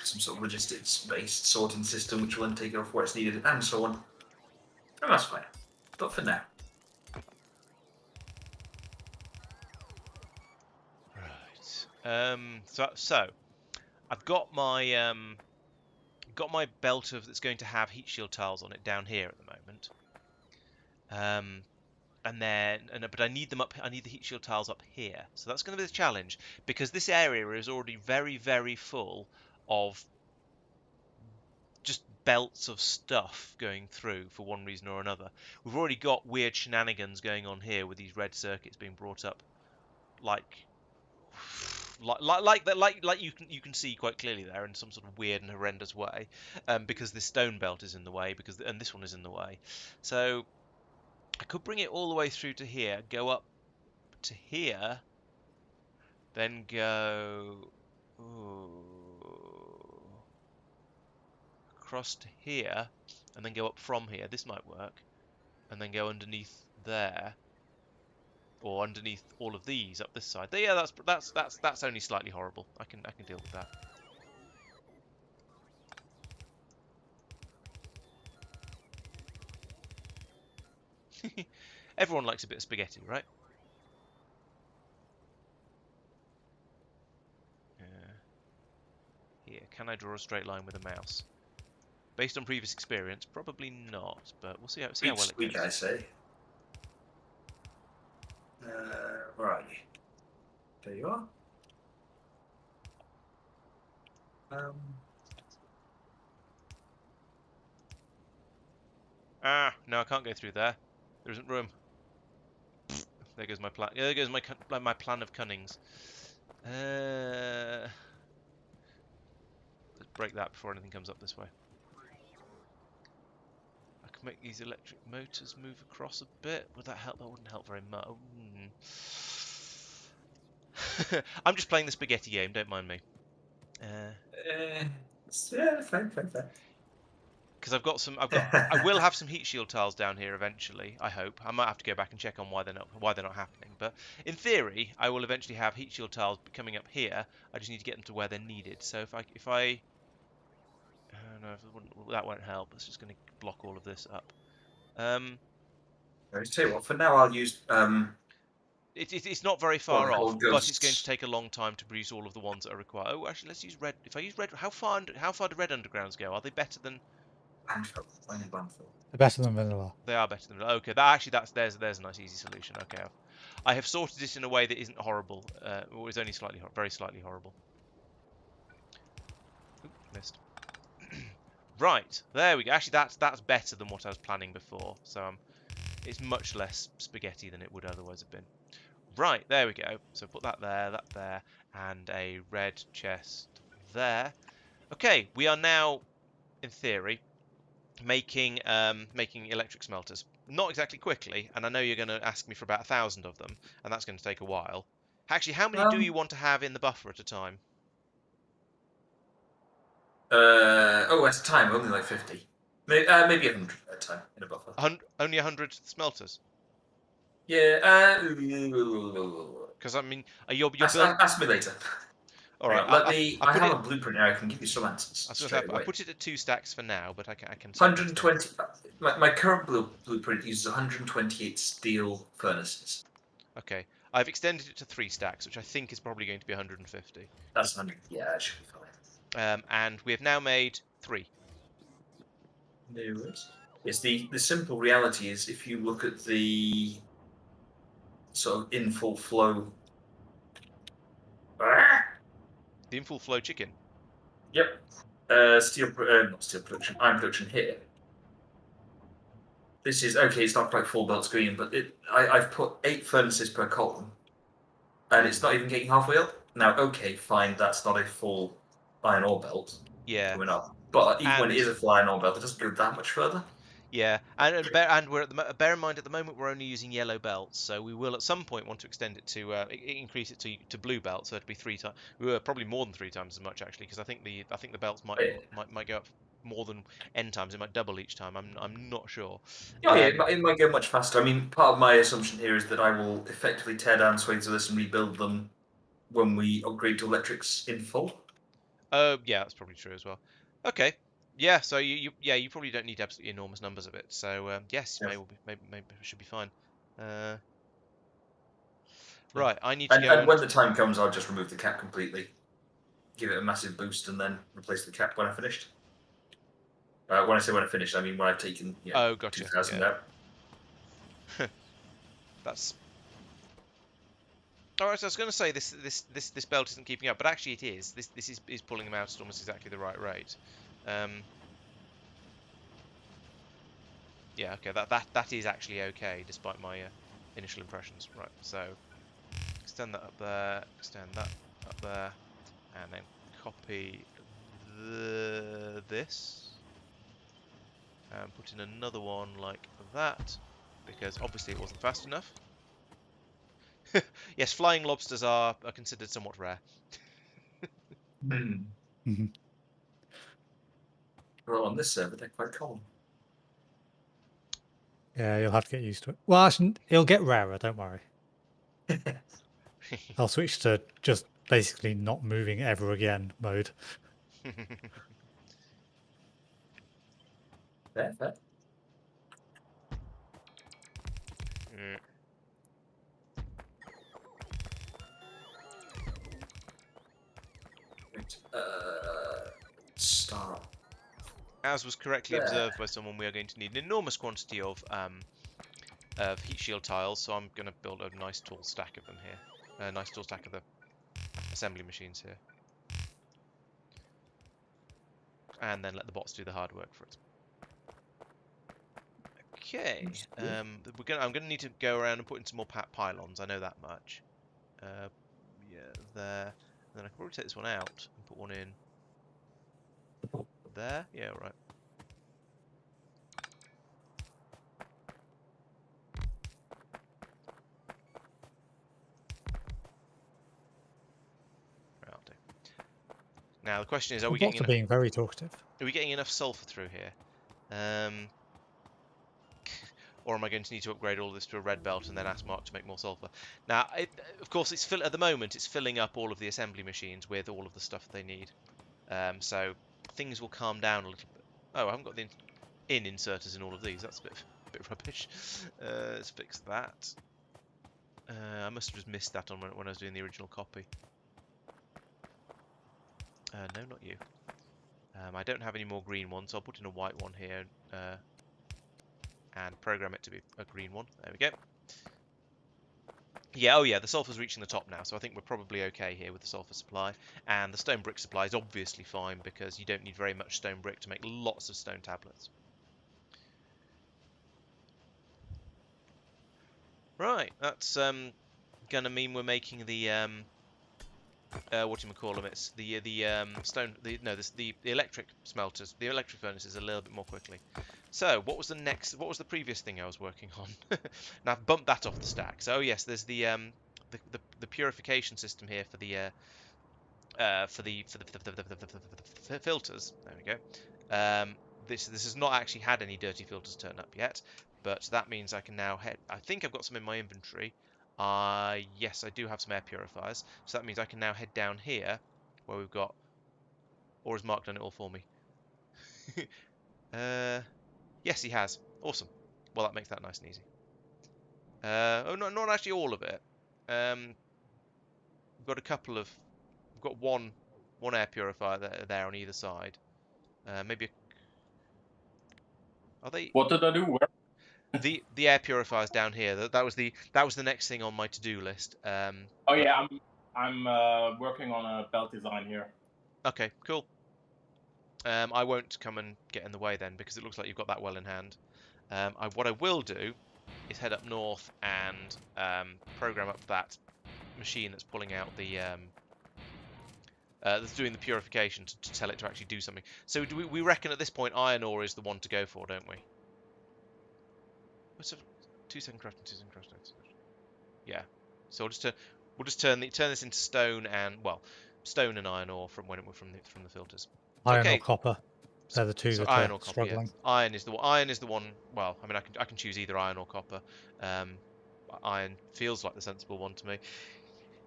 C: some sort of logistics-based sorting system, which will then take it off where it's needed and so on. And that's fine. But for now.
B: So I've got my belt that's going to have heat shield tiles on it down here at the moment. but I need them up. I need the heat shield tiles up here. So that's going to be the challenge, because this area is already very, very full of just belts of stuff going through for one reason or another. We've already got weird shenanigans going on here with these red circuits being brought up, like you can see quite clearly there in some sort of weird and horrendous way, because this stone belt is in the way, and this one is in the way. So I could bring it all the way through to here, go up to here, then go across to here, and then go up from here. This might work, and then go underneath there, or underneath all of these up this side. Yeah, that's only slightly horrible. I can deal with that. Everyone likes a bit of spaghetti, right? Here, can I draw a straight line with a mouse? Based on previous experience, probably not, but we'll see how well it goes.
C: I say. Where are you? There you are.
B: No, I can't go through there. There isn't room. There goes my plan. There goes my plan of cunnings. Let's break that before anything comes up this way. I can make these electric motors move across a bit. Would that help? That wouldn't help very much. I'm just playing the spaghetti game. Don't mind me.
C: Yeah, fine.
B: Because I will have some heat shield tiles down here eventually. I hope. I might have to go back and check on why they're not happening. But in theory, I will eventually have heat shield tiles coming up here. I just need to get them to where they're needed. So if I no, that won't help. It's just going to block all of this up.
C: I tell you what. For now, I'll use.
B: It's not very far off, but it's going to take a long time to produce all of the ones that are required. Oh, actually, let's use red. If I use red, how far do red undergrounds go? Are they better than?
D: They're better than vanilla.
B: They are better than vanilla. Okay, there's a nice easy solution. Okay, I have sorted it in a way that isn't horrible. Or is only very slightly horrible. Ooh, missed. Right, there we go. Actually, that's better than what I was planning before. So it's much less spaghetti than it would otherwise have been. Right, there we go. So put that there, and a red chest there. Okay, we are now, in theory, making electric smelters. Not exactly quickly, and I know you're going to ask me for about 1,000 of them, and that's going to take a while. Actually, how many do you want to have in the buffer at a time?
C: At a time, only like 50. Maybe 100 at a time in a buffer.
B: Only 100 smelters?
C: Yeah.
B: Because I mean, you're
C: ask me later.
B: All right.
C: I have a blueprint here. I can give you some answers.
B: I put it at 2 stacks for now, but I can.
C: 120. My current blueprint uses 128 steel furnaces.
B: Okay. I've extended it to 3 stacks, which I think is probably going to be 150.
C: That's 100. Yeah, that should be fine.
B: And we have now made 3.
C: There it is. Yes, the simple reality is, if you look at the sort of in full flow.
B: The in full flow chicken.
C: Yep. Not steel production. Iron production here. This is okay. It's not quite full belt screen, but I've put 8 furnaces per column, and it's not even getting halfway up. Now, okay, fine. That's not a full iron ore belt.
B: Yeah.
C: Going up. But even when it is a full iron ore belt, it doesn't go that much further.
B: Yeah, and we're bear in mind at the moment we're only using yellow belts, so we will at some point want to extend it to increase it to blue belt, so it'll be 3 times. We were probably more than 3 times as much actually, because I think the belts might go up more than n times. It might double each time. I'm not sure.
C: Oh yeah, it might go much faster. I mean, part of my assumption here is that I will effectively tear down swathes of this and rebuild them when we upgrade to electrics in full.
B: Oh yeah, that's probably true as well. Okay. Yeah, so you probably don't need absolutely enormous numbers of it. So yes, maybe it should be fine. Right, I need to go.
C: And when the time comes, I'll just remove the cap completely, give it a massive boost, and then replace the cap when I finished. When I say when I finished, I mean when I've taken 2,000 out.
B: That's. All right, so I was going to say this belt isn't keeping up, but actually it is. This is pulling them out at almost exactly the right rate. Yeah, okay, that is actually okay, despite my initial impressions. Right, so extend that up there, extend that up there, and then copy this, and put in another one like that, because obviously it wasn't fast enough. Yes, flying lobsters are considered somewhat rare.
C: Well, on this server, they're quite common.
D: Yeah, you'll have to get used to it. Well, actually, it'll get rarer, don't worry. I'll switch to just basically not moving ever again mode.
C: Fair.
B: Mm.
C: Right, start.
B: As was correctly observed by someone, we are going to need an enormous quantity of heat shield tiles, so I'm going to build a nice tall stack of them here. A nice tall stack of the assembly machines here. And then let the bots do the hard work for it. Okay, I'm gonna need to go around and put in some more pylons. I know that much. Yeah, there. And then I can probably take this one out and put one in there. Yeah, right. Right, I'll do. Now the question is, are we getting enough?
D: Being very talkative.
B: Are we getting enough sulfur through here? Or am I going to need to upgrade all this to a red belt and then ask Marc to make more sulfur? Now, of course, at the moment it's filling up all of the assembly machines with all of the stuff they need. So things will calm down a little bit. Oh, I haven't got the inserters in all of these. That's a bit rubbish. Let's fix that. I must have just missed that on when I was doing the original copy. No, not you. I don't have any more green ones, so I'll put in a white one here. And program it to be a green one. There we go. Yeah, oh yeah, the sulfur's reaching the top now, so I think we're probably okay here with the sulfur supply. And the stone brick supply is obviously fine, because you don't need very much stone brick to make lots of stone tablets. Right, that's gonna mean we're making the whatchamacallem, it's the electric smelters, the electric furnaces a little bit more quickly. So, what was the previous thing I was working on? Now I've bumped that off the stack. So, oh yes, there's the purification system here for the filters. There we go. This has not actually had any dirty filters turn up yet, but that means I can now head. I think I've got some in my inventory. Yes, I do have some air purifiers, so that means I can now head down here, where we've got. Or has Marc done it all for me? Yes, he has. Awesome. Well, that makes that nice and easy. Oh, no, not actually all of it. We've got a couple of. We've got one air purifier there on either side. Maybe. Are they?
E: What did I do? Where?
B: The air purifiers down here. That was the next thing on my to-do list.
E: Oh yeah, I'm working on a belt design here.
B: Okay, cool. I won't come and get in the way then, because it looks like you've got that well in hand. What I will do is head up north and program up that machine that's pulling out the that's doing the purification to tell it to actually do something. So do we reckon at this point iron ore is the one to go for, don't we? What's a 2-second crafting, 2-second crafting? Yeah. So we'll just turn this into stone and stone and iron ore from the filters.
D: Iron or copper. They're the two that
B: iron
D: are
B: or copper,
D: struggling.
B: Yeah. Iron is the one. Well, I mean, I can choose either iron or copper. Iron feels like the sensible one to me.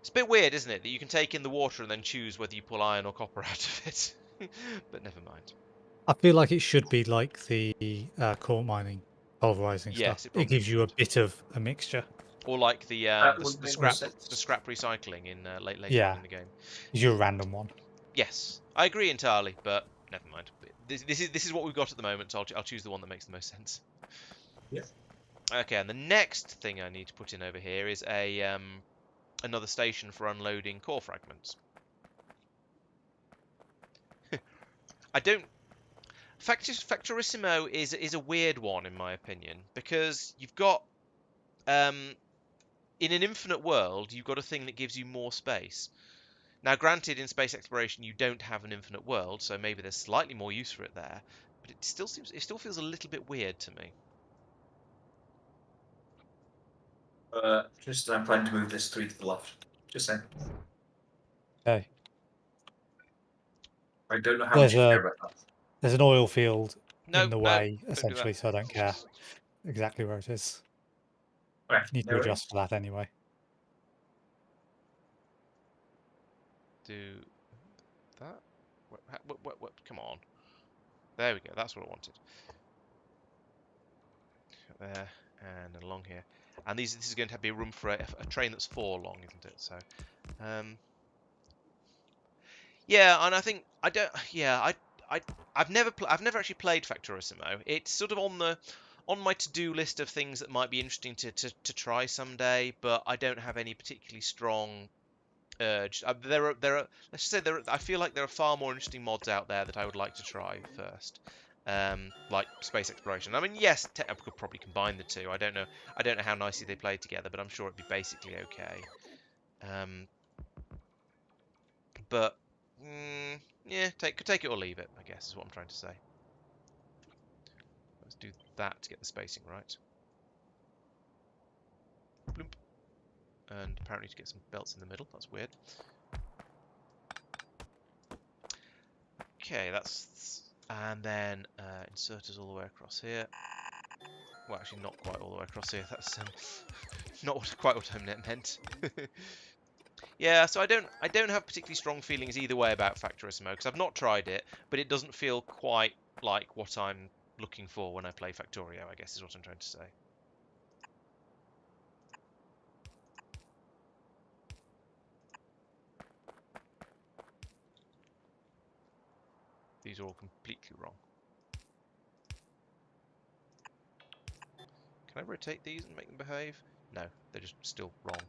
B: It's a bit weird, isn't it, that you can take in the water and then choose whether you pull iron or copper out of it. But never mind.
D: I feel like it should be like the core mining pulverizing
B: yes,
D: stuff. It gives you a bit of a mixture.
B: Or like the scrap recycling in later in the game.
D: You're a random one.
B: Yes, I agree entirely, but never mind. This is what we've got at the moment, so I'll choose the one that makes the most sense.
C: Yeah.
B: Okay, and the next thing I need to put in over here is a another station for unloading core fragments. I don't. Factorissimo is a weird one in my opinion, because you've got in an infinite world you've got a thing that gives you more space. Now, granted, in space exploration you don't have an infinite world, so maybe there's slightly more use for it there, but it still feels a little bit weird to me.
C: Tristan, I'm planning to move this 3 to the left. Just saying.
D: Okay.
C: I don't know how much you care about that.
D: There's an oil field in the way,
B: don't do
D: essentially,
B: that.
D: so I don't care exactly where it is.
C: Right,
D: You need to adjust for that anyway.
B: Do that? What? Come on. There we go. That's what I wanted. There and along here. And this is going to be room for a train that's 4 long, isn't it? So, yeah, and I think I don't. Yeah, I've never actually played Factorissimo. It's sort of on my to-do list of things that might be interesting to try someday, but I don't have any particularly strong urge. There are let's just say I feel like there are far more interesting mods out there that I would like to try first. Like space exploration. I mean, yes, I could probably combine the two. I don't know how nicely they play together, but I'm sure it'd be basically okay. But yeah, take it or leave it, I guess is what I'm trying to say. Let's do that to get the spacing right. Bloop. And apparently to get some belts in the middle. That's weird. Okay, and then inserters all the way across here. Well, actually, not quite all the way across here. That's not quite what I meant. Yeah, so I don't have particularly strong feelings either way about Factorissimo because I've not tried it, but it doesn't feel quite like what I'm looking for when I play Factorio, I guess is what I'm trying to say. These are all completely wrong. Can I rotate these and make them behave? No, they're just still wrong.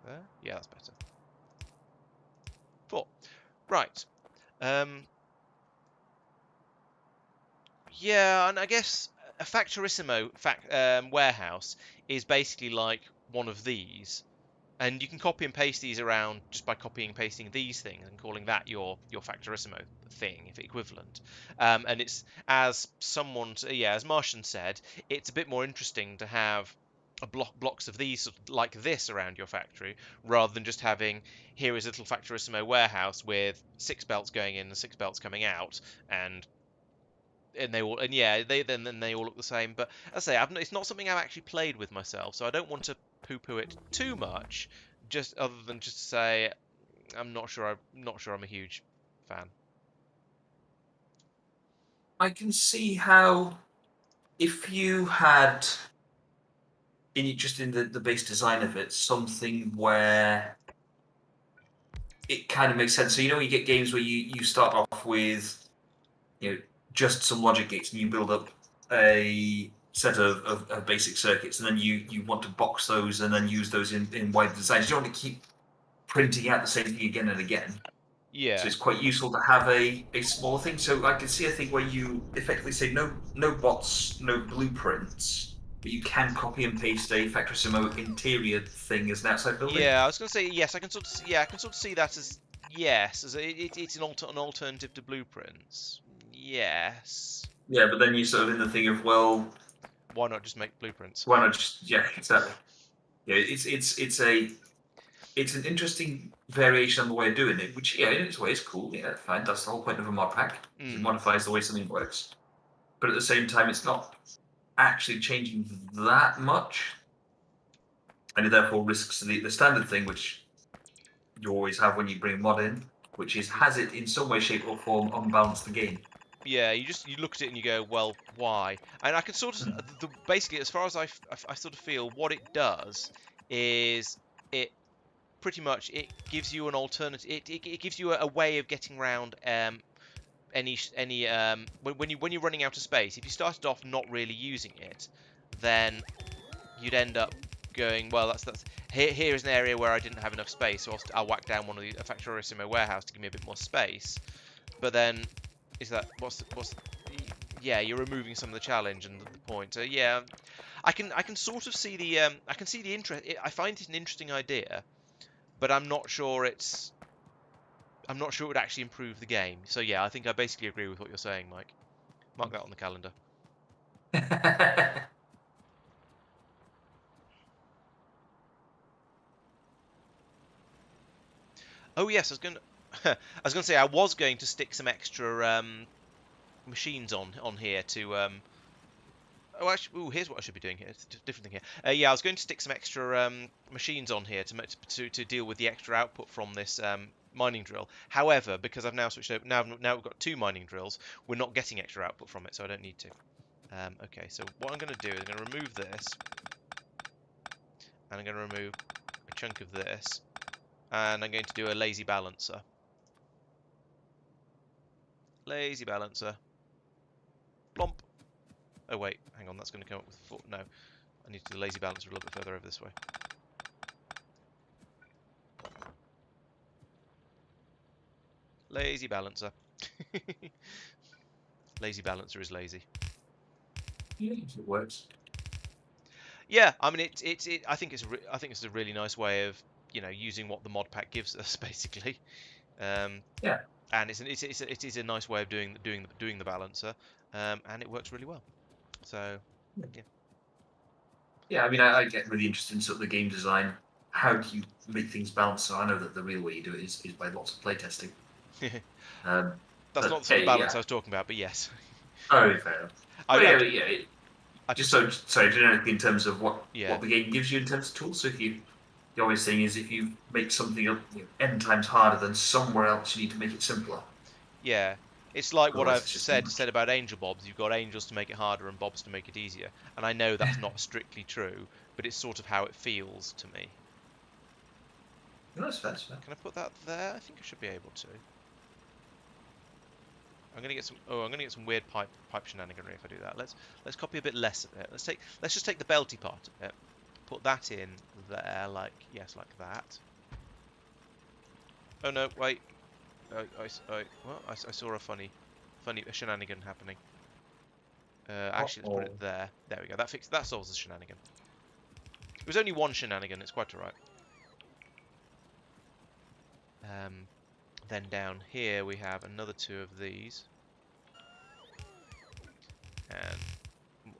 B: There? Yeah, that's better. 4. Right. Yeah, and I guess a Factorissimo warehouse is basically like one of these. And you can copy and paste these around just by copying and pasting these things and calling that your Factorissimo thing, if equivalent. And it's, as Martian said, it's a bit more interesting to have blocks of these like this around your factory rather than just having, here is a little Factorissimo warehouse with 6 belts going in and 6 belts coming out, and they all they all look the same. But as I say, it's not something I've actually played with myself, so I don't want to poo-poo it too much. Just other than just to say, I'm not sure I'm a huge fan.
C: I can see how, if you had in the base design of it, something where it kind of makes sense. So you get games where you start off with just some logic gates and you build up a set of basic circuits, and then you want to box those and then use those in wider designs. You don't want to keep printing out the same thing again and again.
B: Yeah.
C: So it's quite useful to have a small thing. So I can see a thing where you effectively say no bots, no blueprints, but you can copy and paste a Factorissimo interior thing as an outside building.
B: Yeah, I was going to say yes. I can sort of see that as yes, as it's an alternative to blueprints. Yes.
C: Yeah, but then you're sort of in the thing of, well,
B: why not just make blueprints?
C: Why not just exactly. Yeah, it's an interesting variation on the way of doing it, which in its way is cool. Yeah, fine. That's the whole point of a mod pack. It modifies the way something works. But at the same time, it's not actually changing that much, and it therefore risks the standard thing, which you always have when you bring a mod in, which is, has it in some way, shape, or form unbalanced the game?
B: Yeah, you look at it and you go, well, why? And I can sort of basically, as far as I sort of feel, what it does is it pretty much gives you an alternative. It gives you a way of getting around when you're running out of space, if you started off not really using it, then you'd end up going, well, that's here is an area where I didn't have enough space, so I'll whack down one of the Factorio² warehouse to give me a bit more space. But then, yeah, you're removing some of the challenge and the point. So yeah, I can sort of see the interest. I find it an interesting idea, but I'm not sure it would actually improve the game. So yeah, I think I basically agree with what you're saying, Mike. Mark that on the calendar. Oh yes, I was going to say I was going to stick some extra machines on here to oh, actually, ooh, here's what I should be doing here. It's a different thing here. Yeah, I was going to stick some extra machines on here to deal with the extra output from this mining drill. However, because I've now switched over, now we've got 2 mining drills, we're not getting extra output from it, so I don't need to. Okay, so what I'm going to do is I'm going to remove this, and I'm going to remove a chunk of this, and I'm going to do a lazy balancer. Lazy balancer. Blomp. Oh wait, hang on, that's going to come up with 4. No, I need to do the lazy balancer a little bit further over this way. Lazy balancer. Lazy balancer is lazy.
C: Yeah, it works.
B: Yeah, I mean I think it's a really nice way of, you know, using what the mod pack gives us basically.
C: Yeah.
B: And it is a nice way of doing the balancer, and it works really well. So yeah.
C: Yeah, I mean, I get really interested in sort of the game design. How do you make things balance? So I know that the real way you do it is by lots of playtesting.
B: That's not the sort of balance I was talking about, but yes.
C: Oh, fair enough. Sorry, generically in terms of what the game gives you in terms of tools. So if the obvious thing is if you make something n times harder, then somewhere else you need to make it simpler.
B: Yeah. It's like what I've said about angel bobs. You've got angels to make it harder and bobs to make it easier. And I know that's not strictly true, but it's sort of how it feels to me.
C: No, that's fair.
B: Can I put that there? I think I should be able to. I'm gonna get some. Oh, I'm gonna get some weird pipe shenaniganry if I do that. Let's copy a bit less of it. Let's just take the belty part of it. Put that in there, like that. Oh no, wait. I saw a funny shenanigan happening. Actually, let's put it there. There we go. That solves the shenanigan. It was only one shenanigan. It's quite alright. Then down here we have another 2 of these. And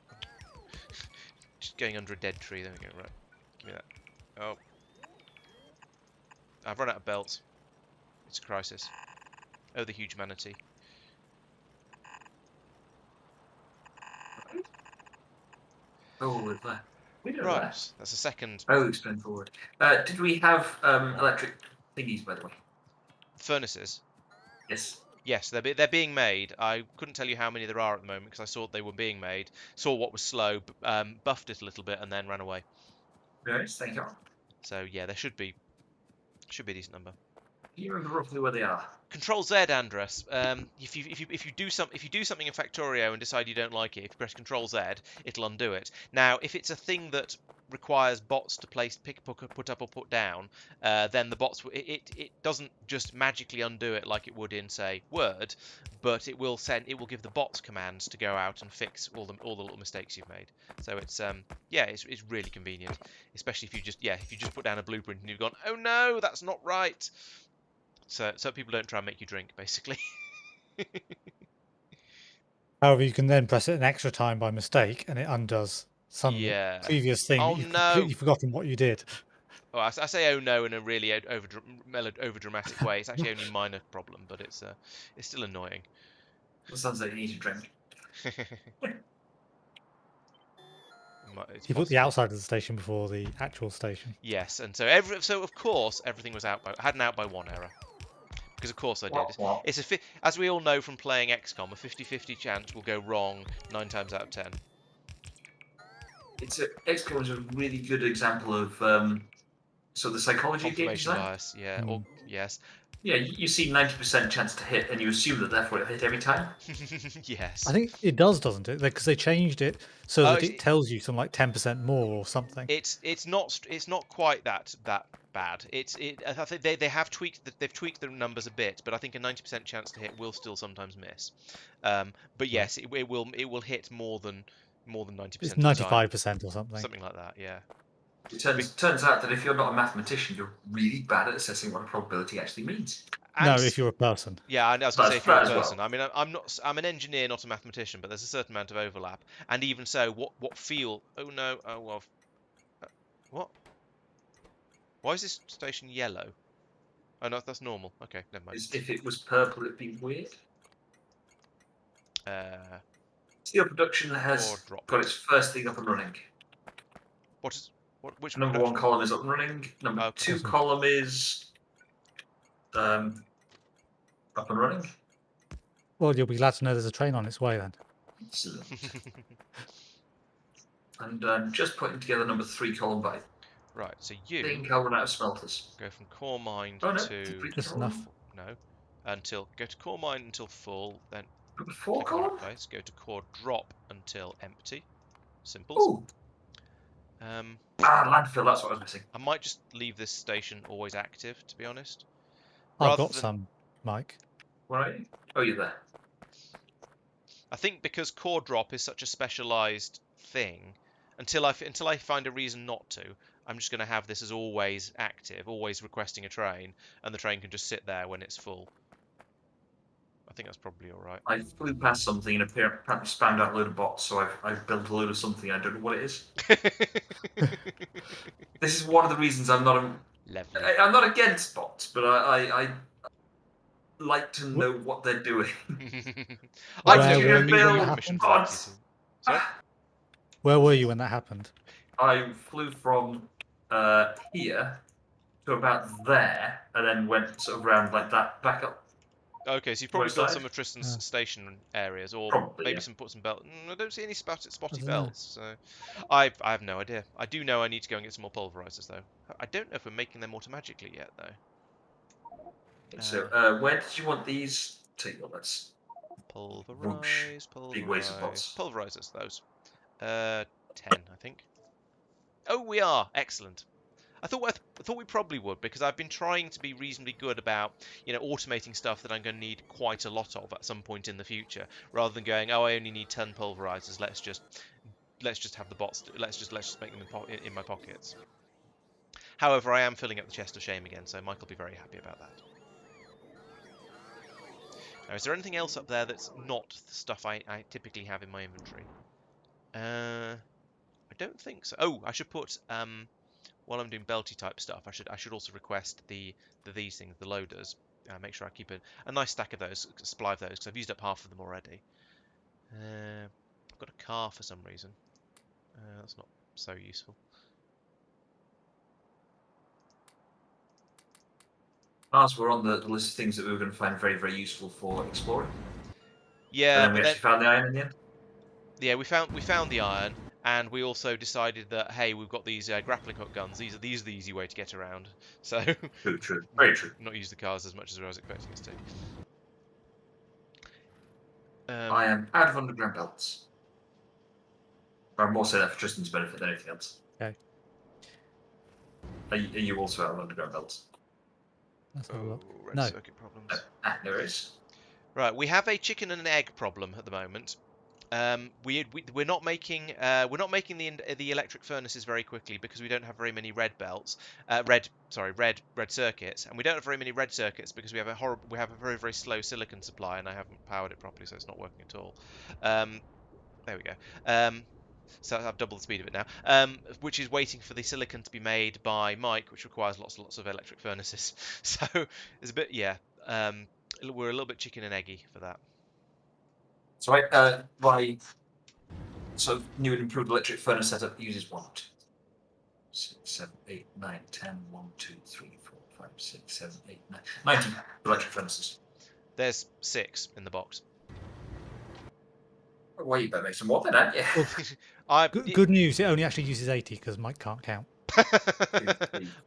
B: just going under a dead tree. There we go. Right. Give me that. Oh. I've run out of belts. It's a crisis. Oh, the huge manatee.
C: Oh, with that.
B: Right, that's a second.
C: Oh, explain forward. Did we have electric thingies, by the way?
B: Furnaces?
C: Yes.
B: Yes, they're being made. I couldn't tell you how many there are at the moment because I saw they were being made. Saw what was slow, buffed it a little bit, and then ran away.
C: Nice, thank you.
B: So yeah, there should be a decent number.
C: Do you remember roughly where they are?
B: Control Z, Andres. If you do something in Factorio and decide you don't like it, if you press Control Z, it'll undo it. Now, if it's a thing that requires bots to put up or put down, then the bots it doesn't just magically undo it like it would in, say, Word, but it will give the bots commands to go out and fix all the little mistakes you've made. So it's it's really convenient, especially if you just put down a blueprint and you've gone, oh no, that's not right. So people don't try and make you drink, basically.
D: However, you can then press it an extra time by mistake, and it undoes some previous thing that you've completely forgotten what you did.
B: Oh, I say oh no in a really over dramatic way. It's actually only a minor problem, but it's still annoying.
C: Well, sounds like you need to drink.
D: You put the outside of the station before the actual station.
B: Yes, and so of course everything was had an out by 1 error. Because of course I did.
C: What?
B: It's as we all know from playing XCOM, a 50-50 chance will go wrong 9 times out of 10.
C: XCOM is a really good example of the psychology of game design.
B: Bias, yeah. Yes.
C: Yeah, you see 90% chance to hit, and you assume that therefore it'll hit every time.
B: Yes.
D: I think it does, doesn't it? Because they changed it so that it tells you something like 10% more or something.
B: It's not quite that bad. I think they have they've tweaked the numbers a bit, but I think a 90% chance to hit will still sometimes miss. But yes, it will hit more than 90%
D: It's
B: of the time.
D: 95% or something.
B: Something like that, yeah.
C: It turns out that if you're not a mathematician, you're really bad at assessing what a probability actually means.
D: No, if you're a person.
B: Yeah, I was going to say if you're a person.
C: Well.
B: I mean, I'm an engineer, not a mathematician, but there's a certain amount of overlap. And even so, what feel? Oh no! Oh well. What? Why is this station yellow? Oh no, that's normal. Okay, never mind.
C: If it was purple, it'd be weird.
B: Steel
C: production has got its first thing up and running.
B: Which
C: number
B: production?
C: 1 column is up and running. Number 2 column is up and running.
D: Well, you'll be glad to know there's a train on its way then.
C: Excellent. And I'm just putting together number 3 column by.
B: Right, so you.
C: I think I'll run out of smelters.
B: Go from core mine
C: to
D: just enough.
B: No, go to core mine until full, then
C: number 4 column.
B: Place. Go to core drop until empty. Simple.
C: Landfill. That's what I was missing.
B: I might just leave this station always active, to be honest.
D: I've got some, Mike.
C: Where are you? Oh, you're there.
B: I think because core drop is such a specialised thing, until I find a reason not to, I'm just going to have this as always active, always requesting a train, and the train can just sit there when it's full. I think that's probably all right.
C: I flew past something and apparently spammed out a load of bots, so I've built a load of something. I don't know what it is. This is one of the reasons I'm not I'm not against bots, but I like to know what they're doing.
D: Where were you when that happened?
C: I flew from here to about there, and then went sort of around like that, back up.
B: Okay, so you've probably built some of Tristan's station areas, or
C: probably,
B: maybe put some belts. I don't see any spotty belts, so I have no idea. I do know I need to go and get some more pulverizers, though. I don't know if we're making them automatically yet, though.
C: So, where did you want these? Let's
B: pulverize.
C: Big waves of bots.
B: Pulverizers, those. 10, I think. Oh, we are excellent. I thought we probably would, because I've been trying to be reasonably good about, automating stuff that I'm going to need quite a lot of at some point in the future, rather than going, oh, I only need 10 pulverizers. Let's just have the bots. Let's just make them in my pockets. However, I am filling up the chest of shame again, so Mike will be very happy about that. Now, is there anything else up there that's not the stuff I typically have in my inventory? I don't think so. Oh, I should put while I'm doing belty type stuff, I should also request these things, the loaders. Make sure I keep a nice stack of those, supply of those, because I've used up half of them already. I've got a car for some reason. That's not so useful.
C: Cars were on the list of things that we were going to find very, very useful for exploring.
B: Yeah,
C: and then we actually found the iron in the end.
B: Yeah, we found the iron. And we also decided that, hey, we've got these grappling hook guns. These are the easy way to get around. So
C: true, very true.
B: Not use the cars as much as I was expecting us to.
C: I am out of underground belts. I'm more saying that for Tristan's benefit than anything else.
D: Okay.
C: Are you also out of underground belts?
B: No. Circuit problems.
C: No worries.
B: Right, we have a chicken and an egg problem at the moment. We're not making the electric furnaces very quickly because we don't have very many red circuits, and we don't have very many red circuits because we have a very, very slow silicon supply, and I haven't powered it properly, so it's not working at all. There we go. So I've doubled the speed of it now, which is waiting for the silicon to be made by Mike, which requires lots and lots of electric furnaces. So it's a bit, we're a little bit chicken and eggy for that.
C: So my new and improved electric furnace setup uses 1, 2, 6, 7, 8, 9, 10, 1, 2, 3, 4, 5, 6, 7, 8, 9, 19 electric furnaces.
B: There's 6 in the box.
C: Well, you better make some more then, aren't you?
D: Good news, it only actually uses 80 because Mike can't count.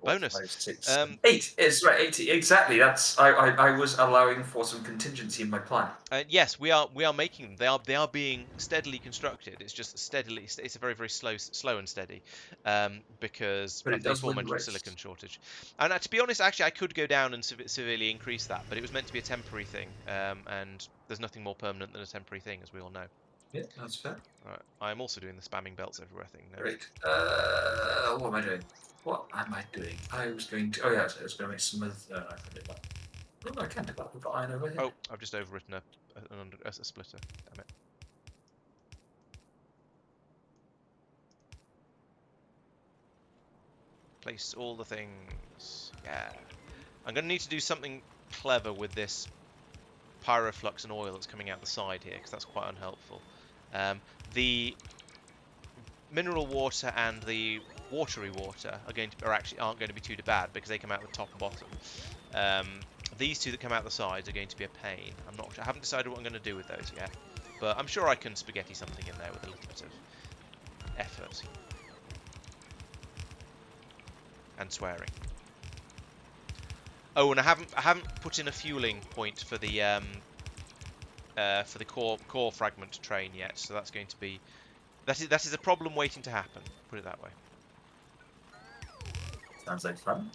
B: Bonus.
C: 5, 6, 7, 8. It's right, 80 exactly. That's I was allowing for some contingency in my plan.
B: Yes, we are making them. They are being steadily constructed. It's just steadily. It's a very very slow and steady, because
C: But
B: of
C: it
B: the
C: does win the
B: aforementioned
C: race.
B: silicon shortage. And to be honest, actually, I could go down and severely increase that, but it was meant to be a temporary thing, and there's nothing more permanent than a temporary thing, as we all know.
C: Yeah, that's fair.
B: Right. I'm also doing the spamming belts everywhere thing now.
C: Great. What am I doing? What am I doing? I was going to. Oh yeah, I was going to make some of. No, I can do that. Oh, I can't do that. We've got iron over here.
B: Oh, I've just overwritten a splitter. Damn it. Place all the things. Yeah. I'm going to need to do something clever with this pyroflux and oil that's coming out the side here, because that's quite unhelpful. The mineral water and the watery water aren't going to be too bad, because they come out the top and bottom. These two that come out the sides are going to be a pain. I haven't decided what I'm going to do with those yet, but I'm sure I can spaghetti something in there with a little bit of effort and swearing. Oh, and I haven't put in a fueling point for the core fragment train yet, so that's going to be that is a problem waiting to happen. Put it that way.
C: Sounds like fun.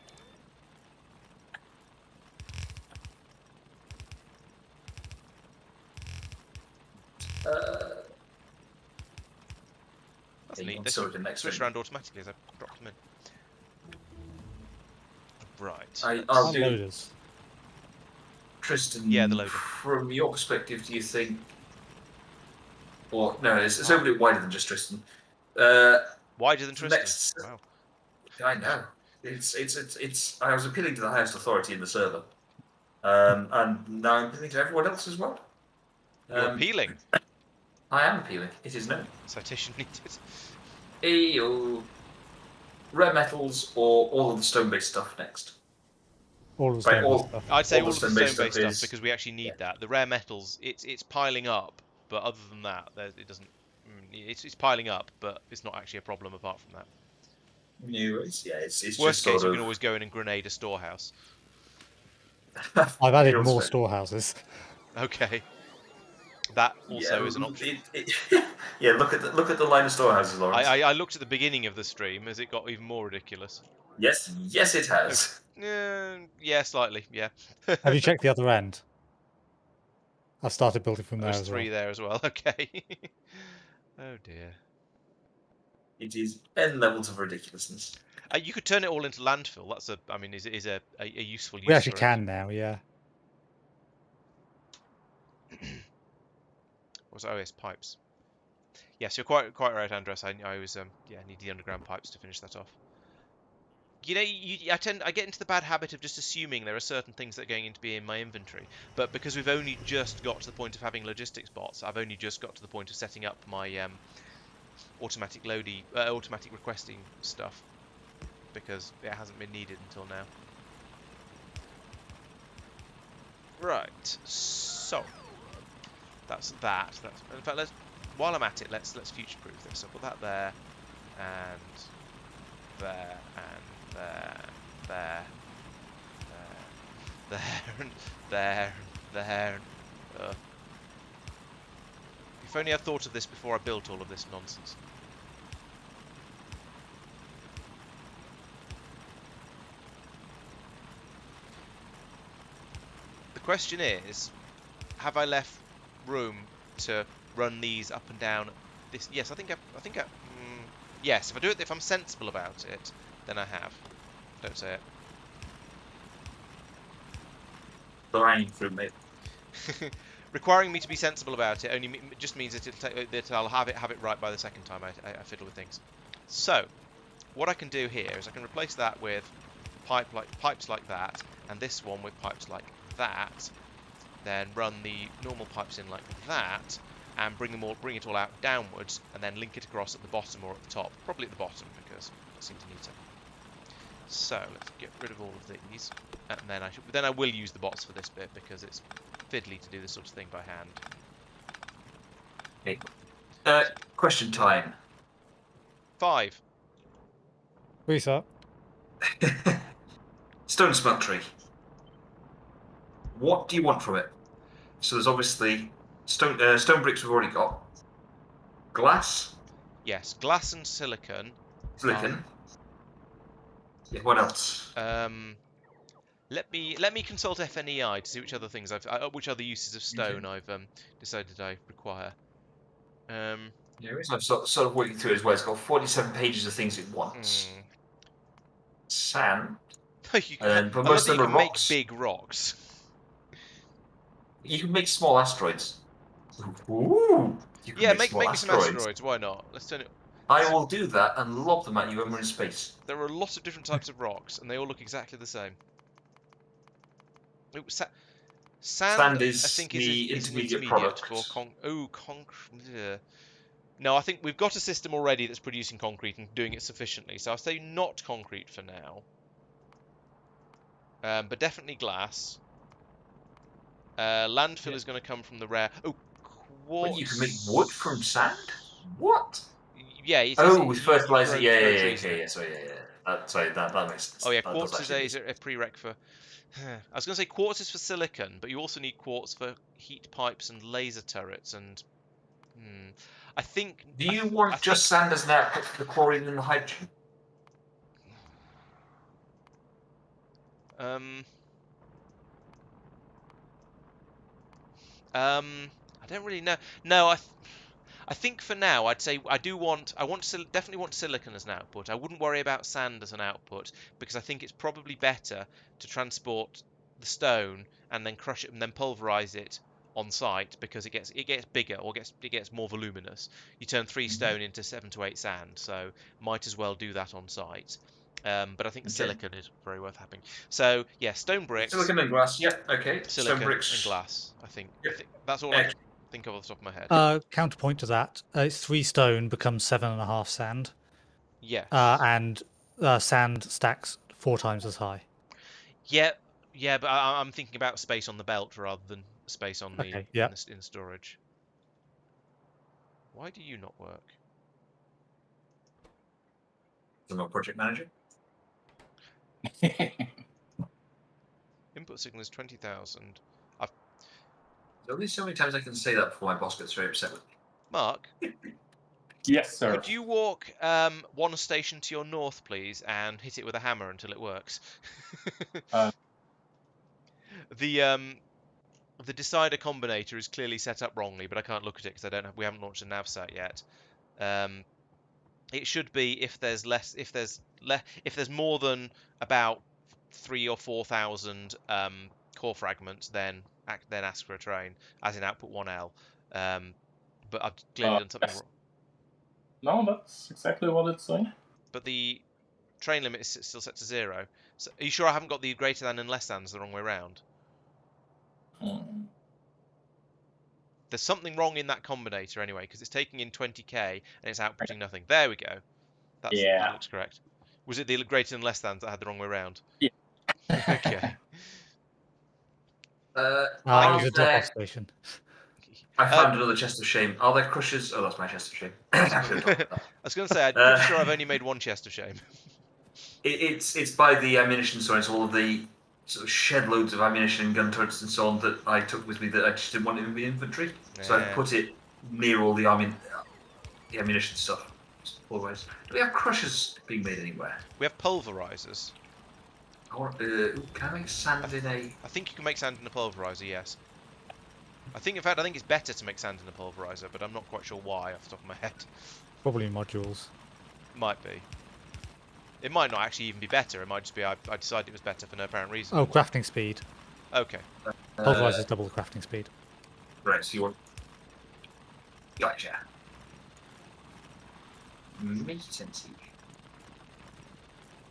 B: That's
C: Yeah,
B: neat.
C: you
B: They
C: sort it next
B: switch
C: week.
B: around automatically as I dropped them in. Right.
C: I'll do.
D: Loaders.
C: Tristan,
B: Yeah, the loader.
C: From your perspective, do you think? Or no, it's a bit wider than just Tristan.
B: Wider than Tristan.
C: Next,
B: Wow.
C: I know. It's. I was appealing to the highest authority in the server, and now I'm appealing to everyone else as well.
B: You're appealing.
C: I am appealing. It is known.
B: Citation needed.
C: Eyo. Rare metals or all of the stone-based stuff next.
D: All of the
C: Right,
D: stone stuff.
B: I'd say
C: all
B: all
C: the
B: of the
C: stone-based
B: stone-based stuff,
C: is-
B: because we actually need
C: yeah.
B: that. The rare metals, it's piling up, but other than that, it doesn't. It's piling up, but it's not actually a problem apart from that.
C: No, it's
B: Worst
C: just
B: case,
C: sort
B: we
C: of.
B: can always go in and grenade a storehouse.
D: I've added
C: Feels
D: more
C: fair.
D: storehouses.
B: Okay. That also is an option.
C: Yeah, look at the line of storehouses, Laurence.
B: I looked at the beginning of the stream as it got even more ridiculous.
C: Yes, it has.
B: Yeah, slightly, yeah.
D: Have you checked the other end? I've started building from there
B: There's
D: as
B: 3
D: well.
B: there as well, okay. Oh dear.
C: It is N levels of ridiculousness.
B: You could turn it all into landfill. That's is a useful use.
D: We actually
B: for it.
D: can now, yeah.
B: Yes, pipes. Yes, you're quite right, Andres. I was need the underground pipes to finish that off. You know, I get into the bad habit of just assuming there are certain things that are going to be in my inventory, but because we've only just got to the point of having logistics bots, I've only just got to the point of setting up my automatic requesting stuff, because it hasn't been needed until now. Right, so that's that. In fact, while I'm at it, let's future-proof this. So put that there, and there, and there, and there. If only I'd thought of this before I built all of this nonsense. The question is, have I left room to run these up and down this? Yes, I think yes, if I'm sensible about it, then I have. Don't say it.
C: Lying through me.
B: Requiring me to be sensible about it only just means that I'll have it right by the second time I fiddle with things. So, what I can do here is I can replace that with pipes like that, and this one with pipes like that. Then run the normal pipes in like that, and bring it all out downwards, and then link it across at the bottom or at the top. Probably at the bottom, because that seems neater. So let's get rid of all of these, and then I will use the bots for this bit, because it's fiddly to do this sort of thing by hand.
C: Okay. Question time.
B: 5.
D: Oui, sir.
C: Stone smeltery. What do you want from it? So there's obviously stone bricks we've already got. Glass.
B: Yes, glass and silicon.
C: Silicon. Yeah, what else?
B: Let me consult FNEI to see which other things which other uses of stone I've decided I require.
C: Yeah, I'm sort of working through it as well. It's got 47 pages of things it wants. Sand.
B: But
C: most of them are rocks.
B: Make big rocks.
C: You can make small asteroids. Ooh! You can
B: Make me some asteroids. Why not? Let's turn it.
C: I will do that and lob them at you when we're in space.
B: There are lots of different types of rocks, and they all look exactly the same. Ooh, sand
C: is,
B: I think,
C: the
B: is an
C: intermediate
B: intermediate
C: product.
B: for concrete. No, I think we've got a system already that's producing concrete and doing it sufficiently. So I'll say not concrete for now. But definitely glass. Landfill is going to come from the rare. Oh, quartz.
C: What, you can make wood from sand? What?
B: Yeah.
C: With fertilizer. Sorry, that makes sense.
B: Oh yeah, quartz is a prereq for. I was going to say quartz is for silicon, but you also need quartz for heat pipes and laser turrets and. I think.
C: Do you want just sand as an output for the chlorine and the hydrogen?
B: I don't really know. No, I think for now I'd say definitely want silicon as an output. I wouldn't worry about sand as an output because I think it's probably better to transport the stone and then crush it and then pulverize it on site because it gets bigger or it gets more voluminous. You turn 3 stone into 7 to 8 sand, so might as well do that on site. But I think the silicon is very worth having. So yeah, stone bricks,
C: silicon and glass. Yep. Okay.
B: Silicon
C: stone bricks
B: and glass. I think.
C: Yep.
B: I think that's all I can think of off the top of my head.
D: Counterpoint to that, it's 3 stone becomes 7.5 sand.
B: Yes.
D: And sand stacks 4 times as high.
B: Yeah, but I'm thinking about space on the belt rather than space on the in storage. Why do you not work?
C: I'm a project manager.
B: Input signal is 20,000.
C: There's only so many times I can say that before my boss gets very upset with me.
B: Mark?
E: Yes, sir.
B: Could you walk one station to your north, please, and hit it with a hammer until it works? The decider combinator is clearly set up wrongly, but I can't look at it because we haven't launched a navsat yet. It should be if there's more than about 3,000 or 4,000 core fragments, then ask for a train, as in output 1L. But I've clearly done something wrong.
E: No, that's exactly what it's saying.
B: But the train limit is still set to 0. So are you sure I haven't got the greater than and less than's the wrong way around? There's something wrong in that combinator anyway, because it's taking in 20k and it's outputting nothing. There we go. That looks correct. Was it the greater than less than that had the wrong way around?
E: Yeah.
B: Okay.
D: Use a drop-off station.
C: I found another chest of shame. Are there crushers? Oh, that's my chest of shame.
B: I was going to say, I'm pretty sure I've only made one chest of shame.
C: It's by the ammunition store. It's all of the sort of shed loads of ammunition and gun turrets and so on that I took with me that I just didn't want in the inventory. Yeah. So I put it near all the ammunition stuff. Always. Do we have crushers being made anywhere?
B: We have pulverizers.
C: Can I make sand in a...
B: I think you can make sand in a pulverizer, yes. In fact, I think it's better to make sand in a pulverizer, but I'm not quite sure why off the top of my head.
D: Probably modules.
B: Might be. It might not actually even be better. It might just be I decided it was better for no apparent reason.
D: Oh, crafting speed.
B: Okay.
D: Pulverizers double the crafting speed.
C: Right, so you want... Gotcha. Maintenance.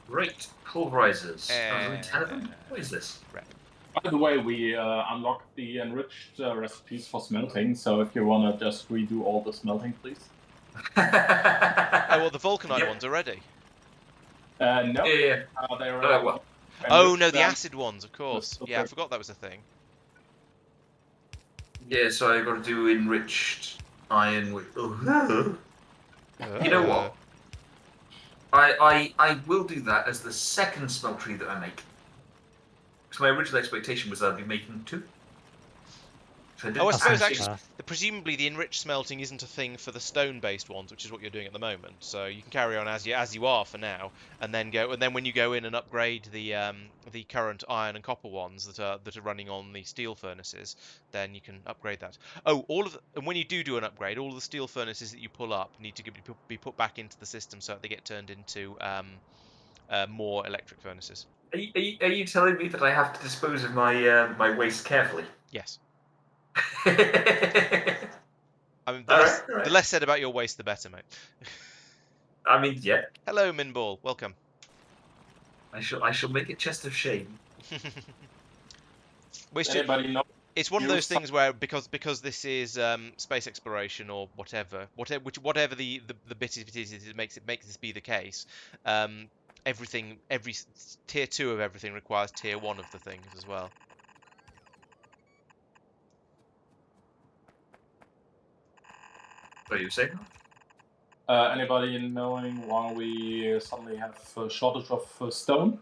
C: Great. Pulverizers. 10 of them? What is this?
B: Rep.
E: By the way, we unlocked the enriched recipes for smelting, so if you want to just redo all the smelting, please.
B: Oh, well, the vulcanite ones are ready.
E: No.
C: Yeah.
B: No, the acid ones, of course. Yeah, I forgot that was a thing.
C: Yeah, so I've got to do enriched iron with... You know what? I will do that as the second smeltery that I make. Because my original expectation was I'd be making 2. So
B: I suppose
C: actually.
B: actually, presumably the enriched smelting isn't a thing for the stone-based ones, which is what you're doing at the moment. So you can carry on as you are for now, and then when you go in and upgrade the current iron and copper ones that are running on the steel furnaces, then you can upgrade that. Oh, and when you do an upgrade, all of the steel furnaces that you pull up need to be put back into the system so that they get turned into more electric furnaces.
C: Are you telling me that I have to dispose of my my waste carefully?
B: Yes.
C: I
B: I mean, the less said about your waste, the better, mate.
C: I mean, yeah.
B: Hello, Minball. Welcome.
C: I shall make a chest of shame.
E: Anybody know?
B: It's one of those things where because this is space exploration or whatever the bit is, it makes this be the case. Every tier 2 of everything requires tier 1 of the things as well.
C: What are you saying?
E: Anybody knowing why we suddenly have a shortage of stone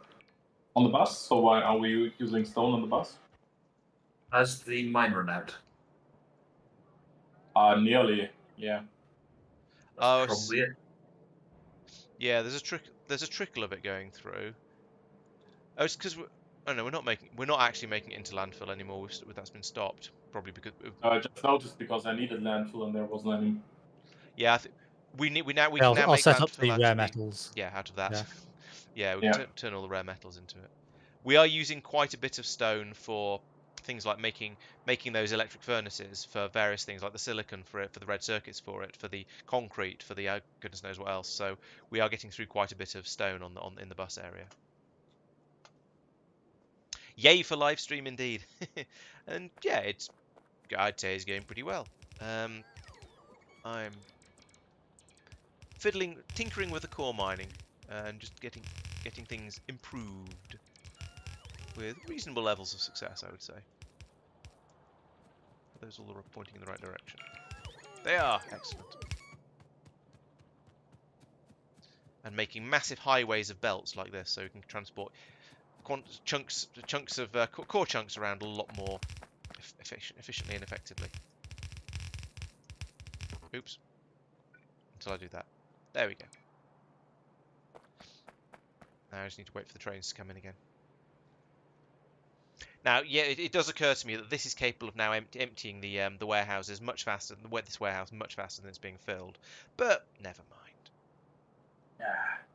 E: on the bus? So why are we using stone on the bus?
C: Has the mine run out?
E: Nearly, yeah.
C: That's probably it.
B: Yeah, there's a trickle of it going through. Oh, it's because we're not actually making it into landfill anymore. That's been stopped, probably because
E: I just noticed because I needed landfill and there wasn't any.
B: yeah, we can now make
D: set up
B: landfill
D: the rare metals.
B: Yeah, out of that.
D: Yeah,
B: yeah, we can turn all the rare metals into it. We are using quite a bit of stone for things like making those electric furnaces for various things like the silicon for it, for the red circuits for it, for the concrete, for the goodness knows what else. So we are getting through quite a bit of stone in the bus area. Yay for live stream indeed. And yeah, I'd say it's going pretty well. I'm tinkering with the core mining and just getting things improved with reasonable levels of success, I would say. Those all are pointing in the right direction. They are excellent. And making massive highways of belts like this, so we can transport chunks of core chunks around a lot more efficiently and effectively. Oops. Until I do that. There we go. Now I just need to wait for the trains to come in again. Now, yeah, it does occur to me that this is capable of now emptying the warehouses much faster than this warehouse much faster than it's being filled. But never mind.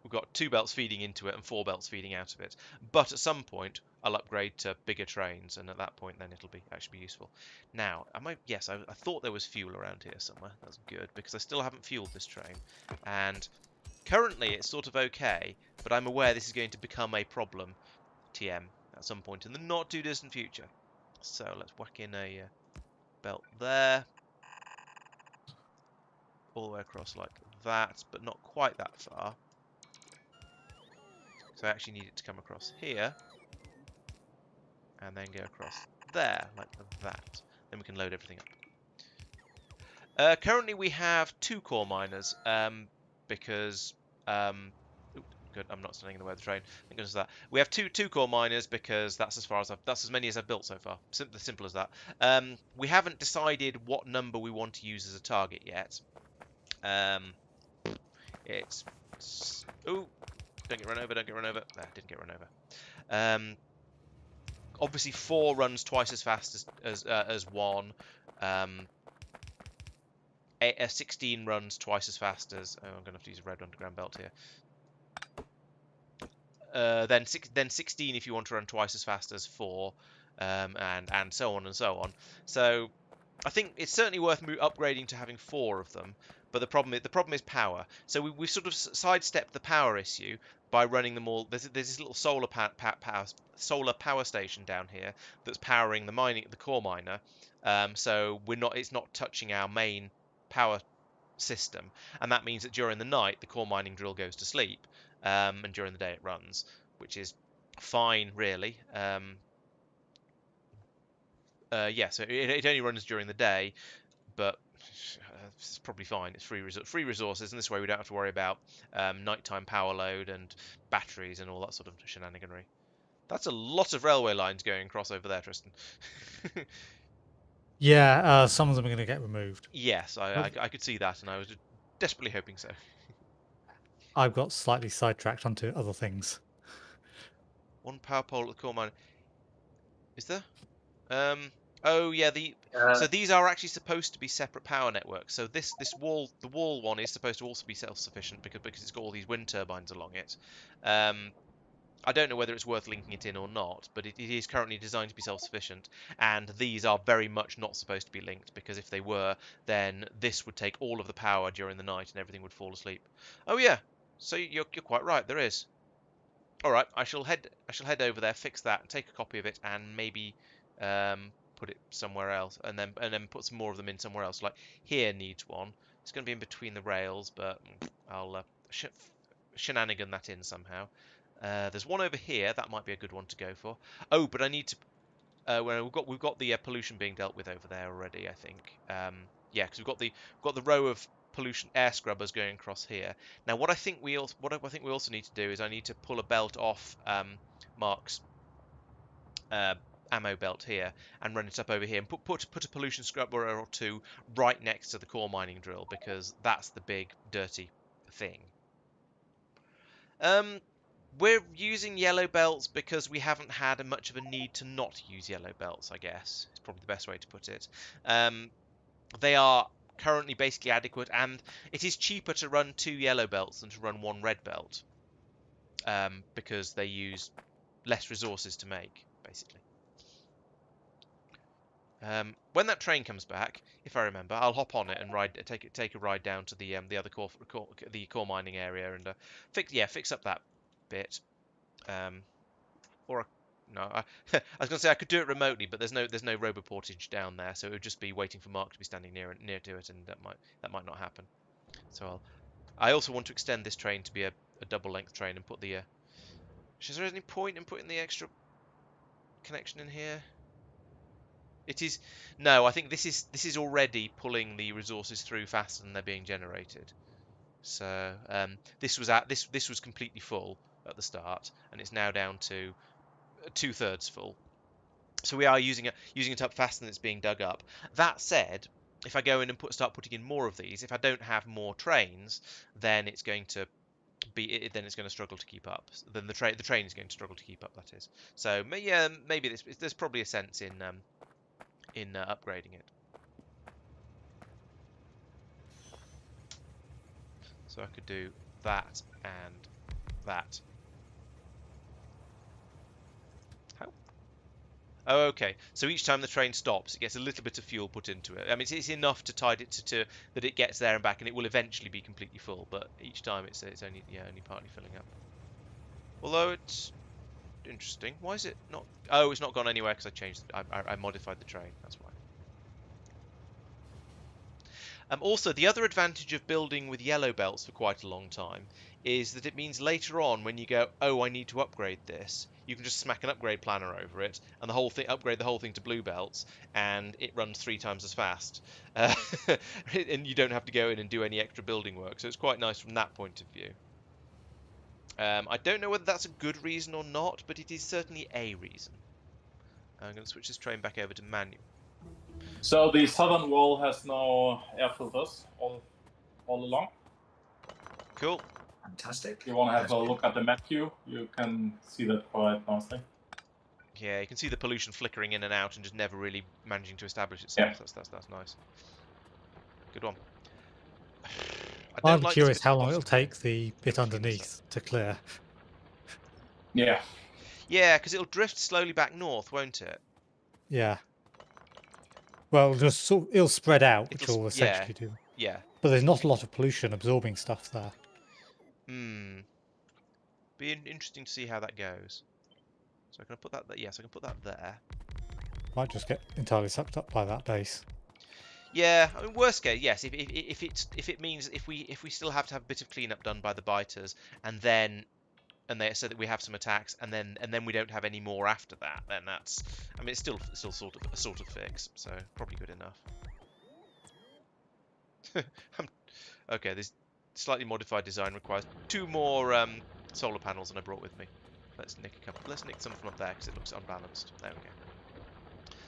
B: We've got 2 belts feeding into it and 4 belts feeding out of it. But at some point, I'll upgrade to bigger trains, and at that point, then it'll actually be useful. Now, yes, I thought there was fuel around here somewhere. That's good, because I still haven't fueled this train. And currently, it's sort of okay, but I'm aware this is going to become a problem, TM, at some point in the not too distant future. So let's whack in a belt there. All the way across like that, but not quite that far. So I actually need it to come across here. And then go across there, like that. Then we can load everything up. Currently we have 2 core miners, because... good, I'm not standing in the way of the train. Thank goodness for that. We have two core miners because that's as many as I've built so far. Simple as that. We haven't decided what number we want to use as a target yet. Oh, don't get run over. Nah, didn't get run over. Obviously 4 runs twice as fast as 1. 16 runs twice as fast as... Oh, I'm going to have to use a red underground belt here. Then 16 if you want to run twice as fast as 4, and so on and so on. So I think it's certainly worth upgrading to having 4 of them. But the problem is power. So we've sort of sidestepped the power issue by running them all. There's this little solar power station down here that's powering the core miner. So it's not touching our main power system, and that means that during the night the core mining drill goes to sleep, and during the day it runs, which is fine, really. Yeah, so it only runs during the day, but it's probably fine. It's free resources, and this way we don't have to worry about nighttime power load and batteries and all that sort of shenaniganry. That's a lot of railway lines going across over there, Tristan.
D: Yeah, some of them are going to get removed.
B: Yes, I could see that, and I was desperately hoping so.
D: I've got slightly sidetracked onto other things.
B: One power pole at the core mine. Is there? Oh yeah, so these are actually supposed to be separate power networks. So the wall one is supposed to also be self-sufficient because it's got all these wind turbines along it. I don't know whether it's worth linking it in or not, but it is currently designed to be self-sufficient, and these are very much not supposed to be linked, because if they were, then this would take all of the power during the night and everything would fall asleep. Oh yeah, so you're quite right, there is. All right, I shall head over there, fix that, take a copy of it, and maybe put it somewhere else, and then put some more of them in somewhere else. Like here needs one. It's going to be in between the rails, but I'll shenanigan that in somehow. There's one over here that might be a good one to go for. Oh, but I need to. Well, we've got the pollution being dealt with over there already, I think. Yeah, because we've got the row of pollution air scrubbers going across here. Now, what I think we also need to do is I need to pull a belt off Marc's ammo belt here and run it up over here and put a pollution scrubber or two right next to the core mining drill, because that's the big dirty thing. We're using yellow belts because we haven't had much of a need to not use yellow belts, I guess. It's probably the best way to put it. They are currently basically adequate, and it is cheaper to run 2 yellow belts than to run 1 red belt, because they use less resources to make, basically. When that train comes back, if I remember, I'll hop on it and take a ride down to the other core mining area and fix up that bit. No, I was going to say I could do it remotely, but there's no robo portage down there, so it would just be waiting for Marc to be standing near to it, and that might not happen. So I also want to extend this train to be a double length train and put the. Is there any point in putting the extra connection in here? It is. No, I think this is already pulling the resources through faster than they're being generated. So this was completely full at the start, and it's now down to 2/3 full. So we are using it up faster than it's being dug up. That said, if I go in and start putting in more of these, if I don't have more trains, then it's going to struggle to keep up. Then the train is going to struggle to keep up. That is. So yeah, maybe there's probably a sense in upgrading it. So I could do that and that. How? Oh, okay. So each time the train stops, it gets a little bit of fuel put into it. I mean, it's enough to tide it to that it gets there and back, and it will eventually be completely full. But each time it's only partly filling up. Although it's interesting. Why is it not? Oh, it's not gone anywhere because I modified the train. That's why. Also, the other advantage of building with yellow belts for quite a long time is that it means later on when you go, oh, I need to upgrade this, you can just smack an upgrade planner over it and upgrade the whole thing to blue belts, and it runs 3 times as fast. And you don't have to go in and do any extra building work, so it's quite nice from that point of view. I don't know whether that's a good reason or not, but it is certainly a reason. I'm going to switch this train back over to manual.
E: So the southern wall has no air filters all along.
B: Cool.
C: Fantastic.
E: If you want to have a look at the map view, you can see that quite nicely.
B: Yeah, you can see the pollution flickering in and out and just never really managing to establish itself. Yeah. That's nice. Good one.
D: I'm curious how long it'll take the bit underneath to clear.
E: Yeah.
B: Yeah, because it'll drift slowly back north, won't it?
D: Yeah. Well, it'll spread out, which will essentially do.
B: Yeah.
D: But there's not a lot of pollution absorbing stuff there.
B: Be interesting to see how that goes. So I can put that there. Yes, I can put that there.
D: Might just get entirely sucked up by that base.
B: Yeah, I mean, worst case, yes. If it means if we still have to have a bit of cleanup done by the biters, and so that we have some attacks, and then we don't have any more after that, then that's. I mean, it's still sort of a fix, so probably good enough. Okay, this slightly modified design requires 2 more solar panels than I brought with me. Let's nick a couple. Let's nick some from up there because it looks unbalanced. There we go.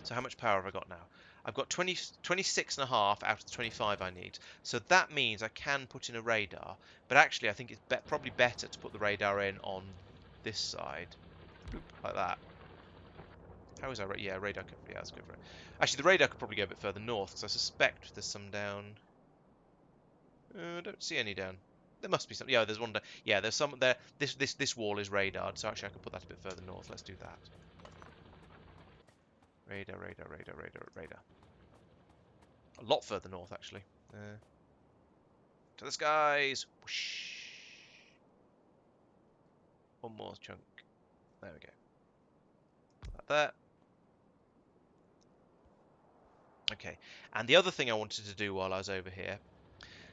B: So how much power have I got now? I've got 26 and a half out of the 25 I need. So that means I can put in a radar. But actually, I think it's probably better to put the radar in on this side. Boop, like that. How is that? Yeah, radar could. Yeah, let's go for it. Actually, the radar could probably go a bit further north because I suspect there's some down. I don't see any down. There must be some. Yeah, there's one. Yeah, there's some there. This wall is radared, so actually I can put that a bit further north. Let's do that. Radar. A lot further north, actually. To the skies. Whoosh. One more chunk. There we go. Put that there. Okay. And the other thing I wanted to do while I was over here.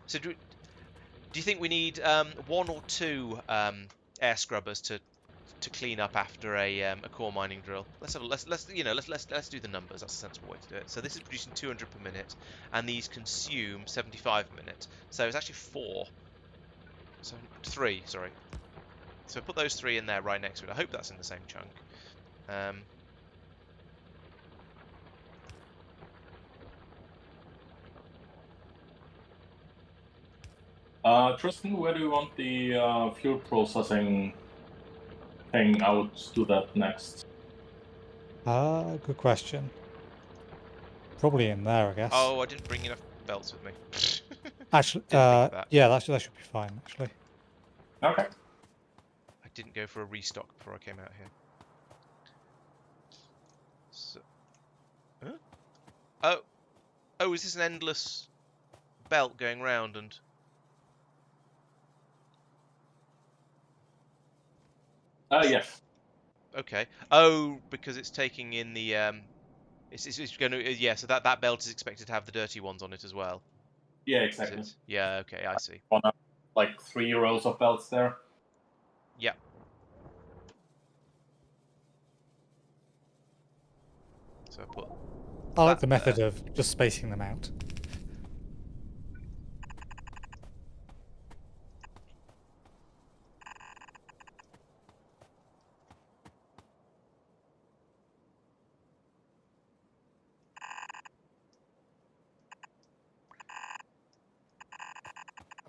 B: So do you think we need 1 or 2 air scrubbers to clean up after a core mining drill? Let's do the numbers. That's a sensible way to do it. So this is producing 200 per minute, and these consume 75 a minute. So it's actually 4. So 3, sorry. So put those 3 in there right next to it. I hope that's in the same chunk.
E: Tristan, where do you want the fuel processing thing? I would do that next.
D: Good question. Probably in there, I guess.
B: Oh, I didn't bring enough belts with me.
D: Actually, yeah, that should be fine, actually.
E: Okay.
B: I didn't go for a restock before I came out here. So, huh? Oh, is this an endless belt going round and...
E: Yes.
B: Okay. Oh, because it's taking in the it's going to yeah. So that belt is expected to have the dirty ones on it as well.
E: Yeah, exactly.
B: Yeah. Okay, I see.
E: Like 3 rows of belts there.
B: Yeah. So I put.
D: I like the method of just spacing them out.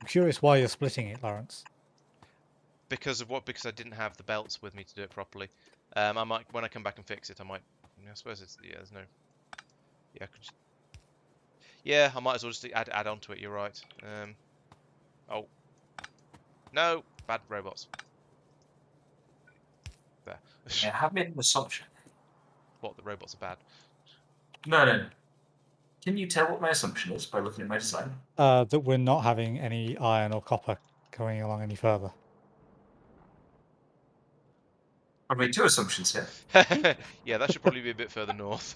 D: I'm curious why you're splitting it, Laurence.
B: Because of what? Because I didn't have the belts with me to do it properly. I might, when I come back and fix it, I might. I suppose it's there's no. Yeah, I could just, yeah, I might as well just add onto it. You're right. Oh. No, bad robots. There.
C: Yeah, I have made an assumption.
B: What, the robots are bad?
C: No. Can you tell what my assumption is by looking at my design?
D: That we're not having any iron or copper going along any further.
C: I've made 2 assumptions here.
B: Yeah, that should probably be a bit further north.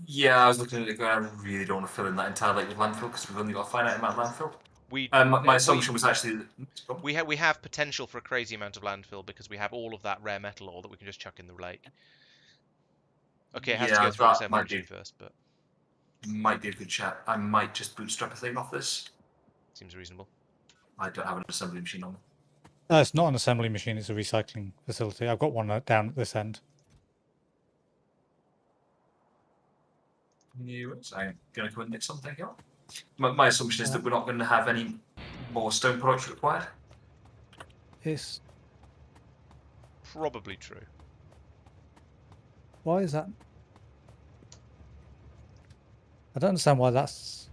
C: Yeah, I was looking at it going, I really don't want to fill in that entire lake with landfill because we've only got a finite amount of landfill. My assumption was actually...
B: We have potential for a crazy amount of landfill because we have all of that rare metal ore that we can just chuck in the lake. Okay, it has to go through assembly machine first, but...
C: Might be a good chat. I might just bootstrap a thing off this.
B: Seems reasonable.
C: I don't have an assembly machine on me.
D: It's not an assembly machine, it's a recycling facility. I've got one down at this end.
C: I'm going to go and nick something here. My assumption is that we're not going to have any more stone products required.
D: It's
B: probably true.
D: Why is that? I don't understand why that's...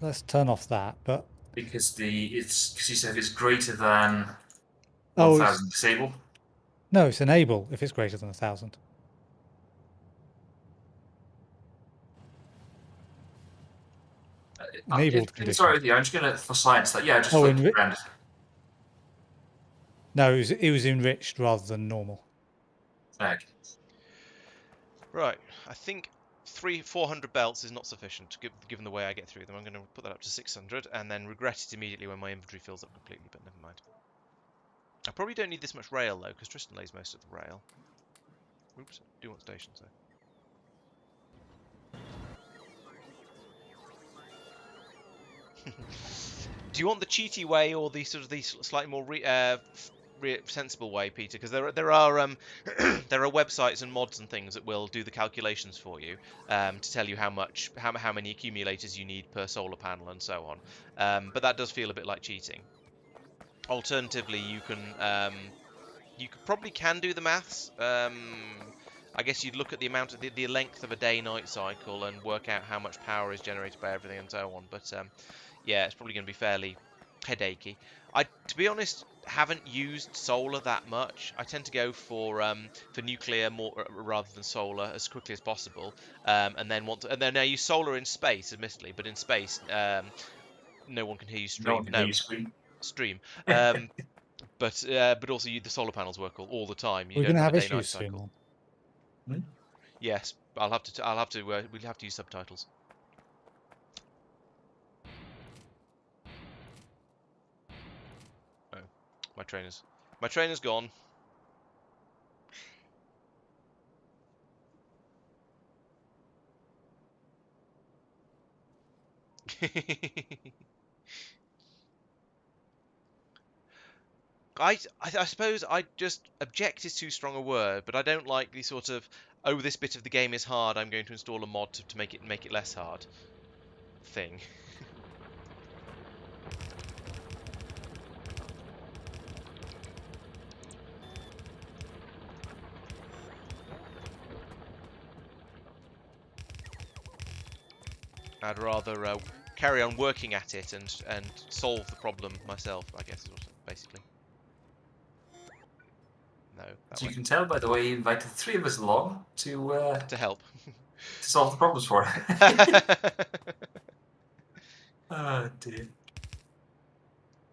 D: Let's turn off that, but...
C: Because you said it's greater than 1,000 disabled.
D: No, it's enable if it's greater than 1,000. Enabled condition.
C: Sorry, I'm just going to, for science, that, yeah, just around.
D: No, it was enriched rather than normal.
C: Okay.
B: Right, I think 400 belts is not sufficient, given the way I get through them. I'm going to put that up to 600, and then regret it immediately when my inventory fills up completely, but never mind. I probably don't need this much rail, though, because Tristan lays most of the rail. Oops, I do want stations, though. Do you want the cheaty way or the sort of the slightly more sensible way, Peter? Because there are there are websites and mods and things that will do the calculations for you to tell you how many accumulators you need per solar panel and so on. But that does feel a bit like cheating. Alternatively, you probably can do the maths. I guess you'd look at the amount of the length of a day-night cycle and work out how much power is generated by everything and so on. But yeah, it's probably going to be fairly headachy. To be honest, haven't used solar that much. I tend to go for nuclear more rather than solar as quickly as possible, and then I use solar in space, admittedly, but in space, no one can hear you stream.
C: No one can hear you scream.
B: Stream. But also the solar panels work all the time.
D: We're
B: don't
D: going to
B: have
D: have
B: a day-night
D: issues soon.
B: cycle.
D: Then.
B: Yes, we'll have to use subtitles. Oh, my trainer's gone. I suppose object is too strong a word, but I don't like the sort of, oh, this bit of the game is hard, I'm going to install a mod to make it less hard thing. I'd rather carry on working at it and solve the problem myself, I guess, basically. No.
C: So you can tell by the way you invited 3 of us along to
B: help.
C: to solve the problems for it. Oh dear.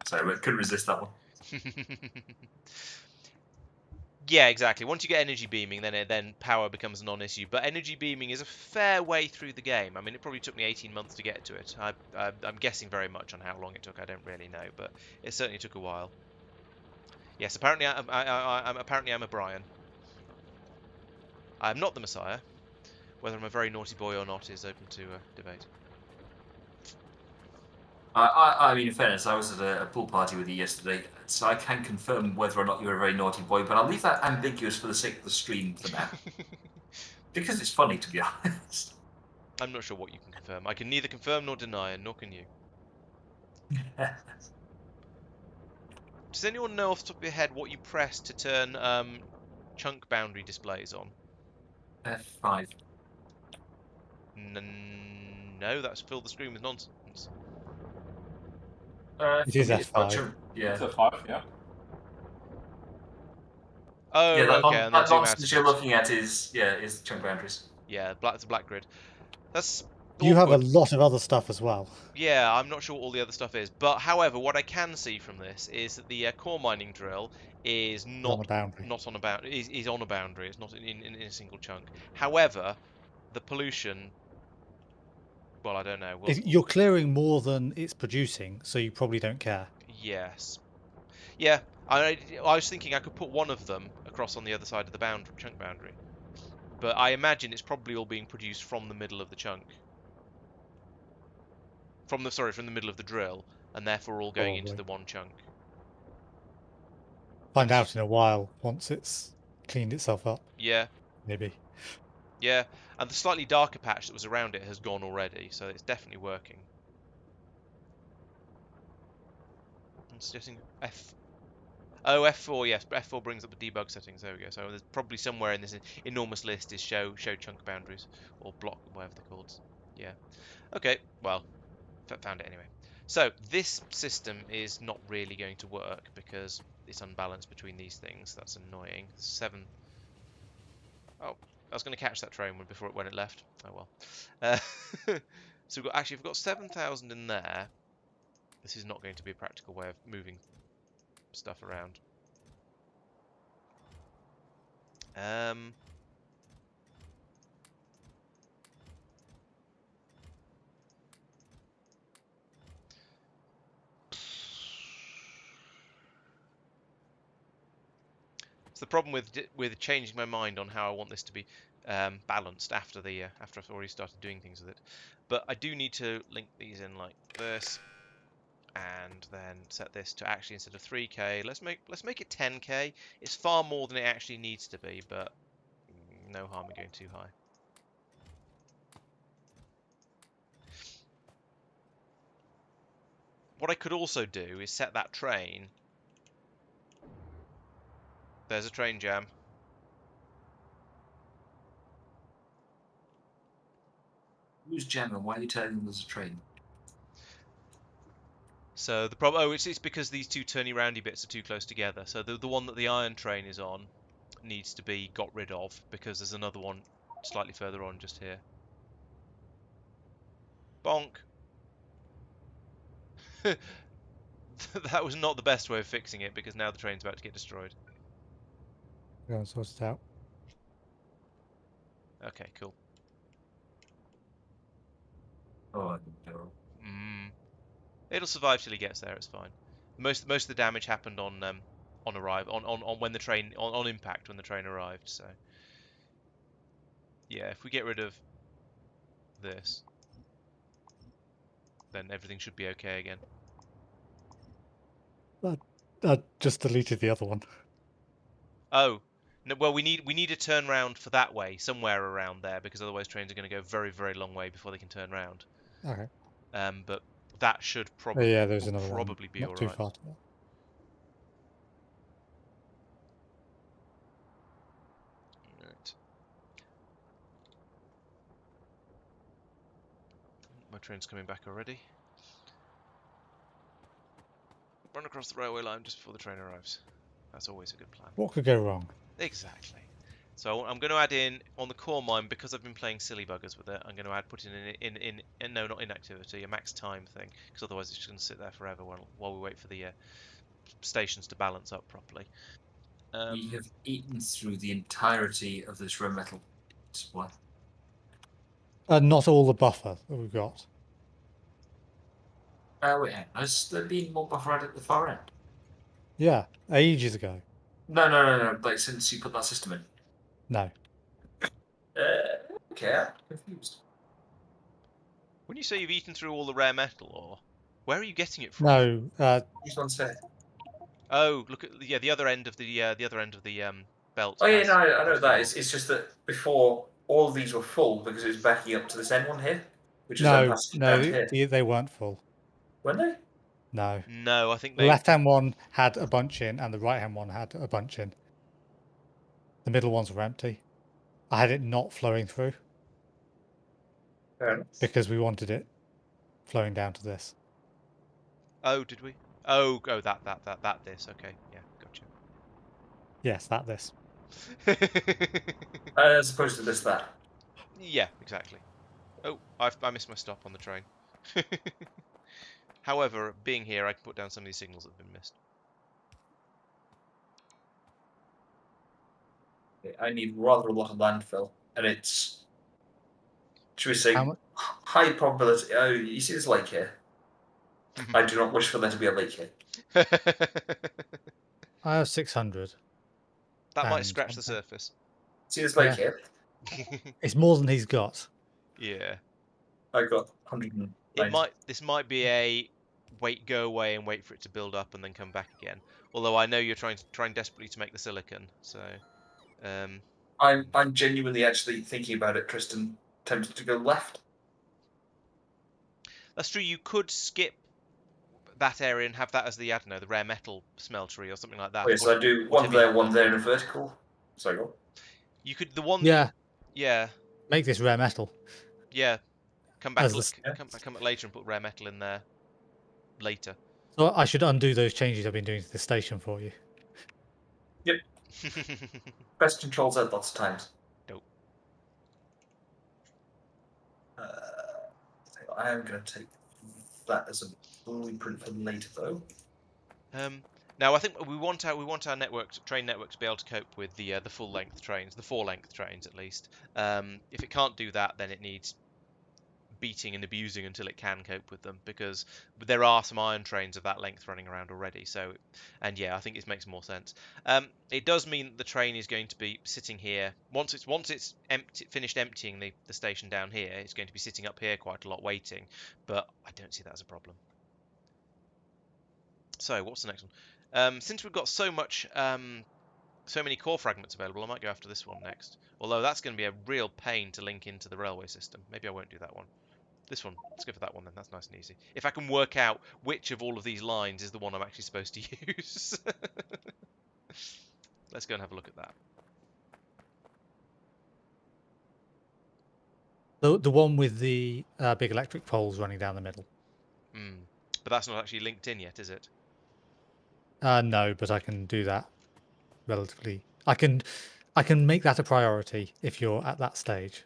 C: Sorry, I couldn't resist that one.
B: Yeah, exactly. Once you get energy beaming, then power becomes a non-issue. But energy beaming is a fair way through the game. I mean, it probably took me 18 months to get to it. I'm guessing very much on how long it took. I don't really know, but it certainly took a while. Yes, apparently I'm a Brian. I'm not the Messiah. Whether I'm a very naughty boy or not is open to debate.
C: I mean, in fairness, I was at a pool party with you yesterday, so I can confirm whether or not you're a very naughty boy, but I'll leave that ambiguous for the sake of the stream for now. Because it's funny, to be honest.
B: I'm not sure what you can confirm. I can neither confirm nor deny, and nor can you. Does anyone know off the top of your head what you press to turn chunk boundary displays on?
C: F5.
B: No, that's filled the screen with nonsense.
D: It is F5.
C: Yeah.
E: It's F5, yeah.
B: Oh,
C: yeah, that
B: okay. And
C: that
B: zoom
C: nonsense
B: out
C: you're looking at is chunk boundaries.
B: Yeah, it's a black grid. That's
D: You have a
B: awkward.
D: lot of other stuff as well.
B: Yeah, I'm not sure what all the other stuff is. But however, what I can see from this is that the core mining drill is not
D: on a boundary.
B: Not on a boundary. Is on a boundary. It's not in a single chunk. However, the pollution. Well, I don't know.
D: You're clearing more than it's producing, so you probably don't care.
B: Yes. Yeah. I was thinking I could put one of them across on the other side of the chunk boundary. But I imagine it's probably all being produced from the middle of the chunk. From the middle of the drill, and therefore all going into the one chunk.
D: Find out in a while once it's cleaned itself up.
B: Yeah.
D: Maybe.
B: Yeah, and the slightly darker patch that was around it has gone already, so it's definitely working. I'm suggesting F4, yes, F4 brings up the debug settings, there we go. So there's probably somewhere in this enormous list is show chunk boundaries, or block, whatever they're called. Yeah. Okay, well, found it anyway. So this system is not really going to work because it's unbalanced between these things. That's annoying. 7. Oh, I was going to catch that train when it left. Oh well. So we've got 7,000 in there. This is not going to be a practical way of moving stuff around. It's the problem with changing my mind on how I want this to be balanced after I've already started doing things with it. But I do need to link these in like this. and then set this to actually, instead of 3k, let's make it 10k. It's far more than it actually needs to be, but no harm in going too high. What I could also do is set that train. There's a train jam.
C: Who's jamming? Why are you telling them there's a train?
B: So the problem, oh, it's because these two turny roundy bits are too close together. So the one that the iron train is on needs to be got rid of, because there's another one slightly further on just here. Bonk. That was not the best way of fixing it, because now the train's about to get destroyed.
D: Go and sort it out.
B: Okay, cool.
C: Oh, no.
B: It'll survive till he gets there. It's fine. Most of the damage happened on when the train on impact when the train arrived. So yeah, if we get rid of this, then everything should be okay again.
D: I just deleted the other one.
B: Oh, no, well, we need a turn round for that way, somewhere around there, because otherwise trains are going to go very, very long way before they can turn round.
D: Okay.
B: But that should probably
D: there's another one.
B: be
D: Not
B: all
D: too
B: right.
D: far to go.
B: Right. My train's coming back already. Run across the railway line just before the train arrives. That's always a good plan.
D: What could go wrong?
B: Exactly. So I'm going to add in on the core mine, because I've been playing silly buggers with it. I'm going to put in no, not inactivity, a max time thing, because otherwise it's just going to sit there forever while we wait for the stations to balance up properly.
C: We have eaten through the entirety of this rare metal supply.
D: Not all the buffer that we've got.
C: Wait, has there been more buffer added at the far end?
D: Yeah, ages ago.
C: No. Like since you put that system in.
D: No.
C: Okay, I'm confused.
B: When you say you've eaten through all the rare metal, or where are you getting it from?
D: No.
C: Who's one say?
B: Oh, look at the other end of the belt.
C: Oh yeah, no, I know that. It's just that before all of these were full because it was backing up to this end one here, which is then passing down to here.
D: They weren't full.
C: Weren't they?
D: No.
B: No, I think
D: the left-hand one had a bunch in, and the right-hand one had a bunch in. The middle ones were empty. I had it not flowing through.
C: Fair enough.
D: Because we wanted it flowing down to this.
B: Oh, did we? Oh, that this. Okay, yeah, gotcha.
D: Yes, this.
C: As opposed to this, that.
B: Yeah, exactly. Oh, I missed my stop on the train. However, being here, I can put down some of these signals that have been missed.
C: I need rather a lot of landfill, and it's, should we say, high probability. Oh, you see this lake here? I do not wish for there to be a lake here.
D: I have 600.
B: That might scratch the surface.
C: See this lake here?
D: It's more than he's got.
B: Yeah.
C: I got 190.
B: This might be a go away and wait for it to build up and then come back again. Although I know you're trying desperately to make the silicon, so.
C: I'm genuinely actually thinking about it, Tristan. Tempted to go left.
B: That's true. You could skip that area and have that as the, I don't know, the rare metal smeltery or something like that.
C: Wait, so I do one there in a vertical. Sorry, go.
B: You could
D: Yeah.
B: Yeah.
D: Make this rare metal.
B: Yeah. Come back later and put rare metal in there later.
D: So I should undo those changes I've been doing to the station for you.
C: Yep. Best controls out lots of times.
B: Nope.
C: I am going to take that as a blueprint for later, though.
B: Now I think we want our train network to be able to cope with the full length trains, the 4-length trains at least. If it can't do that, then it needs beating and abusing until it can cope with them, because there are some iron trains of that length running around already. So, and yeah, I think it makes more sense. It does mean the train is going to be sitting here once it's finished emptying the station down here. It's going to be sitting up here quite a lot waiting, but I don't see that as a problem. So what's the next one? Since we've got so many core fragments available, I might go after this one next. Although that's going to be a real pain to link into the railway system. Maybe I won't do that one. This one. Let's go for that one then. That's nice and easy. If I can work out which of all of these lines is the one I'm actually supposed to use. Let's go and have a look at that.
D: The one with the big electric poles running down the middle.
B: But that's not actually linked in yet, is it?
D: No, but I can do that relatively. I can make that a priority if you're at that stage.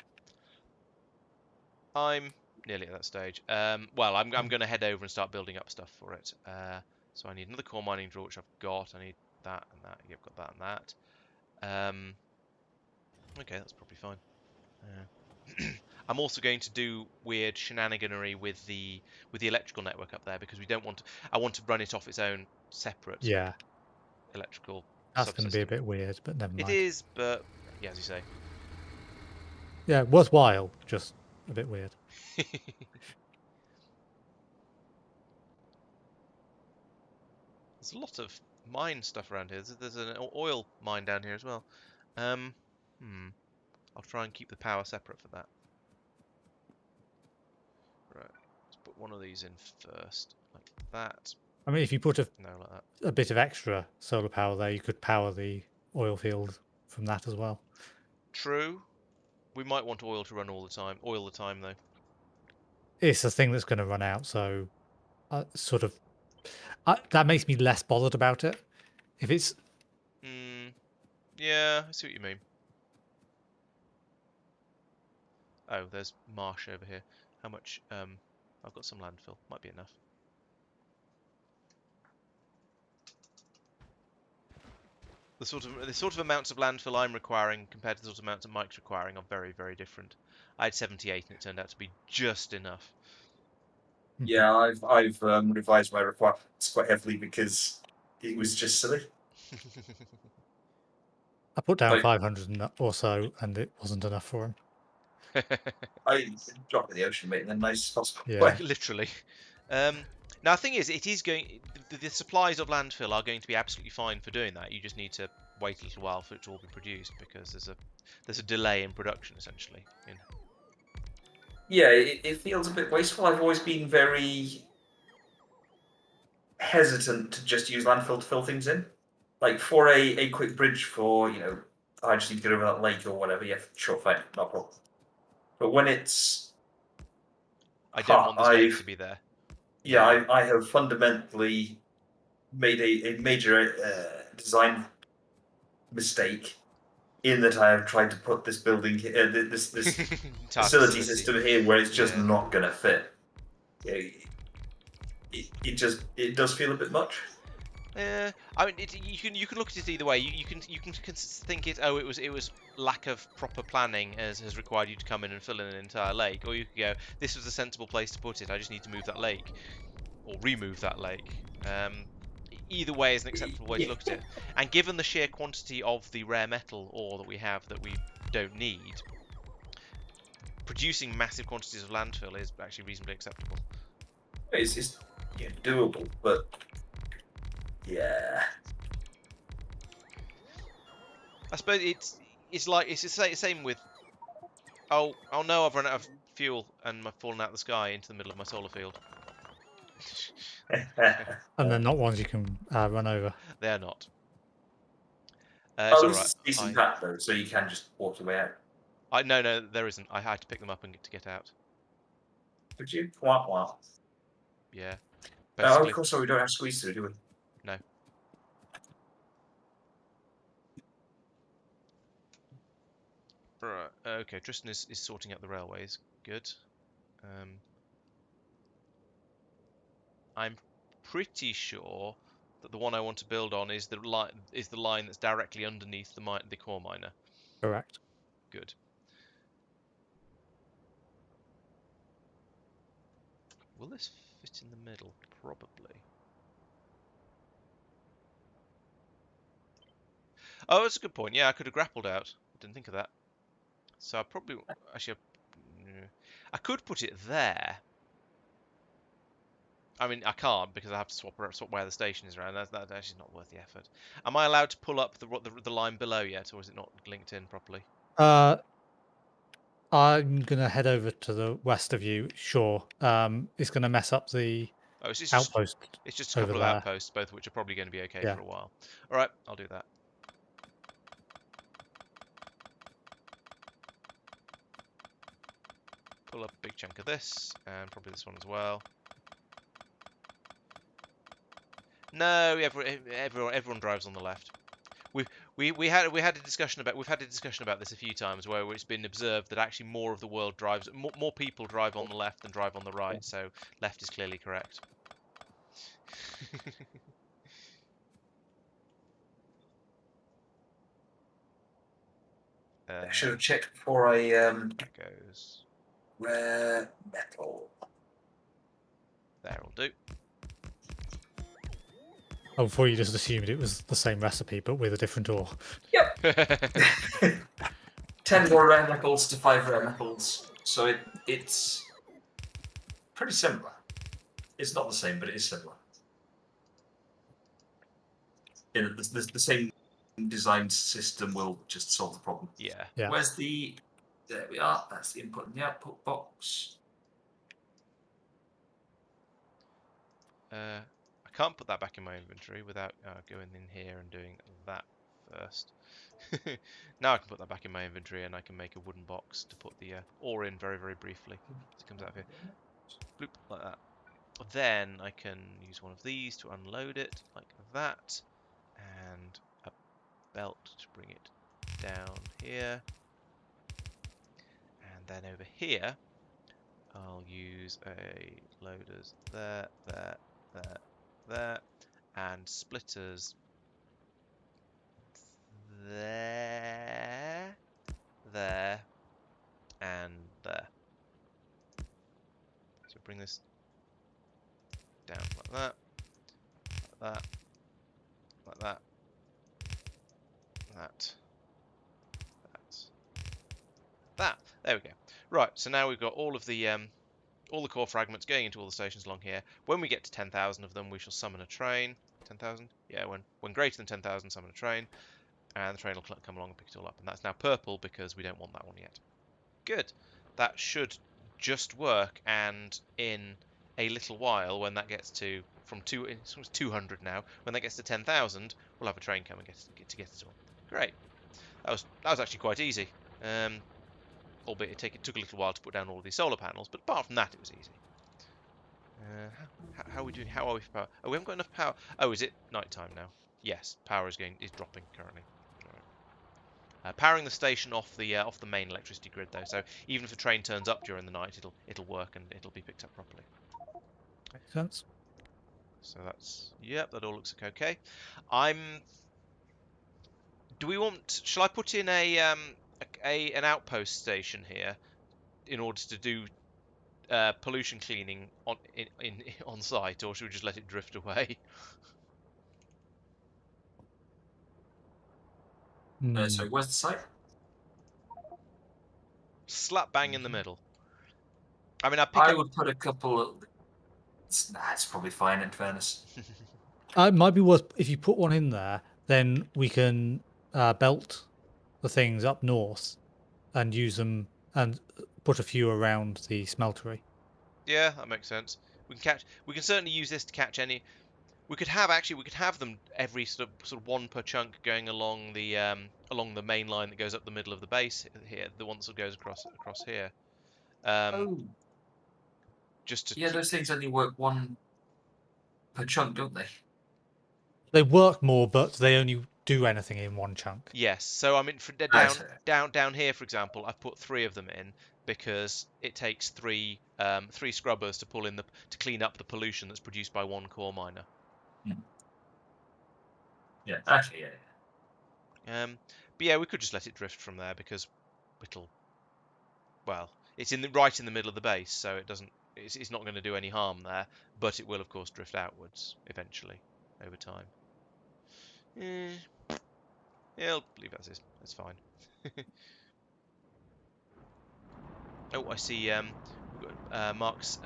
B: I'm nearly at that stage. Well, I'm going to head over and start building up stuff for it. So I need another core mining drill, which I've got. I need that and that. You've got that and that. Okay, that's probably fine. I'm also going to do weird shenaniganery with the electrical network up there because we don't want to. I want to run it off its own separate electrical.
D: That's going to be a bit weird, but never mind.
B: It is, but yeah, as you say.
D: Yeah, worthwhile, just a bit weird.
B: There's a lot of mine stuff around here. There's an oil mine down here as well. I'll try and keep the power separate for that. Right, let's put one of these in first, like that.
D: I mean, if you put
B: like that.
D: a bit of extra solar power there, you could power the oil field from that as well.
B: True. We might want oil to run all the time. Oil the time, though.
D: It's a thing that's going to run out, so that makes me less bothered about it. If it's...
B: Yeah, I see what you mean. Oh, there's marsh over here. How much? I've got some landfill. Might be enough. The sort of amounts of landfill I'm requiring compared to the sort of amounts that Mike's requiring are very, very different. I had 78 and it turned out to be just enough.
C: Yeah, I've revised my requirements quite heavily because it was just silly.
D: I put down 500 or so, and it wasn't enough for him.
C: I dropped in the ocean, mate, in the nicest possible
D: Yeah.
C: way.
B: Literally. Now, the thing is, it is going. The supplies of landfill are going to be absolutely fine for doing that. You just need to wait a little while for it to all be produced because there's a delay in production, essentially.
C: Yeah, it feels a bit wasteful. I've always been very hesitant to just use landfill to fill things in. Like for a quick bridge for, I just need to get over that lake or whatever, yeah, sure, fine, no problem. But when it's...
B: I don't want this lake to be there.
C: Yeah, I have fundamentally made a major design mistake in that I have tried to put this building, this facility system here where it's just not going to fit. It does feel a bit much.
B: I mean, you can look at it either way. You can think it was lack of proper planning has required you to come in and fill in an entire lake, or you could go, this was a sensible place to put it. I just need to move that lake or remove that lake. Either way is an acceptable way to look at it. And given the sheer quantity of the rare metal ore that we have that we don't need, producing massive quantities of landfill is actually reasonably acceptable.
C: It's doable, but yeah.
B: I suppose it's the same with. Oh no! I've run out of fuel and I've fallen out of the sky into the middle of my solar field.
D: And they're not ones you can run over.
B: They are not.
C: It's alright. Decent path though, so you can just walk your way out.
B: No, there isn't. I had to pick them up and get out.
C: Would you? Wow.
B: Yeah.
C: Of course, we don't have squeeze through, do we?
B: No. Right. Okay. Tristan is sorting out the railways. Good. I'm pretty sure that the one I want to build on is the line that's directly underneath the core miner.
D: Correct.
B: Good. Will this fit in the middle? Probably. Oh, that's a good point. Yeah, I could have grappled out. I didn't think of that. So I probably I could put it there. I mean, I can't because I have to swap where the station is around. That's actually not worth the effort. Am I allowed to pull up the line below yet, or is it not linked in properly?
D: I'm gonna head over to the west of you. Sure. It's gonna mess up the outpost.
B: It's just a couple of outposts, both of which are probably going to be okay for a while. All right, I'll do that. Pull up a big chunk of this, and probably this one as well. No, everyone drives on the left. We've had a discussion about this a few times, where it's been observed that actually more of the world drives, more people drive on the left than drive on the right. So left is clearly correct.
C: I should have checked before I
B: that goes.
C: Rare metal.
B: There'll do.
D: Oh, before you just assumed it was the same recipe but with a different ore.
C: Yep. 10 more rare metals to 5 rare metals. So it's pretty similar. It's not the same, but it is similar. Yeah, the same design system will just solve the problem.
B: Yeah.
C: Where's the... There we are. That's the input and the output box.
B: I can't put that back in my inventory without going in here and doing that first. Now I can put that back in my inventory and I can make a wooden box to put the ore in very, very briefly. As it comes out of here. Bloop, like that. Then I can use one of these to unload it, like that. And a belt to bring it down here. And then over here, I'll use a loaders there, and splitters there, and there. So bring this down like that, like that. There we go. Right, so now we've got all the core fragments going into all the stations along here. When we get to 10,000 of them, we shall summon a train. 10,000? Yeah, when greater than 10,000, summon a train. And the train will come along and pick it all up. And that's now purple because we don't want that one yet. Good. That should just work. And in a little while, when that gets to, it's 200 now, when that gets to 10,000, we'll have a train come and get it all. Great. That was actually quite easy. Albeit it took a little while to put down all of these solar panels, but apart from that, it was easy. How are we doing? How are we for power? Oh, we haven't got enough power. Oh, is it night time now? Yes, power is dropping currently. Right. Powering the station off the main electricity grid though, so even if the train turns up during the night, it'll work and it'll be picked up properly.
D: Makes sense.
B: So that all looks okay. Do we want? Shall I put in an outpost station here in order to do pollution cleaning on site, or should we just let it drift away?
C: So where's the site?
B: Slap bang in the middle. I mean,
C: I would put a couple of... It's probably fine in fairness.
D: It might be worth, if you put one in there, then we can belt the things up north and use them and put a few around the smeltery.
B: Yeah, that makes sense. We can certainly use this to catch any. We could have them every sort of one per chunk going along the main line that goes up the middle of the base here, the one that goes across here.
C: Those things only work one per chunk, don't they?
D: They work more, but they only do anything in one chunk.
B: Yes. So I mean, down here, for example, I've put 3 of them in because it takes 3 scrubbers to clean up the pollution that's produced by 1 core miner.
C: Yeah, actually, yeah.
B: But yeah, we could just let it drift from there because it's right in the middle of the base, so it's not going to do any harm there, but it will of course drift outwards eventually over time. Yeah, I'll leave that as is. That's fine. Oh, I see. We've got Marc's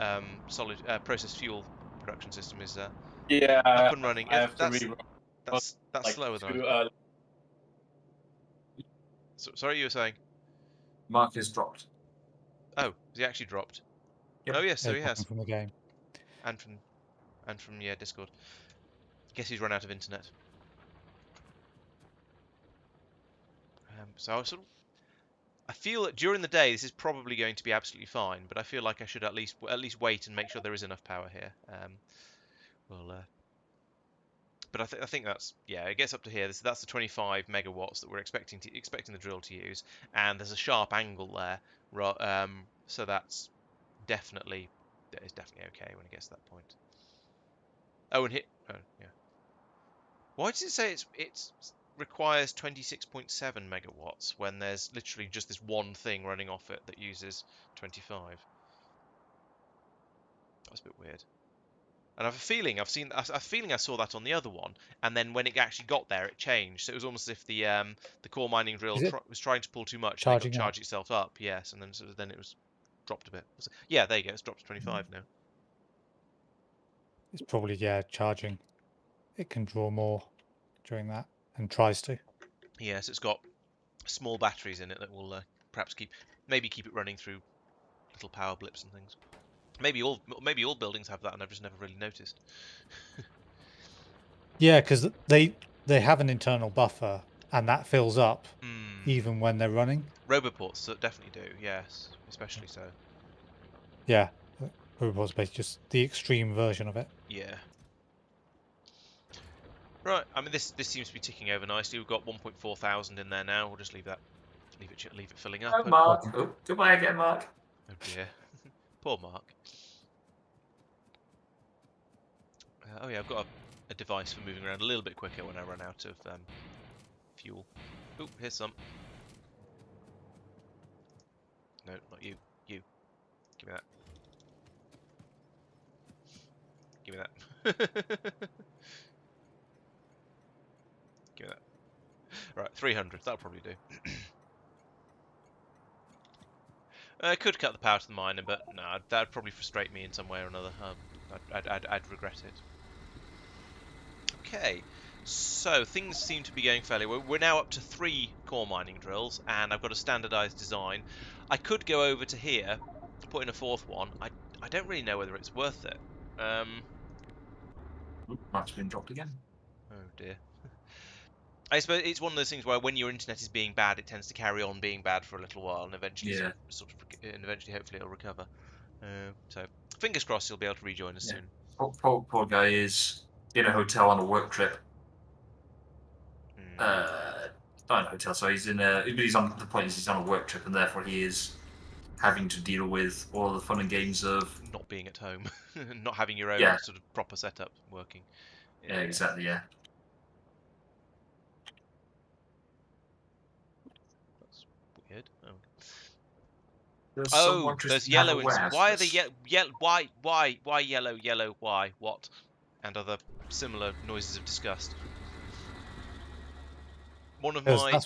B: solid processed fuel production system is up
E: Yeah,
B: and running.
E: I have to
B: That's
E: rerun.
B: that's
E: Like
B: slower than
E: to,
B: sorry, you were saying?
C: Marc is dropped.
B: Oh, has he actually dropped?
C: Yep.
B: Oh yes, so he
D: Dropping
B: has.
D: from the game.
B: And from yeah, Discord. Guess he's run out of internet. So I feel that during the day this is probably going to be absolutely fine, but I feel like I should at least wait and make sure there is enough power here. But I think that's, yeah, it gets up to here. That's the 25 megawatts that we're expecting the drill to use, and there's a sharp angle there, so that is definitely okay when it gets to that point. Oh, and hit. Oh, yeah. Why does it say it requires 26.7 megawatts when there's literally just this one thing running off it that uses 25? That's a bit weird. And I have a feeling I saw that on the other one, and then when it actually got there, it changed. So it was almost as if the core mining drill was trying to pull too much, and then got charge itself up. Yes, and then it was dropped a bit. Yeah, there you go. It's dropped to 25 now.
D: It's probably, yeah, charging. It can draw more during that, and tries to.
B: Yes, it's got small batteries in it that will perhaps keep it running through little power blips and things. Maybe all buildings have that, and I've just never really noticed.
D: Yeah, because they have an internal buffer, and that fills up even when they're running.
B: Roboports definitely do, yes, especially so.
D: Yeah, roboports basically just the extreme version of it.
B: Yeah. Right. I mean, this seems to be ticking over nicely. We've got 1.4 thousand in there now. We'll just leave it filling up.
C: Oh, Marc. Oh, goodbye again, Marc.
B: Oh dear. Poor Mark. Oh yeah, I've got a device for moving around a little bit quicker when I run out of fuel. Oh, here's some. No, not you. You. Give me that. Give me that. Give me that. Right, 300. That'll probably do. I could cut the power to the miner, but no, that'd probably frustrate me in some way or another. I'd regret it. Okay, so things seem to be going fairly well. We're now up to 3 core mining drills, and I've got a standardized design. I could go over to here, put in a 4th one. I don't really know whether it's worth it.
C: Marc's been dropped again.
B: Oh dear. I suppose it's one of those things where when your internet is being bad, it tends to carry on being bad for a little while, and eventually, eventually, hopefully, it'll recover. So, fingers crossed, he'll be able to rejoin us soon.
C: Poor guy is in a hotel on a work trip. Not in a hotel, so he's on the point is he's on a work trip, and therefore he is having to deal with all the fun and games of
B: not being at home, not having your own sort of proper setup working.
C: Yeah, exactly. Yeah.
B: That's weird.
C: Oh,
B: there's yellow. Why are they why yellow? Why? What? And other similar noises of disgust. One of my.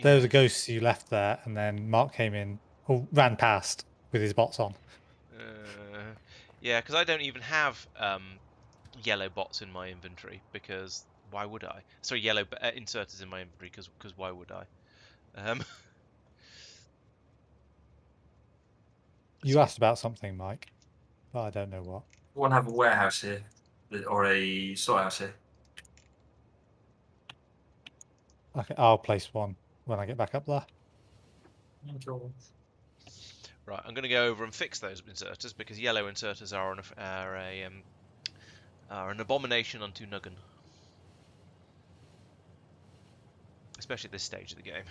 D: There was a ghost you left there, and then Marc came in or ran past with his bots on.
B: Yeah, because I don't even have yellow bots in my inventory, because why would I? Sorry, yellow inserters in my inventory, because why would I?
D: You asked about something, Mike, but I don't know what.
C: We want to have a warehouse here, or a storehouse here.
D: Okay, I'll place one when I get back up there.
B: Right, I'm going to go over and fix those inserters, because yellow inserters are an abomination unto Nuggin. Especially at this stage of the game.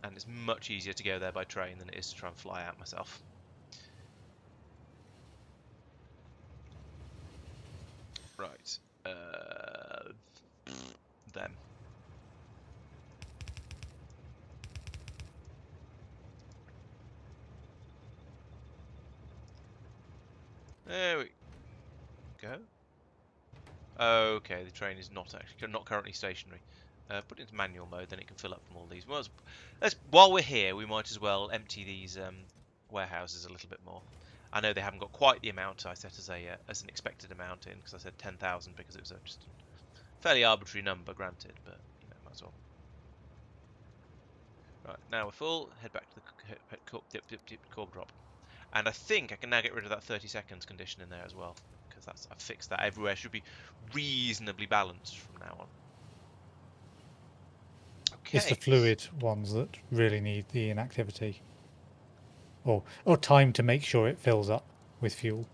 B: And it's much easier to go there by train than it is to try and fly out myself. Right. Them. There we go. Okay, the train is not currently stationary. Put it into manual mode, then it can fill up from all these. Well, while we're here, we might as well empty these warehouses a little bit more. I know they haven't got quite the amount I set as an expected amount in, because I said 10,000 because it was just a fairly arbitrary number, granted, but might as well. Right, now we're full. Head back to the corb drop, and I think I can now get rid of that 30 seconds condition in there as well, because I've fixed that. Everywhere should be reasonably balanced from now on. Okay.
D: It's the fluid ones that really need the inactivity, or time to make sure it fills up with fuel.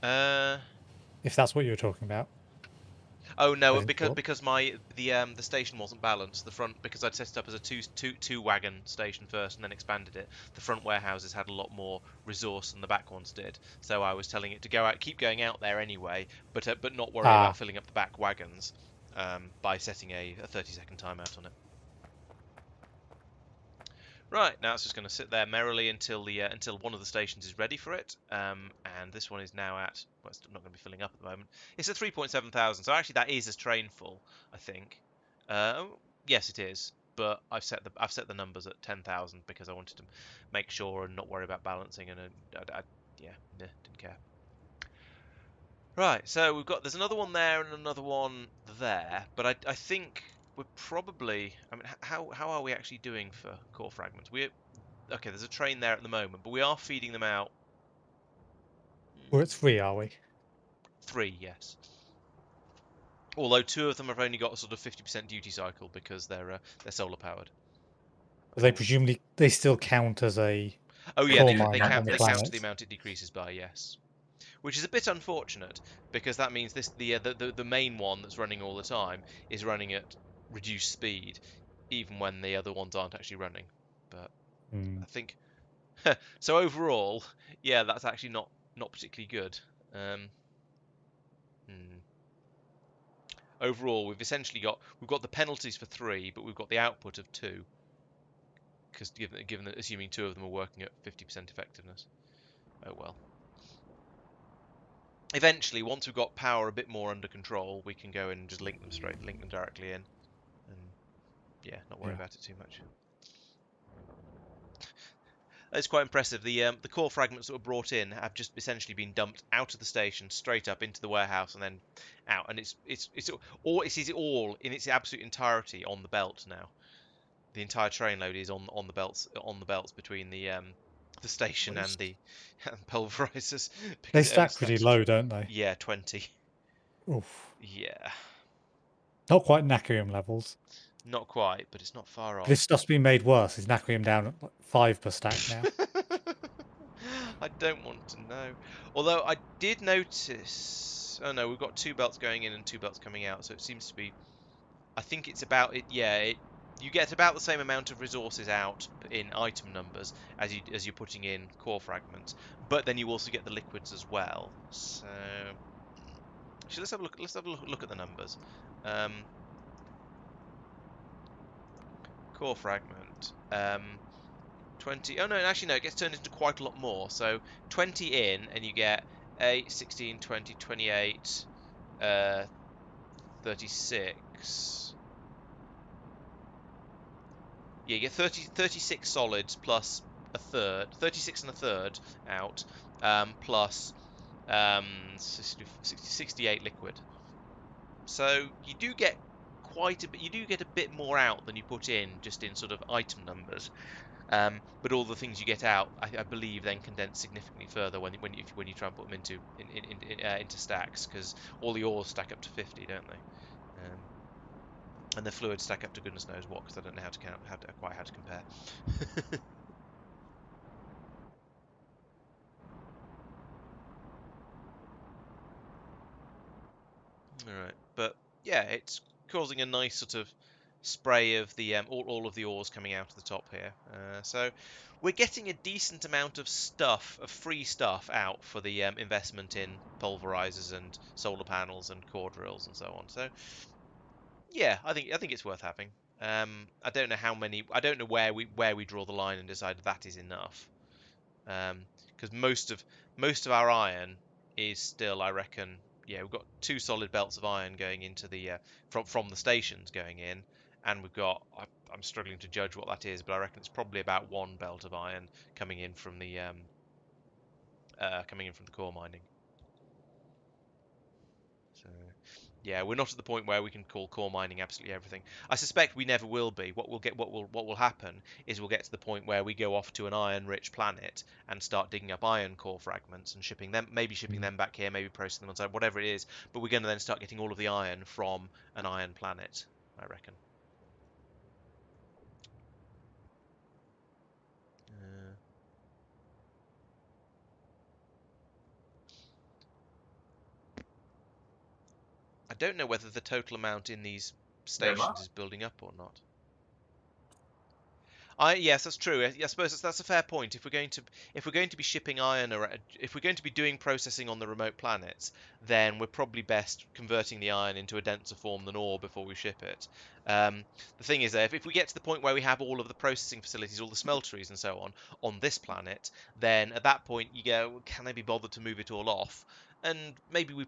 D: If that's what you were talking about.
B: Oh no, because the station wasn't balanced. The front, because I'd set it up as a two wagon station first and then expanded it. The front warehouses had a lot more resource than the back ones did. So I was telling it to go out, keep going out there anyway, but not worry about filling up the back wagons by setting a 30-second timeout on it. Right, now it's just going to sit there merrily until one of the stations is ready for it, and this one is now at, well, it's not going to be filling up at the moment. It's at 3.7 thousand, so actually that is as train full, I think. Yes, it is, but I've set the numbers at 10,000 because I wanted to make sure and not worry about balancing, and didn't care. Right, so there's another one there and another one there, but I think we're probably, I mean, how are we actually doing for core fragments? Okay, there's a train there at the moment, but we are feeding them out.
D: We're at 3, are we?
B: 3, yes. Although 2 of them have only got a sort of 50% duty cycle because they're solar powered.
D: They still count as a.
B: Oh yeah, they count
D: the
B: amount it decreases by, yes. Which is a bit unfortunate because that means the main one that's running all the time is running at reduced speed, even when the other ones aren't actually running. But I think so overall, yeah, that's actually not particularly good. Overall, we've got the penalties for 3, but we've got the output of 2. Because assuming 2 of them are working at 50% effectiveness. Oh well. Eventually, once we've got power a bit more under control, we can go in and just link them directly in, and not worry about it too much. It's quite impressive. The core fragments that were brought in have just essentially been dumped out of the station, straight up into the warehouse, and then out. And it's all in its absolute entirety on the belt now. The entire train load is on the belts between the station and the pulverizers.
D: They stack pretty low, don't they?
B: Yeah, 20.
D: Oof.
B: Yeah.
D: Not quite Nacrium levels.
B: Not quite, but it's not far off.
D: This stuff's been made worse. Is Nacrium down at 5 per stack now?
B: I don't want to know. Although I did notice. Oh no, we've got 2 belts going in and 2 belts coming out, so it seems to be. I think it's about it. Yeah, you get about the same amount of resources out in item numbers as you're putting in core fragments, but then you also get the liquids as well. So actually, let's have a look. Let's have a look at the numbers. Core fragment. 20. Oh no, actually no. It gets turned into quite a lot more. So 20 in, and you get 8, 16, 20, 28, 36. Yeah, you get 36 solids plus a third, 36 and a third out, plus 68 liquid. So you do get quite a bit. You do get a bit more out than you put in just in sort of item numbers. But all the things you get out, I believe, then condense significantly further when you try and put them into stacks, because all the ores stack up to 50, don't they? And the fluids stack up to goodness knows what, because I don't know how to compare. All right, but yeah, it's causing a nice sort of spray of the all of the ores coming out of the top here. So we're getting a decent amount of free stuff out for the investment in pulverizers and solar panels and core drills and so on. So yeah, I think it's worth having. I don't know how many. I don't know where we draw the line and decide that is enough. Because most of our iron is still, I reckon. Yeah, we've got 2 solid belts of iron going into the from the stations going in, and we've got, I'm struggling to judge what that is, but I reckon it's probably about 1 belt of iron coming in from the core mining. So, yeah, we're not at the point where we can call core mining absolutely everything. I suspect we never will be. What will happen is we'll get to the point where we go off to an iron-rich planet and start digging up iron core fragments and shipping them, maybe shipping them back here, maybe processing them on site, whatever it is. But we're going to then start getting all of the iron from an iron planet, I reckon. I don't know whether the total amount in these stations is building up or not. Yes, that's true. I suppose that's a fair point. If we're going to be shipping iron, or if we're going to be doing processing on the remote planets, then we're probably best converting the iron into a denser form than ore before we ship it. The thing is, if we get to the point where we have all of the processing facilities, all the smelteries and so on this planet, then at that point you go, can I be bothered to move it all off? And maybe we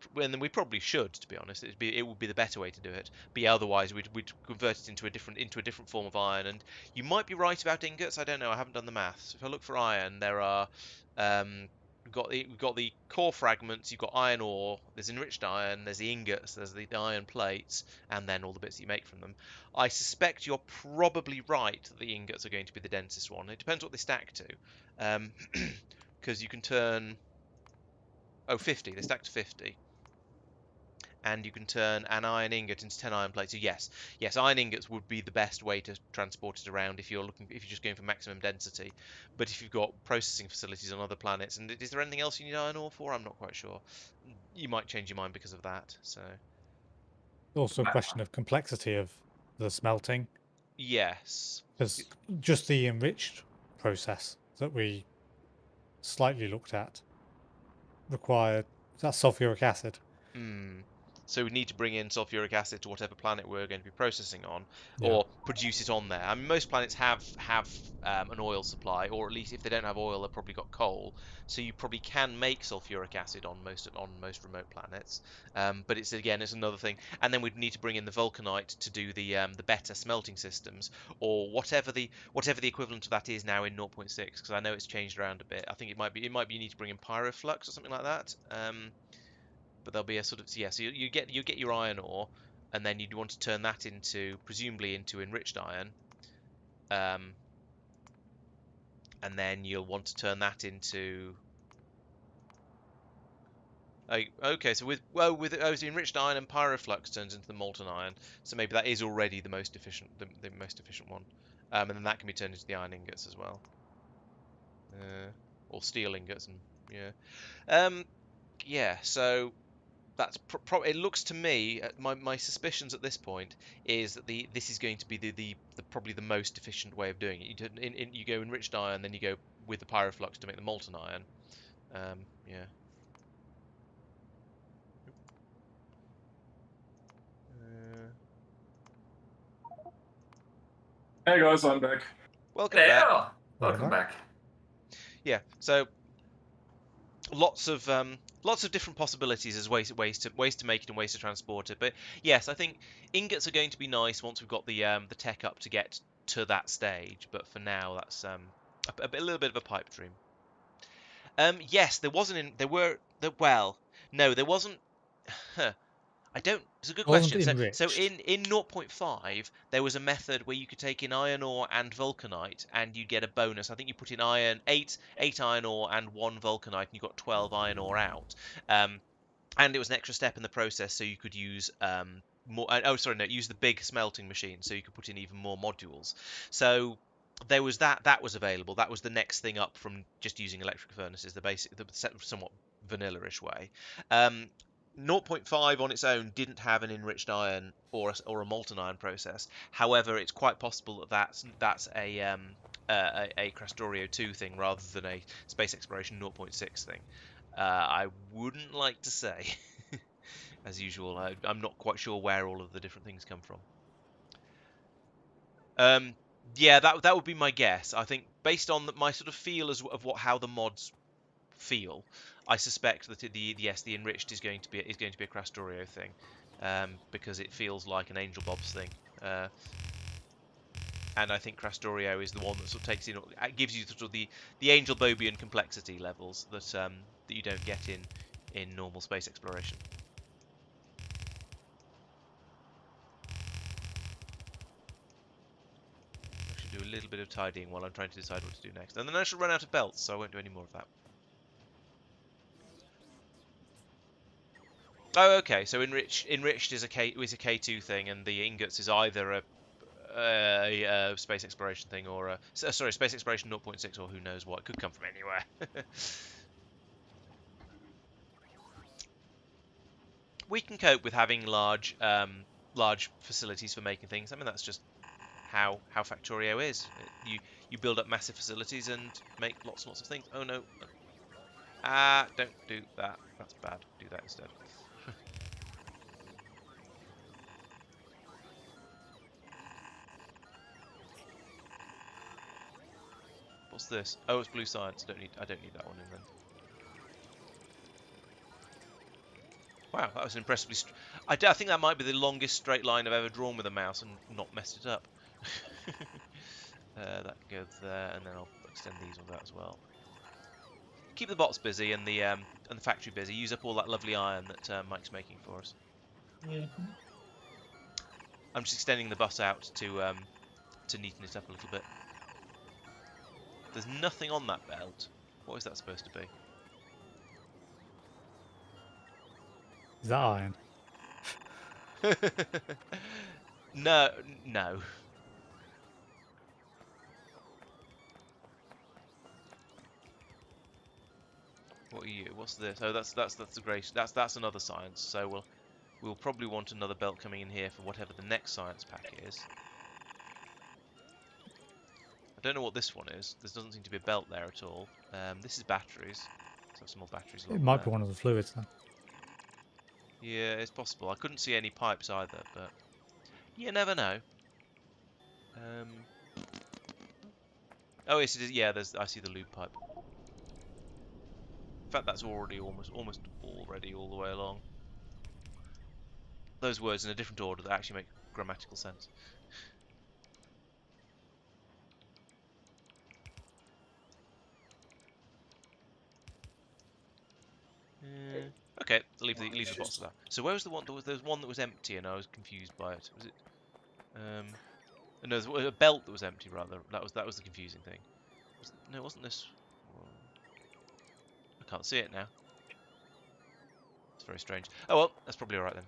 B: probably should, to be honest. It would be the better way to do it. But yeah, otherwise we'd convert it into a different form of iron. And you might be right about ingots. I don't know. I haven't done the maths. If I look for iron, there are we've got the core fragments. You've got iron ore. There's enriched iron. There's the ingots. There's the iron plates, and then all the bits that you make from them. I suspect you're probably right that the ingots are going to be the densest one. It depends what they stack to, because you can turn 50. They stack to 50. And you can turn an iron ingot into 10 iron plates. So yes, iron ingots would be the best way to transport it around if you're just going for maximum density. But if you've got processing facilities on other planets, and is there anything else you need iron ore for? I'm not quite sure. You might change your mind because of that. So
D: also a question of complexity of the smelting.
B: Yes,
D: because just the enriched process that we slightly looked at required that sulfuric acid.
B: So we need to bring in sulfuric acid to whatever planet we're going to be processing on, or produce it on there. I mean, most planets have an oil supply, or at least if they don't have oil, they've probably got coal. So you probably can make sulfuric acid on most remote planets. But it's another thing. And then we'd need to bring in the vulcanite to do the better smelting systems, or whatever the equivalent of that is now in 0.6. Because I know it's changed around a bit. I think it might be you need to bring in pyroflux or something like that. But there'll be a sort of so you get your iron ore, and then you'd want to turn that presumably into enriched iron, and then you'll want to turn that into so with the enriched iron and pyroflux turns into the molten iron, so maybe that is already the most efficient one, and then that can be turned into the iron ingots as well, or steel ingots, and so. That's it looks to me, my suspicions at this point is that this is going to be the probably the most efficient way of doing it. You go enriched iron, then you go with the pyroflux to make the molten iron.
E: Hey guys, I'm back.
B: Welcome back.
C: Welcome back.
B: Yeah. So lots of different possibilities as ways to make it and ways to transport it. But yes, I think ingots are going to be nice once we've got the tech up to get to that stage. But for now, that's a little bit of a pipe dream. Yes, there wasn't. There wasn't. It's a good question. So in 0.5, there was a method where you could take in iron ore and vulcanite, and you get a bonus. I think you put in eight iron ore and 1 vulcanite, and you got 12 iron ore out. And it was an extra step in the process, so you could use use the big smelting machine, so you could put in even more modules. So there was that was available. That was the next thing up from just using electric furnaces, the somewhat vanilla-ish way. 0.5 on its own didn't have an enriched iron or a molten iron process. However, it's quite possible that that's a Krastorio² thing rather than a space exploration 0.6 thing. I wouldn't like to say. As usual, I'm not quite sure where all of the different things come from. That would be my guess. I think based on my sort of feel of how the mods feel, I suspect that the enriched is going to be a Krastorio thing, because it feels like an Angel Bob's thing. and I think Krastorio is the one that sort of takes in, gives you sort of the Angel Bobian complexity levels that that you don't get in normal space exploration. I should do a little bit of tidying while I'm trying to decide what to do next, and then I should run out of belts, so I won't do any more of that. Oh, okay. So enriched is a K2 thing, and the ingots is either a space exploration thing or a sorry, space exploration 0.6 or who knows what. It could come from anywhere. We can cope with having large facilities for making things. I mean, that's just how Factorio is. You build up massive facilities and make lots and lots of things. Oh no. Don't do that. That's bad. Do that instead. What's this? Oh, it's blue science. I don't need that one in then. Wow, that was impressively. I think that might be the longest straight line I've ever drawn with a mouse and not messed it up. That goes there, and then I'll extend these on that as well. Keep the bots busy and the factory busy. Use up all that lovely iron that Mike's making for us.
E: Mm-hmm.
B: I'm just extending the bus out to neaten it up a little bit. There's nothing on that belt. What is that supposed to be?
D: Is that iron?
B: No. What are you? What's this? Oh, that's the great. That's another science. So we'll probably want another belt coming in here for whatever the next science pack is. I don't know what this one is. There doesn't seem to be a belt there at all. This is batteries. Let's have some more batteries.
D: It might be one of the fluids then.
B: Yeah, it's possible. I couldn't see any pipes either, but you never know. Oh, yes, it is. Yeah, I see the lube pipe. In fact, that's already almost already all the way along. Those words in a different order that actually make grammatical sense. Okay, leave the box of that. So where was the one? There was one that was empty, and I was confused by it. Was it? No, there was a belt that was empty. Rather, that was the confusing thing. No, it wasn't this. I can't see it now. It's very strange. Oh well, that's probably all right then.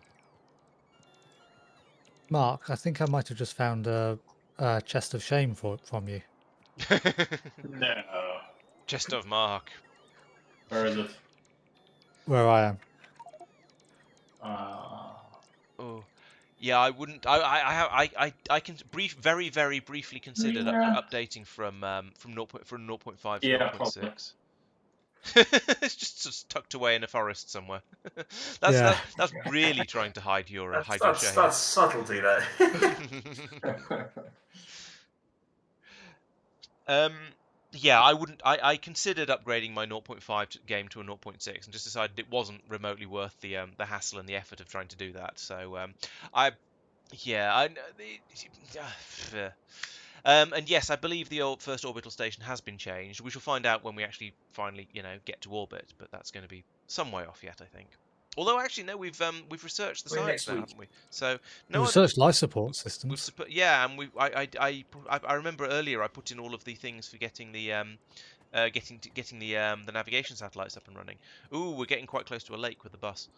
D: Mark, I think I might have just found a chest of shame from you.
E: No.
B: Chest of Marc.
E: Where is it?
D: Where I am.
B: Oh, yeah. I wouldn't. I can very very briefly considered updating from 0.5 to 0.6. It's just tucked away in a forest somewhere. That's really trying to hide your shame.
C: That's subtlety, that.
B: Yeah, I wouldn't. I considered upgrading my 0.5 game to a 0.6, and just decided it wasn't remotely worth the hassle and the effort of trying to do that. So and yes, I believe the first orbital station has been changed. We shall find out when we actually finally, get to orbit, but that's going to be some way off yet, I think. Although actually, no, we've researched the science now, haven't we? So
D: we researched life support systems.
B: Yeah, and I remember earlier I put in all of the things for getting the the navigation satellites up and running. Ooh, we're getting quite close to a lake with the bus.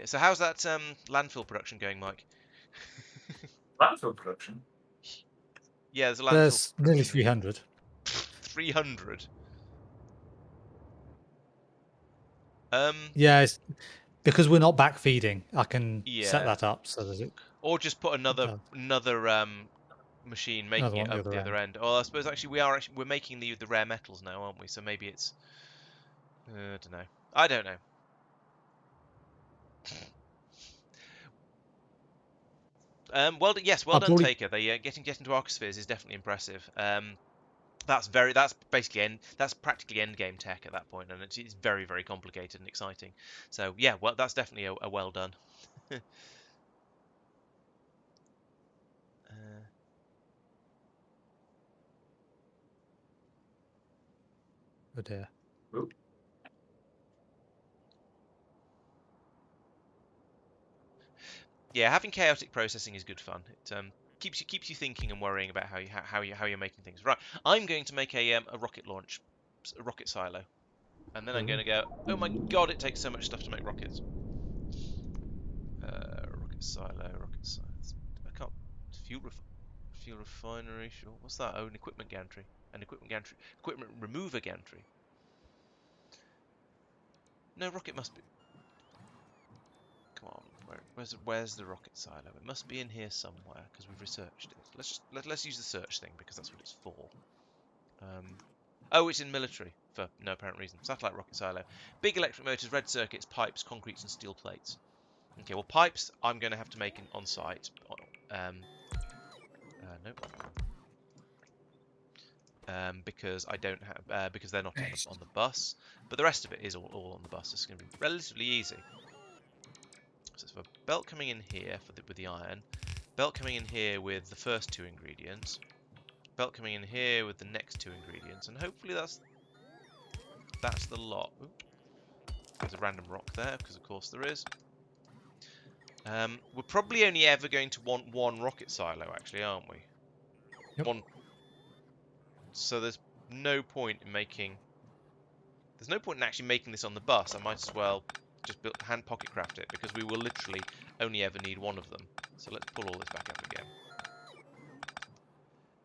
B: So how's that landfill production going, Mike?
C: Landfill production?
B: Yeah, there's a landfill.
D: There's nearly 300.
B: 300.
D: Yeah, it's because we're not backfeeding. I can set that up so that it.
B: Or just put another machine making it up the other end. Oh, I suppose actually we're making the rare metals now, aren't we? So maybe it's I don't know. Well done, Taker. They getting into Arcospheres is definitely impressive. That's practically end game tech at that point, and it's very very complicated and exciting. So yeah, well, that's definitely a well done.
D: Oh dear.
C: Oop.
B: Yeah, having chaotic processing is good fun. It keeps you thinking and worrying about how you're making things. Right, I'm going to make a rocket launch, a rocket silo, and then I'm going to go. Oh my god, it takes so much stuff to make rockets. Rocket silo. I can't. Fuel refinery. Sure. What's that? Oh, an equipment gantry. Equipment remover gantry. No, rocket must be. Come on, where's the rocket silo? It must be in here somewhere because we've researched it. Let's use the search thing because that's what it's for. Oh, it's in military for no apparent reason. Satellite rocket silo. Big electric motors, red circuits, pipes, concretes, and steel plates. Okay, well, pipes I'm going to have to make on site. Nope. Because I don't have because they're not on the bus. But the rest of it is all on the bus. It's going to be relatively easy. So it's a belt coming in here with the iron. Belt coming in here with the first 2 ingredients. Belt coming in here with the next 2 ingredients, and hopefully that's the lot. Ooh. There's a random rock there, because of course there is. We're probably only ever going to want 1 rocket silo, actually, aren't we?
D: Yep.
B: 1. So there's no point in making. There's no point in actually making this on the bus. I might as well just hand pocket craft it, because we will literally only ever need 1 of them. So let's pull all this back up again.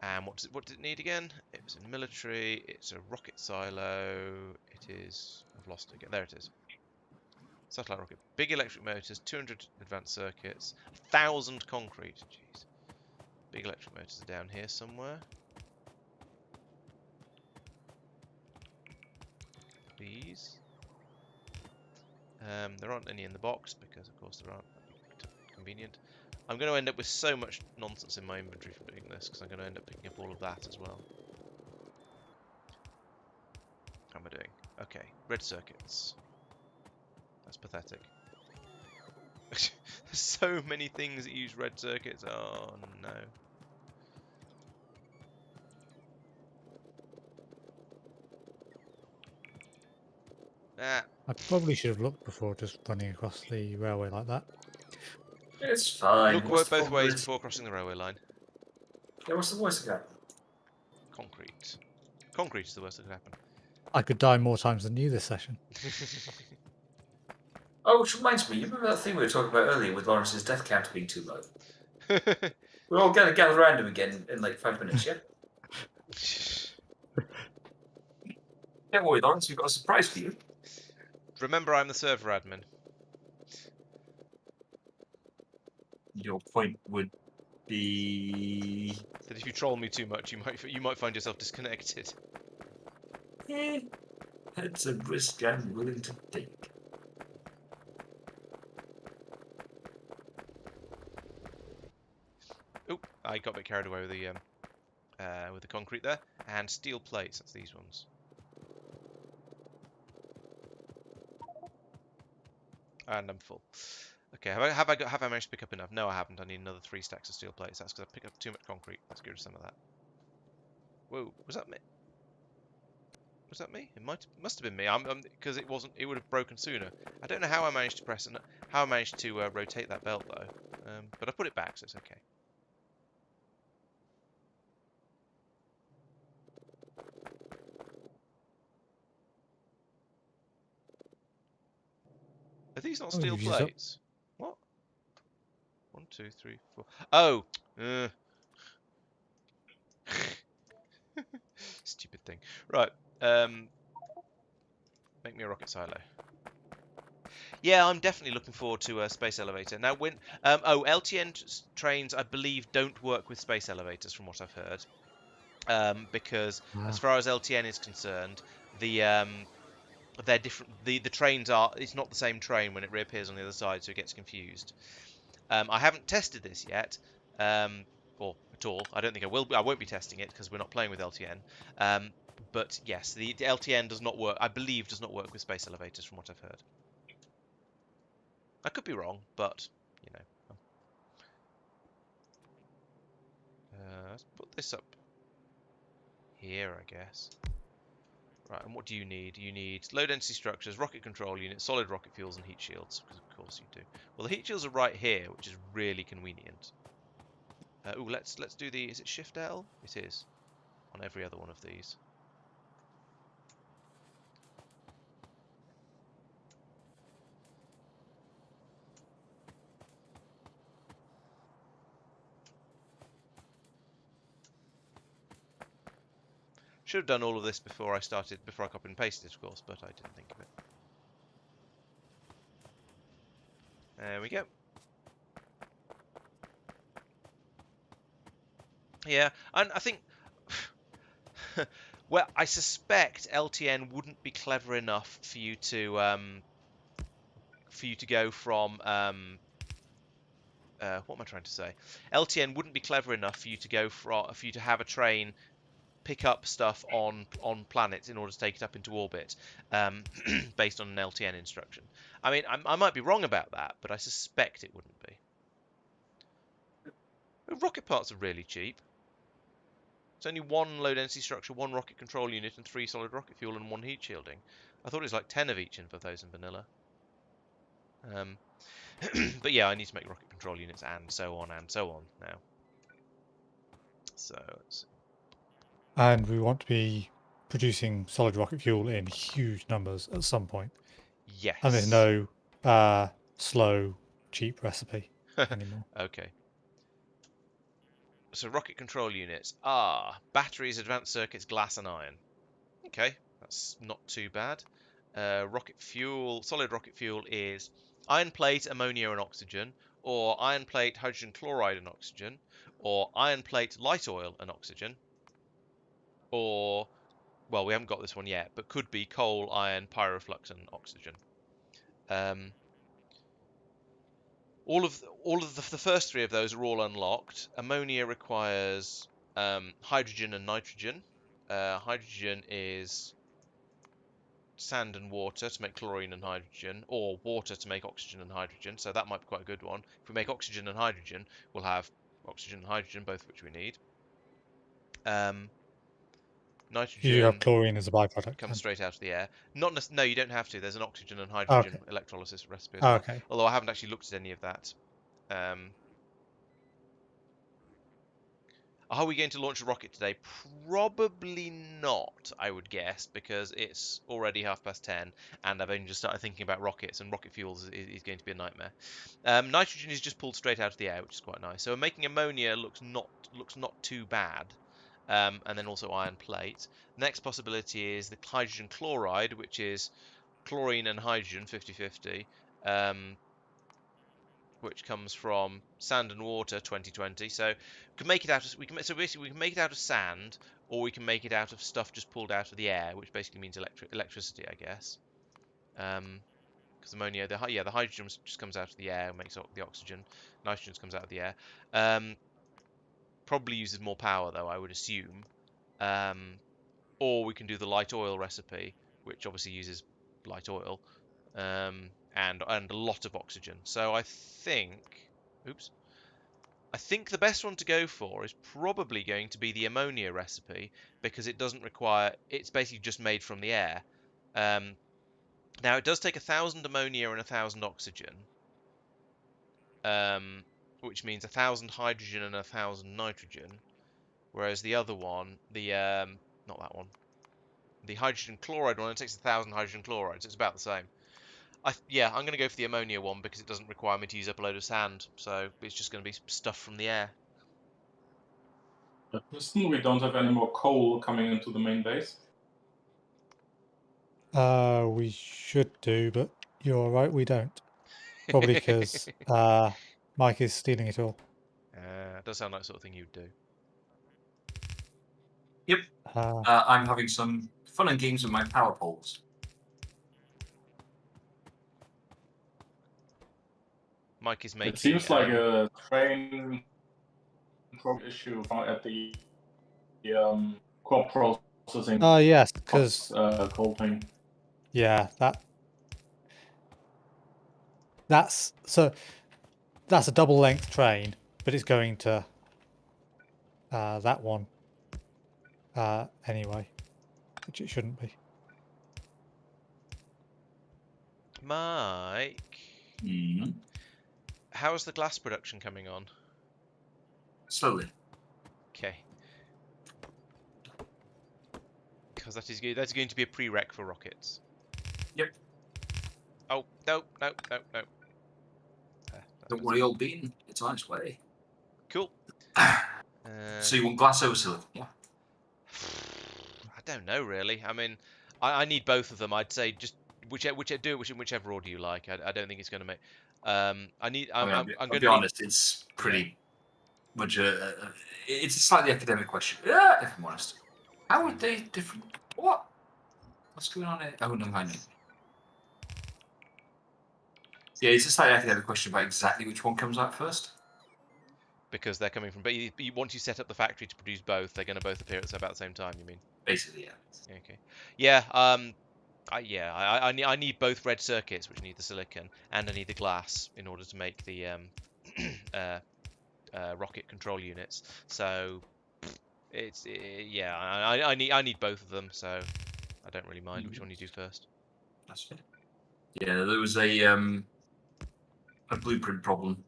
B: And what did it need again? It was in military. It's a rocket silo. It is. I've lost it again. There it is. Satellite rocket. Big electric motors. 200 advanced circuits. 1,000 concrete. Jeez. Big electric motors are down here somewhere. These. There aren't any in the box because, of course, there aren't. Convenient. I'm going to end up with so much nonsense in my inventory from doing this, because I'm going to end up picking up all of that as well. How am I doing? Okay, red circuits. That's pathetic. There's so many things that use red circuits. Oh no. Ah.
D: I probably should have looked before just running across the railway like that.
C: It's fine.
B: Look both ways before crossing the railway line.
C: Yeah, what's the worst that could happen?
B: Concrete. Concrete is the worst that could happen.
D: I could die more times than you this session.
C: Oh, which reminds me, you remember that thing we were talking about earlier with Lawrence's death count being too low? We're all going to gather around him again in like 5 minutes, yeah? Don't worry, Lawrence, we've got a surprise for you.
B: Remember, I'm the server admin.
C: Your point would be
B: that if you troll me too much, you might find yourself disconnected.
C: That's a risk I'm willing to take.
B: Oh, I got a bit carried away with the concrete there, and steel plates. That's these ones. And I'm full. Okay, have I managed to pick up enough? No, I haven't. I need another 3 stacks of steel plates. That's because I picked up too much concrete. Let's get rid of some of that. Whoa, was that me? Was that me? It must have been me. Because it wasn't. It would have broken sooner. I don't know how I managed to rotate that belt though. But I put it back, so it's okay. Are these not steel plates? What? 1, 2, 3, 4. Oh! Stupid thing. Right. Make me a rocket silo. Yeah, I'm definitely looking forward to a space elevator. Now, LTN trains, I believe, don't work with space elevators, from what I've heard. Because as far as LTN is concerned, they're different. The trains are. It's not the same train when it reappears on the other side, so it gets confused. I haven't tested this yet, or at all. I don't think I will. I won't be testing it because we're not playing with LTN. But yes, the LTN does not work. I believe does not work with space elevators, from what I've heard. I could be wrong, but you know. Let's put this up here, I guess. Right, and what do you need? You need low density structures, rocket control units, solid rocket fuels, and heat shields, because of course you do. Well, the heat shields are right here, which is really convenient. Let's do the. Is it Shift L? It is on every other one of these. Should have done all of this before I copied and pasted, of course, but I didn't think of it. There we go. Yeah, and I think, well, I suspect LTN wouldn't be clever enough for you to go from what am I trying to say? LTN wouldn't be clever enough for you to go for you to have a train pick up stuff on planets in order to take it up into orbit, based on an LTN instruction. I mean, I might be wrong about that, but I suspect it wouldn't be. Rocket parts are really cheap. It's only 1 low density structure, 1 rocket control unit, and 3 solid rocket fuel and 1 heat shielding. I thought it was like 10 of each for those in vanilla. But yeah, I need to make rocket control units and so on now. So let's see.
D: And we want to be producing solid rocket fuel in huge numbers at some point.
B: Yes.
D: And there's no slow, cheap recipe anymore.
B: Okay. So rocket control units are batteries, advanced circuits, glass, and iron. Okay, that's not too bad. Rocket fuel, solid rocket fuel is iron plate, ammonia, and oxygen, or iron plate, hydrogen chloride, and oxygen, or iron plate, light oil, and oxygen, or, well, we haven't got this one yet, but could be coal, iron, pyroflux, and oxygen. All of the first 3 of those are all unlocked. Ammonia requires hydrogen and nitrogen. Hydrogen is sand and water to make chlorine and hydrogen, or water to make oxygen and hydrogen, so that might be quite a good one. If we make oxygen and hydrogen, we'll have oxygen and hydrogen, both of which we need. Nitrogen.
D: You have chlorine as a byproduct.
B: Comes straight out of the air. No, you don't have to. There's an oxygen and hydrogen electrolysis recipe as well.
D: Okay.
B: Although I haven't actually looked at any of that. Are we going to launch a rocket today? Probably not, I would guess, because it's already 10:30 and I've only just started thinking about rockets, and rocket fuels is going to be a nightmare. Nitrogen is just pulled straight out of the air, which is quite nice. So making ammonia looks not too bad. And then also iron plate. Next possibility is the hydrogen chloride, which is chlorine and hydrogen 50-50. Which comes from sand and water 2020. So we can make it out of we can make it out of sand, or we can make it out of stuff just pulled out of the air, which basically means electricity, I guess. Because ammonia, the hydrogen just comes out of the air and makes the oxygen. Nitrogen comes out of the air. Probably uses more power though, I would assume. Or we can do the light oil recipe, which obviously uses light oil. And a lot of oxygen. So I think the best one to go for is probably going to be the ammonia recipe, because it doesn't require, it's basically just made from the air. Now it does take 1,000 ammonia and 1,000 oxygen, which means 1,000 hydrogen and 1,000 nitrogen, whereas the other one, not that one, the hydrogen chloride one, it takes 1,000 hydrogen chloride, so it's about the same. I'm going to go for the ammonia one because it doesn't require me to use up a load of sand, so it's just going to be stuff from the air.
E: Tristan, we don't have any more coal coming into the main base.
D: We should do, but you're right, we don't. Probably because Mike is stealing it all.
B: It does sound like the sort of thing you'd do.
C: Yep. I'm having some fun and games with my power poles.
B: Mike is making.
E: It seems like a train issue at the crop processing.
D: Oh yes, because
E: coal thing.
D: Yeah, that's a double length train, but it's going to that one anyway, which it shouldn't be.
B: Mike, how's the glass production coming on?
C: Slowly.
B: Okay. Because that's going to be a prereq for rockets.
C: Yep.
B: Oh, no.
C: Don't worry, old bean. It's on its way.
B: Cool.
C: So you want glass over silicon? Yeah.
B: I don't know, really. I mean, I need both of them. I'd say just whichever order you like. I don't think it's going to make. I'm
C: I'll
B: going
C: be
B: to
C: honest. It's pretty much it's a slightly academic question. Yeah, if I'm honest. How are they different? What? What's going on here? Oh, no, I know. Yeah, it's a slightly academic question about exactly which one comes out first.
B: Because they're coming from. But once you set up the factory to produce both, they're going to both appear at about the same time. You mean?
C: Basically, yeah.
B: Okay. Yeah. I need both red circuits, which need the silicon, and I need the glass in order to make the rocket control units. So I need both of them. So I don't really mind which one you do first.
C: That's good. Yeah, there was a blueprint problem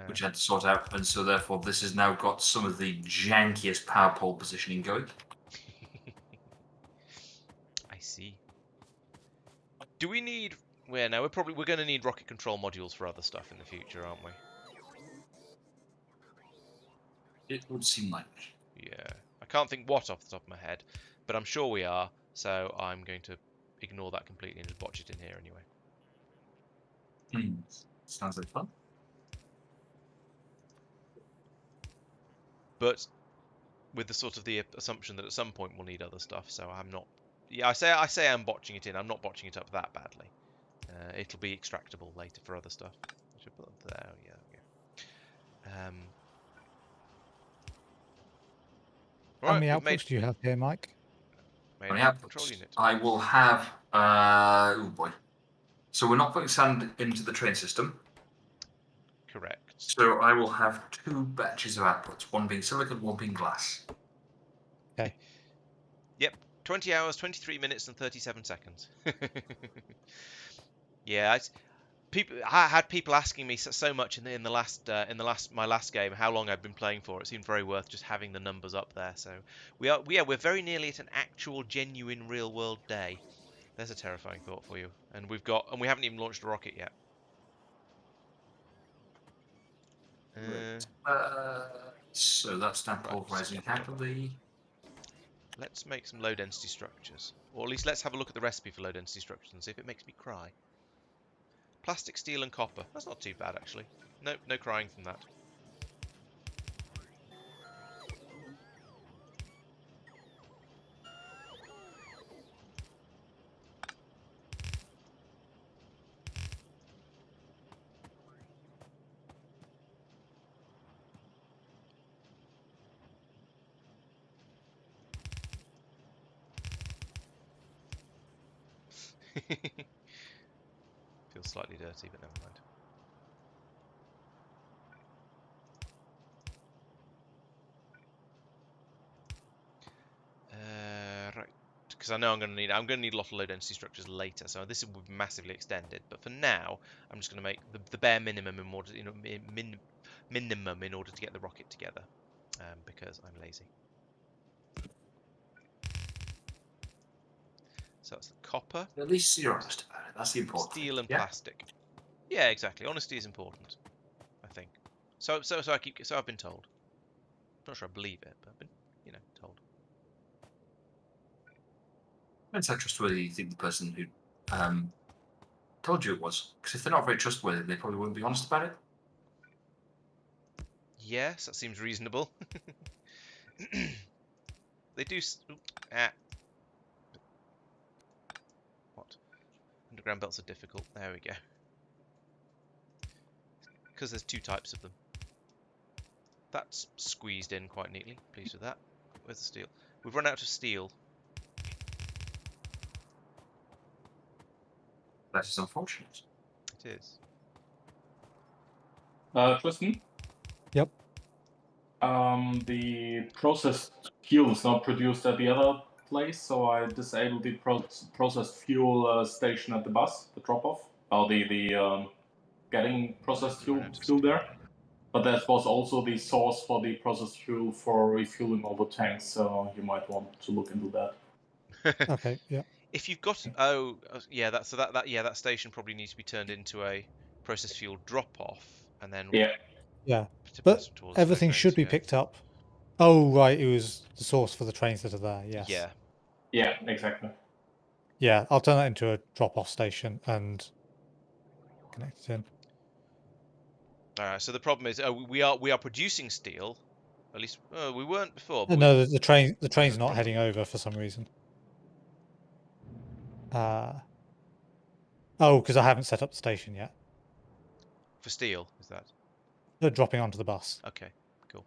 C: which I had to sort out, and so therefore this has now got some of the jankiest power pole positioning going.
B: I see. Do we need? We're going to need rocket control modules for other stuff in the future, aren't we?
C: It would seem like.
B: Yeah, I can't think what off the top of my head, but I'm sure we are. So I'm going to ignore that completely and just watch it in here anyway.
C: Sounds like fun.
B: But with the sort of the assumption that at some point we'll need other stuff, so I'm not. Yeah, I say I'm botching it in. I'm not botching it up that badly. It'll be extractable later for other stuff. I should put them there. Yeah.
D: How many outputs do you have here, Mike?
B: How many control units?
C: I will have. Oh boy. So we're not putting sand into the train system.
B: Correct.
C: So I will have 2 batches of outputs, one being silicon, one being glass.
D: Okay.
B: Yep. 20 hours, 23 minutes, and 37 seconds. Yeah, I had people asking me so much in the last game how long I've been playing for. It seemed very worth just having the numbers up there. So we're very nearly at an actual, genuine, real world day. There's a terrifying thought for you. And we haven't even launched a rocket yet.
C: So that's now pulverizing happily.
B: Let's make some low density structures, or at least let's have a look at the recipe for low density structures and see if it makes me cry. Plastic, steel, and copper. That's not too bad, actually. No crying from that. Feels slightly dirty, but never mind. Right, because I know I'm going to need a lot of low density structures later, so this will be massively extended. But for now, I'm just going to make the bare minimum in order, minimum in order to get the rocket together, because I'm lazy. So that's the copper.
C: At least you're honest about it. That's the important thing.
B: Steel and plastic. Yeah, exactly. Honesty is important, I think. So I've been told. I'm not sure I believe it, but I've been, told.
C: Depends how trustworthy you think the person who told you it was. Because if they're not very trustworthy, they probably wouldn't be honest about it.
B: Yes, that seems reasonable. They do. What? Underground belts are difficult. There we go. Because there's 2 types of them. That's squeezed in quite neatly. Pleased with that. Where's the steel? We've run out of steel.
C: That is unfortunate.
B: It is.
E: Tristan?
D: Yep.
E: The processed fuel is not produced at the other place, so I disabled the processed fuel station at the bus, the drop-off. getting processed fuel there. But that was also the source for the processed fuel for refueling all the tanks, so you might want to look into that.
D: Okay, yeah.
B: If you've got that station probably needs to be turned into a processed fuel drop off, and then
D: yeah. But everything should be picked up. Oh right, it was the source for the trains that are there. Yes.
E: Yeah, exactly.
D: Yeah, I'll turn that into a drop-off station and connect it in.
B: So the problem is, we are producing steel. At least we weren't before. But
D: No, the train's not heading over for some reason. Oh, because I haven't set up the station yet.
B: For steel, is that?
D: They're dropping onto the bus.
B: Okay, cool.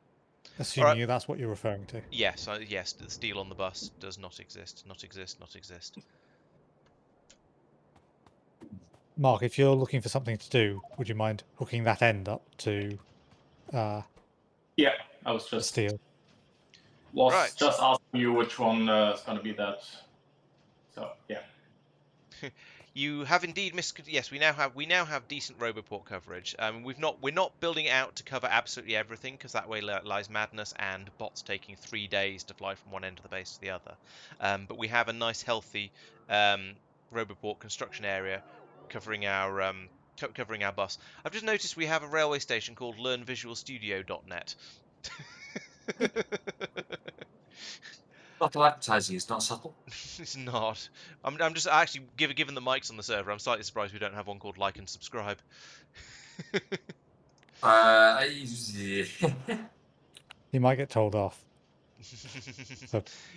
D: Assuming that's what you're referring to.
B: Yes, yes. The steel on the bus does not exist. Not exist. Not exist.
D: Mark, if you're looking for something to do, would you mind hooking that end up to?
E: Yeah, I was just
D: steel.
E: Just asking you which one is going to be that. So yeah.
B: You have indeed missed. Yes, we now have decent Roboport coverage. We're not building it out to cover absolutely everything, because that way lies madness and bots taking 3 days to fly from one end of the base to the other. But we have a nice healthy Roboport construction area covering our bus. I've just noticed we have a railway station called LearnVisualStudio.net.
C: Subtle advertising is not subtle.
B: It's not. I'm just actually given the mics on the server. I'm slightly surprised we don't have one called like and subscribe.
D: You might get told off.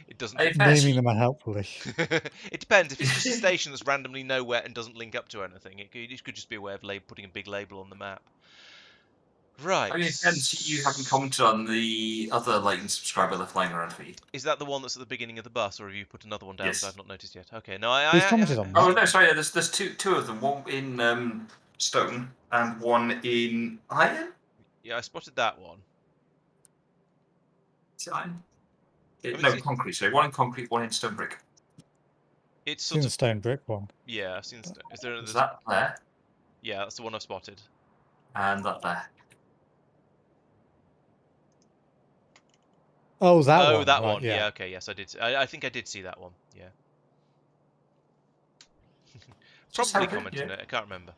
B: It doesn't.
D: Naming them unhelpfully.
B: It depends. If it's just a station that's randomly nowhere and doesn't link up to anything, it could just be a way of putting a big label on the map. Right.
C: I mean, and you haven't commented on the other like and subscriber left lying around for you.
B: Is that the one that's at the beginning of the bus, or have you put another one down?
C: Yes.
B: That I've not noticed yet. Okay, no,
D: Who's commented on that?
C: Oh no, sorry. There's two of them. One in stone and one in iron.
B: Yeah, I spotted that one.
C: Is it iron? No, concrete. So one in concrete, one in stone brick.
B: It's
D: seen the stone brick one.
B: Yeah, I've seen.
C: Is that there?
B: Yeah, that's the one I've spotted.
C: And that there.
D: Oh, that one.
B: Oh, that
D: right,
B: one. Yeah. Okay. Yes, I did. I think I did see that one. Yeah. Probably commented on it. I can't remember.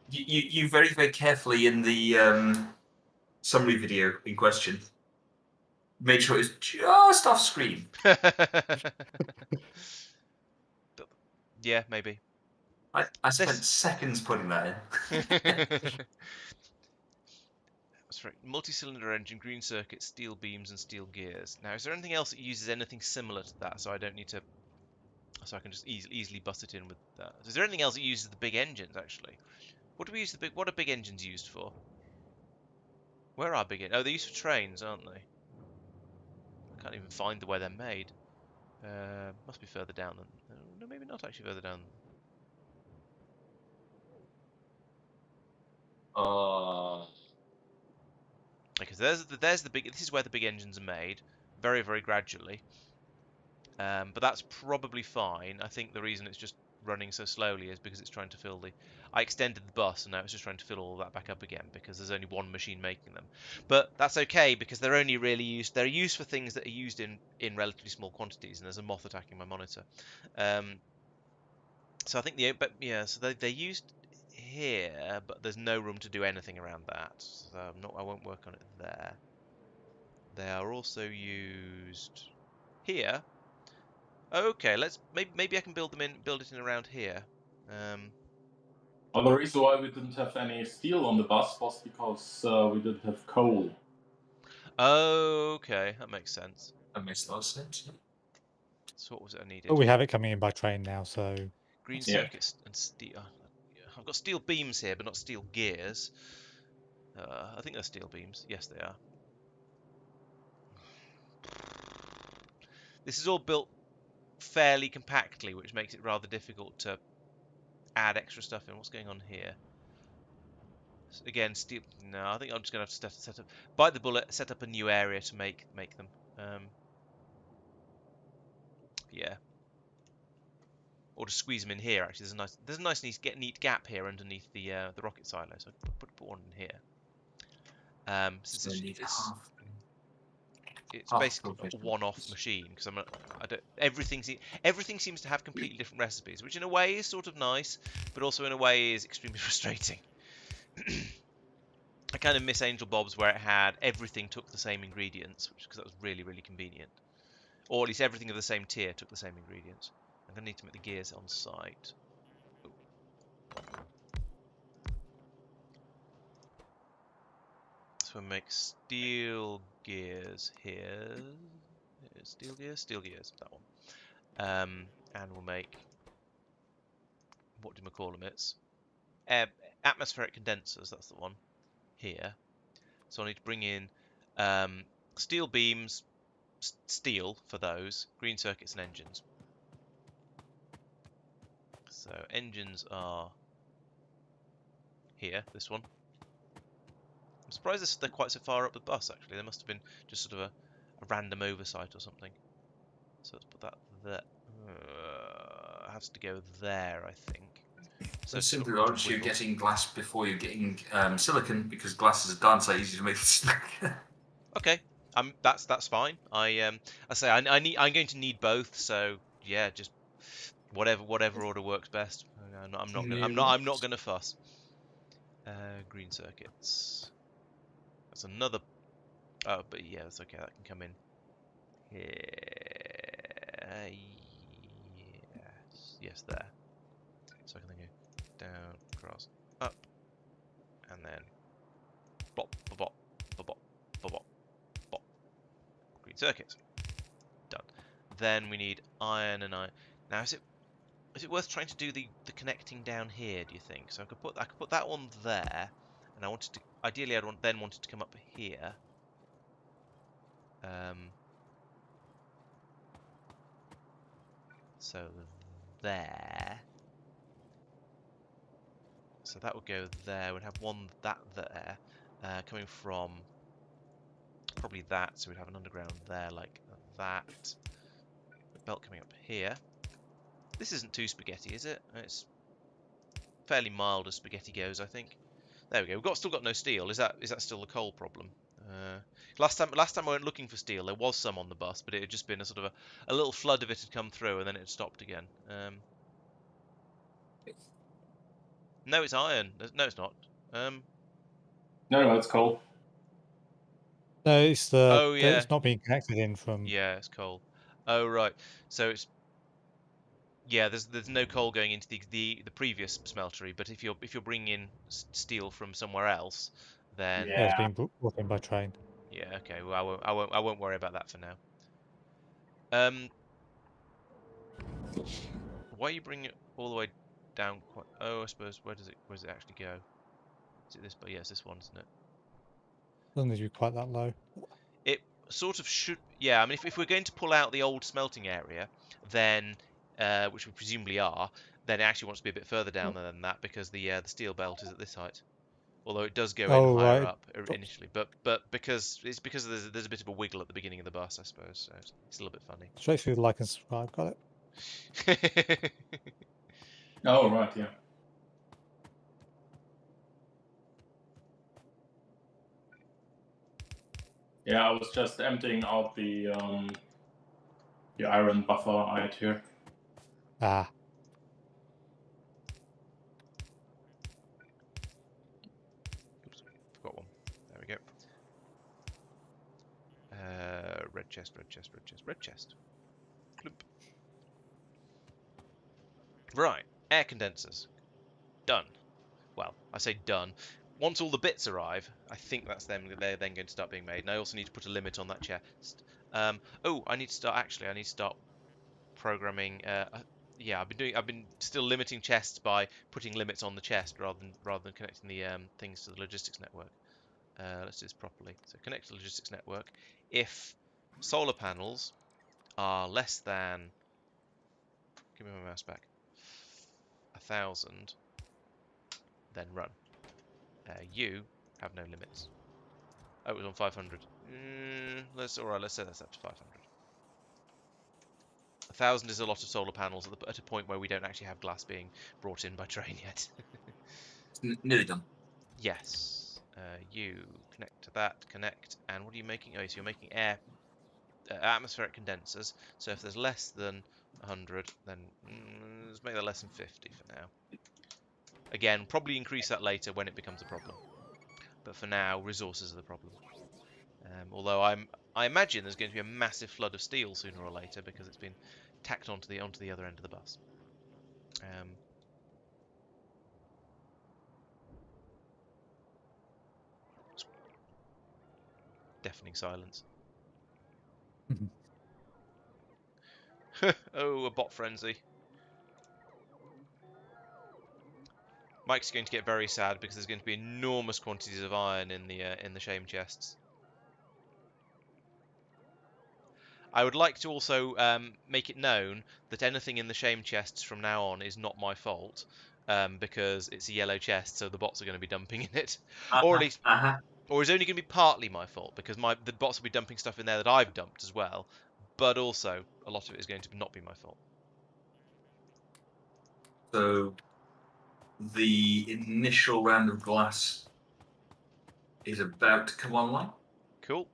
C: You very, very carefully in the summary video in question made sure it's just off screen.
B: Yeah, maybe.
C: I spent seconds putting that in.
B: That's right. Multi-cylinder engine, green circuit, steel beams, and steel gears. Now, is there anything else that uses anything similar to that, so I don't need to? So I can just easily bust it in with that. Is there anything else that uses the big engines? Actually, what do we use What are big engines used for? Where are big? Oh, they're used for trains, aren't they? I can't even find where they're made. Must be further down than. No, maybe not actually further down. Because there's the big. This is where the big engines are made, very, very gradually. But that's probably fine. I think the reason it's just running so slowly is because it's trying to fill the. I extended the bus, and now it's just trying to fill all that back up again because there's only one machine making them. But that's okay because they're only really used. They're used for things that are used in relatively small quantities. And there's a moth attacking my monitor. So I think so they're used here, but there's no room to do anything around that. So I won't work on it there. They are also used here. Okay, maybe I can build it in around here.
E: Well, the reason why we didn't have any steel on the bus was because we didn't have coal.
B: Okay, that makes sense.
C: That makes a lot of sense.
B: So what was it I needed?
D: Oh, we have it coming in by train now, so.
B: Green circuits and steel. I've got steel beams here, but not steel gears. I think they're steel beams. Yes, they are. This is all built fairly compactly, which makes it rather difficult to add extra stuff in. What's going on here? So again, steel. No, I think I'm just going to have to set up, bite the bullet, set up a new area to make them. Yeah. or to squeeze them in here. Actually, there's a nice neat gap here underneath the rocket silo, so I put one in here. Since
C: So I need
B: it's
C: half
B: basically a
C: provision.
B: one-off machine because everything seems to have completely different recipes, which in a way is sort of nice, but also in a way is extremely frustrating. I kind of miss Angel Bob's where it had everything took the same ingredients, because that was really, really convenient. Or at least everything of the same tier took the same ingredients. I'm going to need to make the gears on site. So we'll make steel gears here. Steel gears, that one. And we'll make, what do we call them? It's atmospheric condensers, that's the one, here. So I need to bring in steel beams, steel for those, green circuits and engines. So engines are here, this one. I'm surprised they're quite so far up the bus, actually. There must have been just sort of a random oversight or something. So let's put that there. Has to go there, I think. So
C: simply,
B: sort of
C: Laurence, you're getting glass before you're getting silicon, because glass is a darn sight easy to make silicon.
B: Okay, that's fine. I say I'm going to need both. So yeah, just whatever order works best. I'm not gonna fuss. Green circuits. That's another. Oh, but yeah, that's okay. That can come in here. Yes, there. So I can then go down, across, up, and then bop, bop, bop, bop, bop, bop, bop. Green circuits. Done. Then we need iron and iron. Now, is it worth trying to do the connecting down here? Do you think? So I could put that one there, and I wanted to ideally I'd want it to come up here. So there. So that would go there. We'd have one that there, coming from probably that. So we'd have an underground there like that. Belt coming up here. This isn't too spaghetti, is it? It's fairly mild as spaghetti goes, I think. There we go. We've still got no steel. Is that still the coal problem? Last time I went looking for steel, there was some on the bus, but it had just been a sort of a little flood of it had come through, and then it had stopped again. No, it's iron. No, it's not.
E: No, it's coal.
D: No, it's
B: Oh yeah.
D: it's not being connected in from.
B: Yeah, it's coal. Oh right. So it's there's no coal going into the previous smeltery, but if you're bringing in steel from somewhere else, then
D: Yeah, it's being brought in by train.
B: yeah, okay. Well, I won't worry about that for now. Why are you bringing it all the way down? Oh, I suppose where does it actually go? Is it this? But yeah, it's this one, isn't it?
D: Doesn't need to be quite that low.
B: It sort of should. Yeah, I mean, if we're going to pull out the old smelting area, then which we presumably are, then it actually wants to be a bit further down than that because the steel belt is at this height. Although it does go in higher up initially, but because there's a bit of a wiggle at the beginning of the bus, I suppose. So it's a little bit funny.
D: Straight through the like and subscribe. Got
B: it.
E: Oh right, yeah. Yeah, I was just emptying out the iron buffer I had here.
D: Ah.
B: Oops, forgot one. There we go. Red chest. Clump. Right, air condensers. Done. Well, I say done. Once all the bits arrive, I think they're then going to start being made. And I also need to put a limit on that chest. Oh, I need to start programming. Yeah, I've been still limiting chests by putting limits on the chest rather than connecting the things to the logistics network. Let's do this properly. So connect to the logistics network. If solar panels are less than, give me my mouse back, 1,000, then run. You have no limits. Oh, it was on 500. Let's set this up to 500. 1,000 is a lot of solar panels at a point where we don't actually have glass being brought in by train yet.
C: Nearly done.
B: Yes. You connect to that, connect, and what are you making? Oh, so you're making atmospheric condensers. So if there's less than 100, then let's make that less than 50 for now. Again, probably increase that later when it becomes a problem. But for now, resources are the problem. Although I imagine there's going to be a massive flood of steel sooner or later because it's been tacked onto the other end of the bus. Deafening silence. Oh, a bot frenzy. Mike's going to get very sad because there's going to be enormous quantities of iron in the shame chests. I would like to also make it known that anything in the shame chests from now on is not my fault, because it's a yellow chest, so the bots are going to be dumping in it, or at least, or it's only going to be partly my fault because the bots will be dumping stuff in there that I've dumped as well, but also a lot of it is going to not be my fault.
C: So the initial round of glass is about to come online.
B: Cool.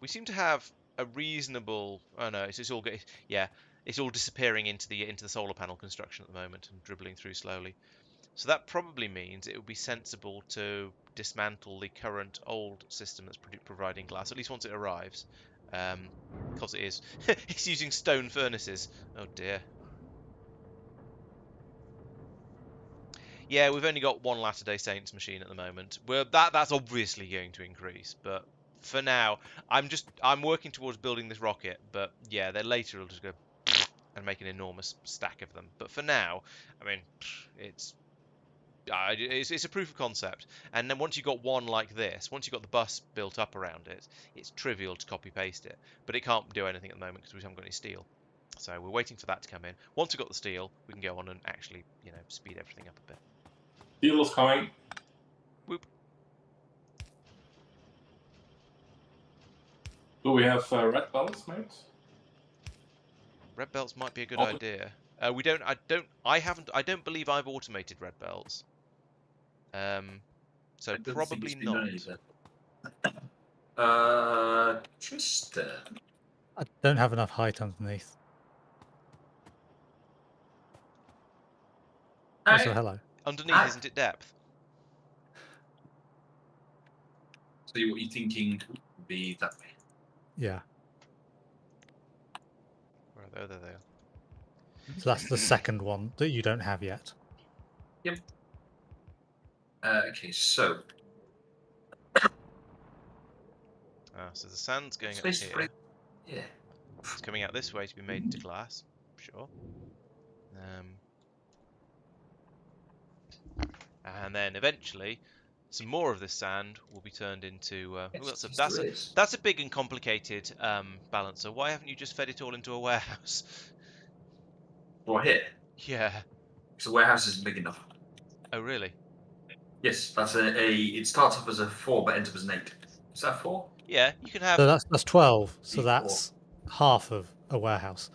B: We seem to have a reasonable. Oh no, it's all good. Yeah, it's all disappearing into the solar panel construction at the moment and dribbling through slowly. So that probably means it would be sensible to dismantle the current old system that's providing glass, at least once it arrives, because it is. It's using stone furnaces. Oh dear. Yeah, we've only got one Latter-day Saints machine at the moment. That's obviously going to increase, but for now, I'm working towards building this rocket. But yeah, then later it'll just go and make an enormous stack of them. But for now, I mean, it's a proof of concept. And then once you've got one like this, once you've got the bus built up around it, it's trivial to copy paste it. But it can't do anything at the moment because we haven't got any steel. So we're waiting for that to come in. Once we've got the steel, we can go on and actually, speed everything up a bit.
E: Steel is coming.
B: Whoop.
E: Do we have red belts, mate?
B: Red belts might be a good idea. We don't. I don't believe I've automated red belts. So probably not.
C: Tristan.
D: I don't have enough height underneath. Also, hello.
B: Underneath, isn't it depth?
C: So what you're thinking would be that way?
D: Yeah.
B: Right, there they are.
D: So that's the second one that you don't have yet.
C: Yep. Okay, so.
B: So the sand's going up here.
C: Yeah.
B: It's coming out this way to be made into glass. Sure. And then eventually, some more of this sand will be turned into. That's a big and complicated balancer. Why haven't you just fed it all into a warehouse?
C: Right here.
B: Yeah.
C: Because the warehouse isn't big enough.
B: Oh really?
C: Yes, that's it starts off as a 4 but ends up as an 8. Is that 4?
B: Yeah, you can have.
D: So that's 12. So that's half of a warehouse.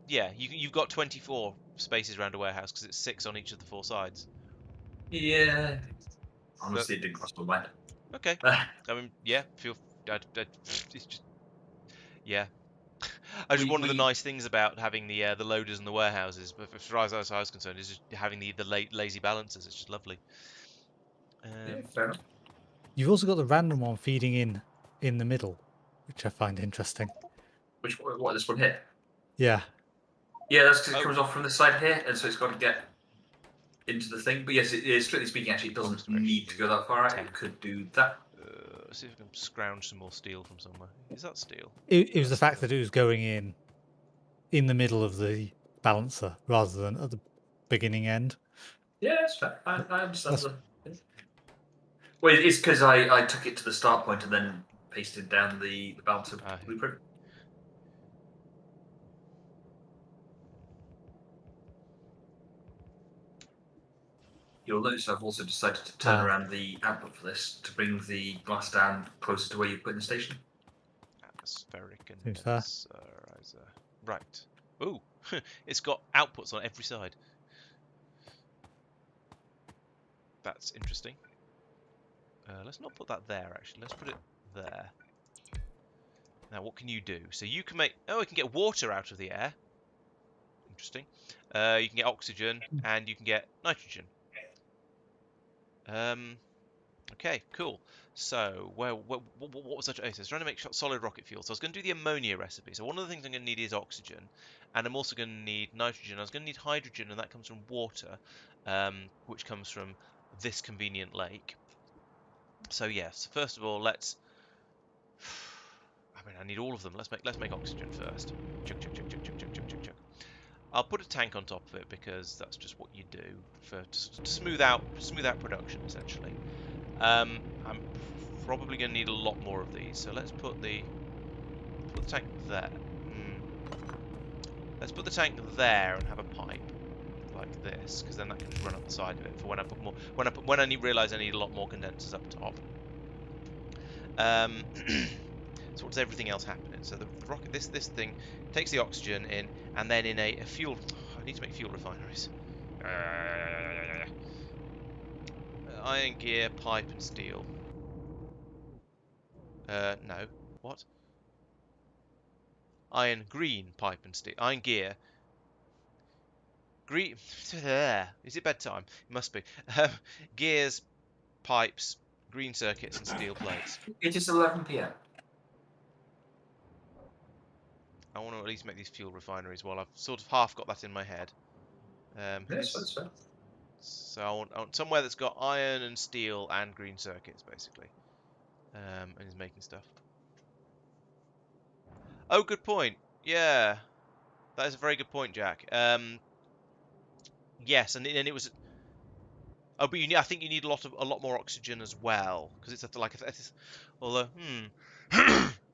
B: Yeah, you've got 24 spaces around a warehouse because it's 6 on each of the 4 sides.
C: Yeah. Honestly, it didn't cross my mind.
B: Okay. I mean, yeah. It's just. Yeah. One of the nice things about having the loaders and the warehouses, but as far as I was concerned, is just having the lazy balancers. It's just lovely.
C: Yeah, fair enough.
D: You've also got the random one feeding in the middle, which I find interesting.
C: What, this one here?
D: Yeah.
C: Yeah, that's because it comes off from this side here, and so it's got to get into the thing. But yes, strictly speaking, actually, it doesn't need to go that far out. It could do that.
B: Let's see if we can scrounge some more steel from somewhere. Is that steel?
D: It was the fact that it was going in the middle of the balancer rather than at the beginning end.
C: Yeah, that's fair. I understand. Well, it's because I took it to the start point and then pasted down the balancer blueprint. You'll notice I've also decided to turn around the output for this to bring the glass down closer to where you put in the station.
B: Atmospheric condenser. Right. Ooh. It's got outputs on every side. That's interesting. Let's not put that there, actually. Let's put it there. Now, what can you do? So you can make... Oh, you can get water out of the air. Interesting. You can get oxygen, and you can get nitrogen. Okay, cool. So, what was I trying to make solid rocket fuel. So I was going to do the ammonia recipe. So one of the things I'm going to need is oxygen, and I'm also going to need nitrogen. I was going to need hydrogen, and that comes from water, which comes from this convenient lake. So yes, first of all, let's... I mean, I need all of them. Let's make oxygen first. Chug, chug, chug, chug, chug, chug, chug, chug, chug. I'll put a tank on top of it because that's just what you do to smooth out production, essentially. I'm probably going to need a lot more of these, so let's put the tank there. Let's put the tank there and have a pipe like this, because then that can just run up the side of it for when I put more. When I realise I need a lot more condensers up top. So what does everything else happen in? So the rocket, this thing takes the oxygen in, and then in a fuel. I need to make fuel refineries. Iron, gear, pipe, and steel. No. What? Iron, green, pipe, and steel. Iron, gear. Green. Is it bedtime? It must be. Gears, pipes, green circuits, and steel plates.
C: It is 11 PM.
B: I want to at least make these fuel refineries while I've sort of half got that in my head.
C: That's fair.
B: So I want somewhere that's got iron and steel and green circuits, basically. And is making stuff. Oh, good point. Yeah, that is a very good point, Jack. Yes, and it was. Oh, but I think you need a lot more oxygen as well, because it's like although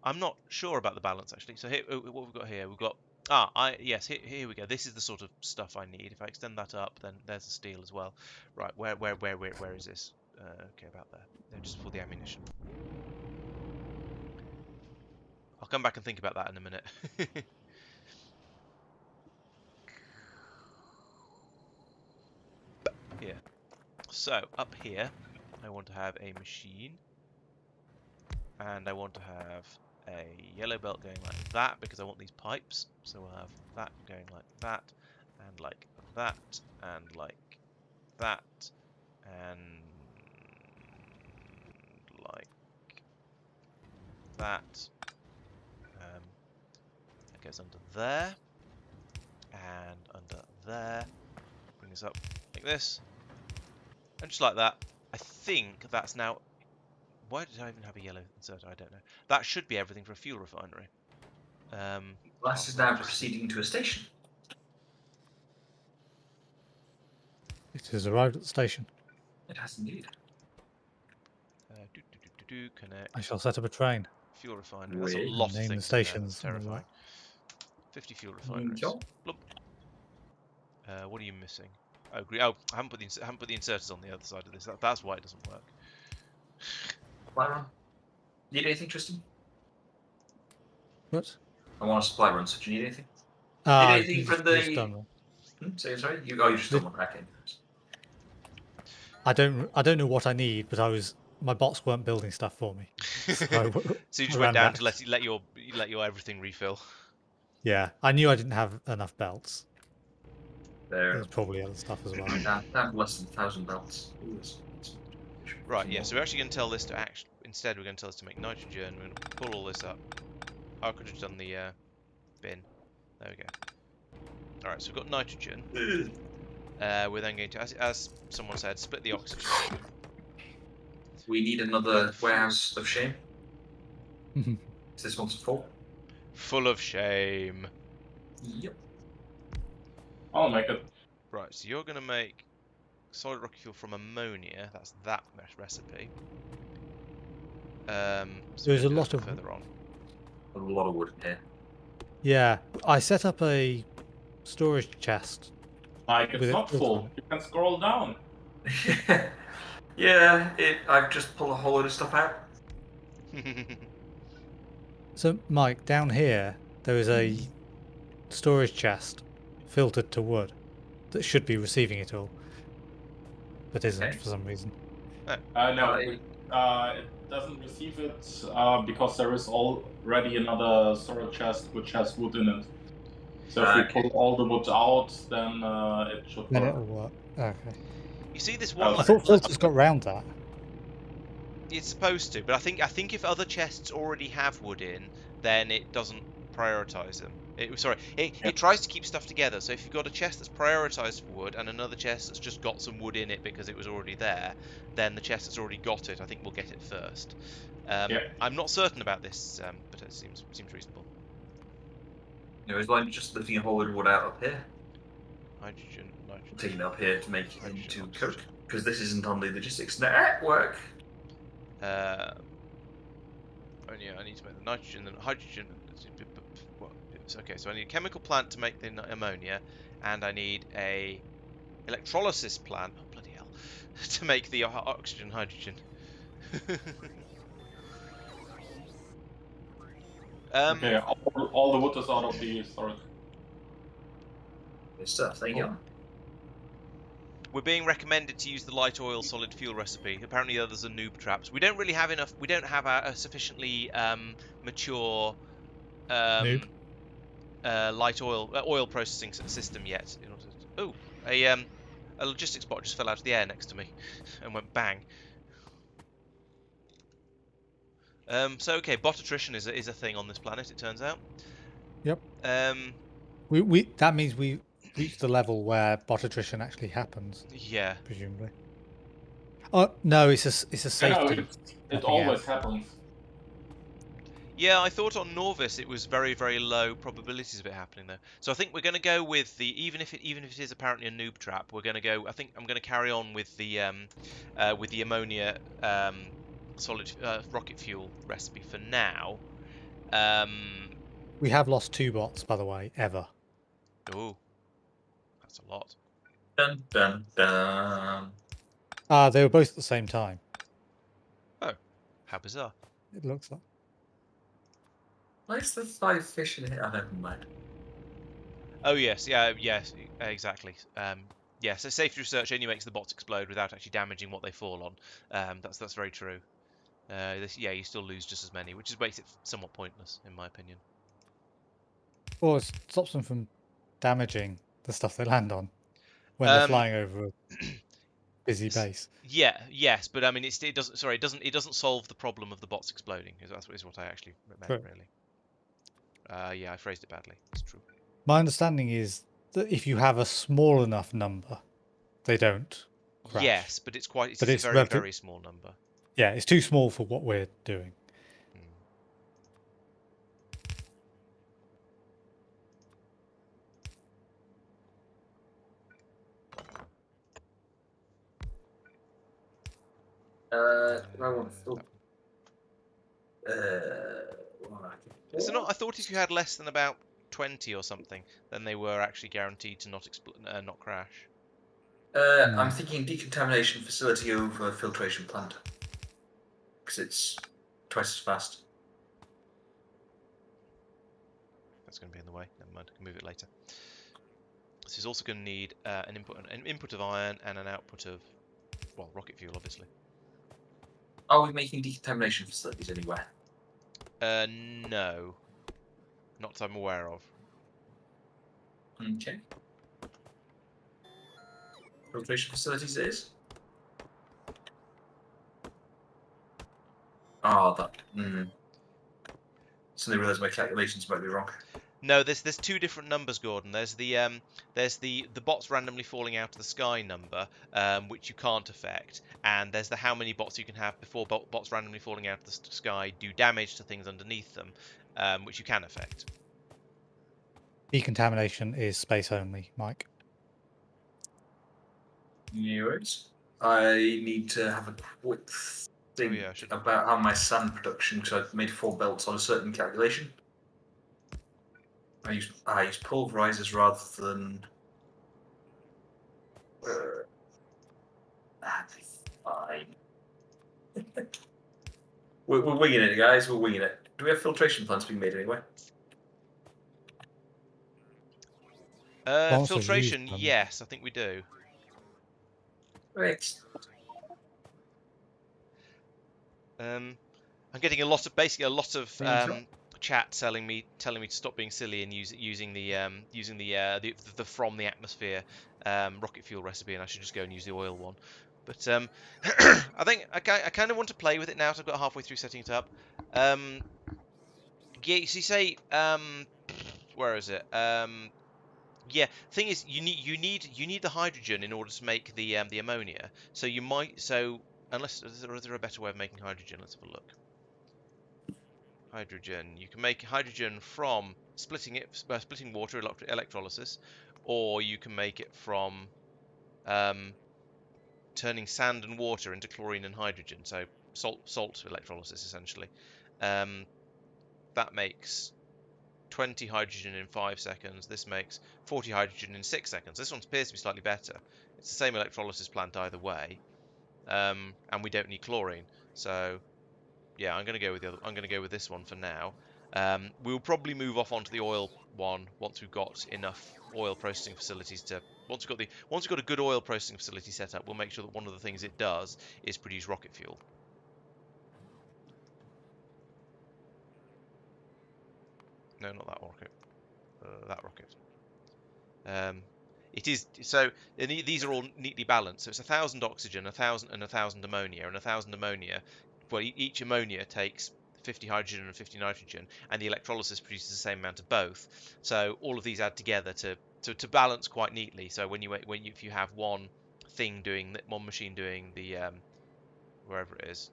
B: I'm not sure about the balance actually. So here, what we've got here, we've got yes, here we go. This is the sort of stuff I need. If I extend that up, then there's the steel as well. Right, where is this? Okay, about there. They're just for the ammunition. I'll come back and think about that in a minute. Here. So, up here, I want to have a machine. And I want to have a yellow belt going like that, because I want these pipes. So we'll have that going like that, and like that, and like that, and like that. That goes under there, and under there. Bring this up like this, and just like that. I think that's now... Why did I even have a yellow inserter? I don't know. That should be everything for a fuel refinery.
C: Glass is now proceeding to a station.
D: It has arrived at the station.
C: It has indeed.
B: Connect.
D: I shall set up a train.
B: Fuel refinery. That's a lot of things.
D: Name the stations.
B: Terrifying. 50 fuel refineries. What are you missing? Oh, I haven't put the inserters on the other side of this. That's why it doesn't work.
C: Supply run. Need anything, Tristan?
D: What?
C: I want a supply run, so do you need anything? Need anything from the... Say sorry? You just done one. Okay.
D: I don't know what I need, but my bots weren't building stuff for me. So
B: you just went down to let your everything refill.
D: Yeah, I knew I didn't have enough belts.
C: There's
D: probably other stuff as well.
C: Down less than 1,000 belts.
B: Right, yeah, so we're actually going to tell this to instead we're going to tell this to make nitrogen. We're going to pull all this up. Oh, I could have done the bin. There we go. Alright, so we've got nitrogen. We're then going to, as someone said, split the oxygen.
C: We need another warehouse of shame. Is this one's full?
B: Full of shame.
C: Yep.
E: I'll make it.
B: Right, so you're going to make solid rocket fuel from ammonia. That's that recipe. So
D: there's a lot of
B: further on.
C: A lot of wood in here.
D: Yeah, I set up a storage chest.
E: Like, it's not full. You can scroll down.
C: Yeah, I've just pulled a whole load of stuff out.
D: So, Mike, down here, there is a storage chest filtered to wood that should be receiving it all, but isn't
C: Okay.
D: for some reason.
E: No, it doesn't receive it because there is already another storage chest which has wood in it. So if we pull all the wood out, then it should
D: Then
E: work.
D: it'll work. Okay.
B: You see this one?
D: I thought filters got round that.
B: It's supposed to, but I think if other chests already have wood in, then it doesn't prioritize them. It tries to keep stuff together. So if you've got a chest that's prioritized for wood and another chest that's just got some wood in it because it was already there, then the chest that's already got it, I think, will get it first. I'm not certain about this, but it seems reasonable.
C: As long as you're just lifting a whole load of wood out up here,
B: Nitrogen.
C: taking it up here to make it
B: Nitrogen,
C: into coke, because this isn't on the logistics network.
B: I need to make the nitrogen and hydrogen. Okay, so I need a chemical plant to make the ammonia, and I need a electrolysis plant. Oh bloody hell! To make the oxygen, hydrogen.
E: Okay, all the wood is out of the storage.
C: Good stuff. There you go.
B: We're being recommended to use the light oil solid fuel recipe. Apparently others are noob traps. We don't really have enough. We don't have a sufficiently mature light oil processing system yet. A logistics bot just fell out of the air next to me and went bang. So okay, bot attrition is a thing on this planet. It turns out.
D: Yep.
B: We
D: that means we reached the level where bot attrition actually happens.
B: Yeah.
D: Presumably. Oh no, it's a safety.
E: No, it always happens.
B: Yeah, I thought on Norvis it was very, very low probabilities of it happening though. So I think we're going to go with the even if it is apparently a noob trap, we're going to go. I think I'm going to carry on with the ammonia solid rocket fuel recipe for now.
D: We have lost 2 bots, by the way, ever.
B: Oh, that's a lot.
C: Dun dun dun.
D: They were both at the same time.
B: Oh, how bizarre!
D: It looks like.
C: Why is the 5 fish in here? Oh, never mind.
B: Oh yes, exactly. So safety research only makes the bots explode without actually damaging what they fall on. That's very true. You still lose just as many, which makes it somewhat pointless, in my opinion.
D: Or it stops them from damaging the stuff they land on when they're flying over a busy base.
B: Yes, but I mean, it doesn't solve the problem of the bots exploding. Is what I actually meant, really. I phrased it badly. It's true.
D: My understanding is that if you have a small enough number, they don't crash.
B: Yes, but it's a very, very small number.
D: Yeah, it's too small for what we're doing.
B: I thought if you had less than about 20 or something, then they were actually guaranteed to not crash.
C: I'm thinking decontamination facility over filtration plant. Because it's twice as fast.
B: That's going to be in the way. Never mind. I can move it later. This is also going to need an input of iron and an output of, rocket fuel, obviously.
C: Are we making decontamination facilities anywhere?
B: No. Not that I'm aware of.
C: Okay. Filtration facilities is? Suddenly realised my calculations might be wrong.
B: No, there's 2 different numbers, Gordon. There's the bots randomly falling out of the sky number, which you can't affect, and there's the how many bots you can have before bots randomly falling out of the sky do damage to things underneath them, which you can affect.
D: Decontamination is space only, Mike.
C: Anyways, I need to have a quick think about how my sand production, because I've made 4 belts on a certain calculation. I use pulverizers rather than. That's fine. We're winging it, guys. We're winging it. Do we have filtration plants being made anyway?
B: Filtration, yes, I think we do.
C: Right.
B: I'm getting basically a lot of chat telling me to stop being silly and using the from the atmosphere rocket fuel recipe, and I should just go and use the oil one. But I think I kind of want to play with it now, so I've got halfway through setting it up. Yeah, so you say where is it? Yeah, thing is, you need the hydrogen in order to make the ammonia. So unless is there a better way of making hydrogen? Let's have a look. Hydrogen. You can make hydrogen from splitting water, electrolysis, or you can make it from turning sand and water into chlorine and hydrogen. So salt electrolysis essentially. That makes 20 hydrogen in 5 seconds. This makes 40 hydrogen in 6 seconds. This one appears to be slightly better. It's the same electrolysis plant either way, and we don't need chlorine. So yeah, I'm going to go with this one for now. We'll probably move off onto the oil one once we've got enough oil processing facilities to. Once we've got a good oil processing facility set up, we'll make sure that one of the things it does is produce rocket fuel. No, not that rocket. That rocket. It is so. These are all neatly balanced. So it's 1,000 oxygen, 1,000 and 1,000 ammonia, and 1,000 ammonia. Well, each ammonia takes 50 hydrogen and 50 nitrogen, and the electrolysis produces the same amount of both. So all of these add together to balance quite neatly. So if you have one machine doing the wherever it is,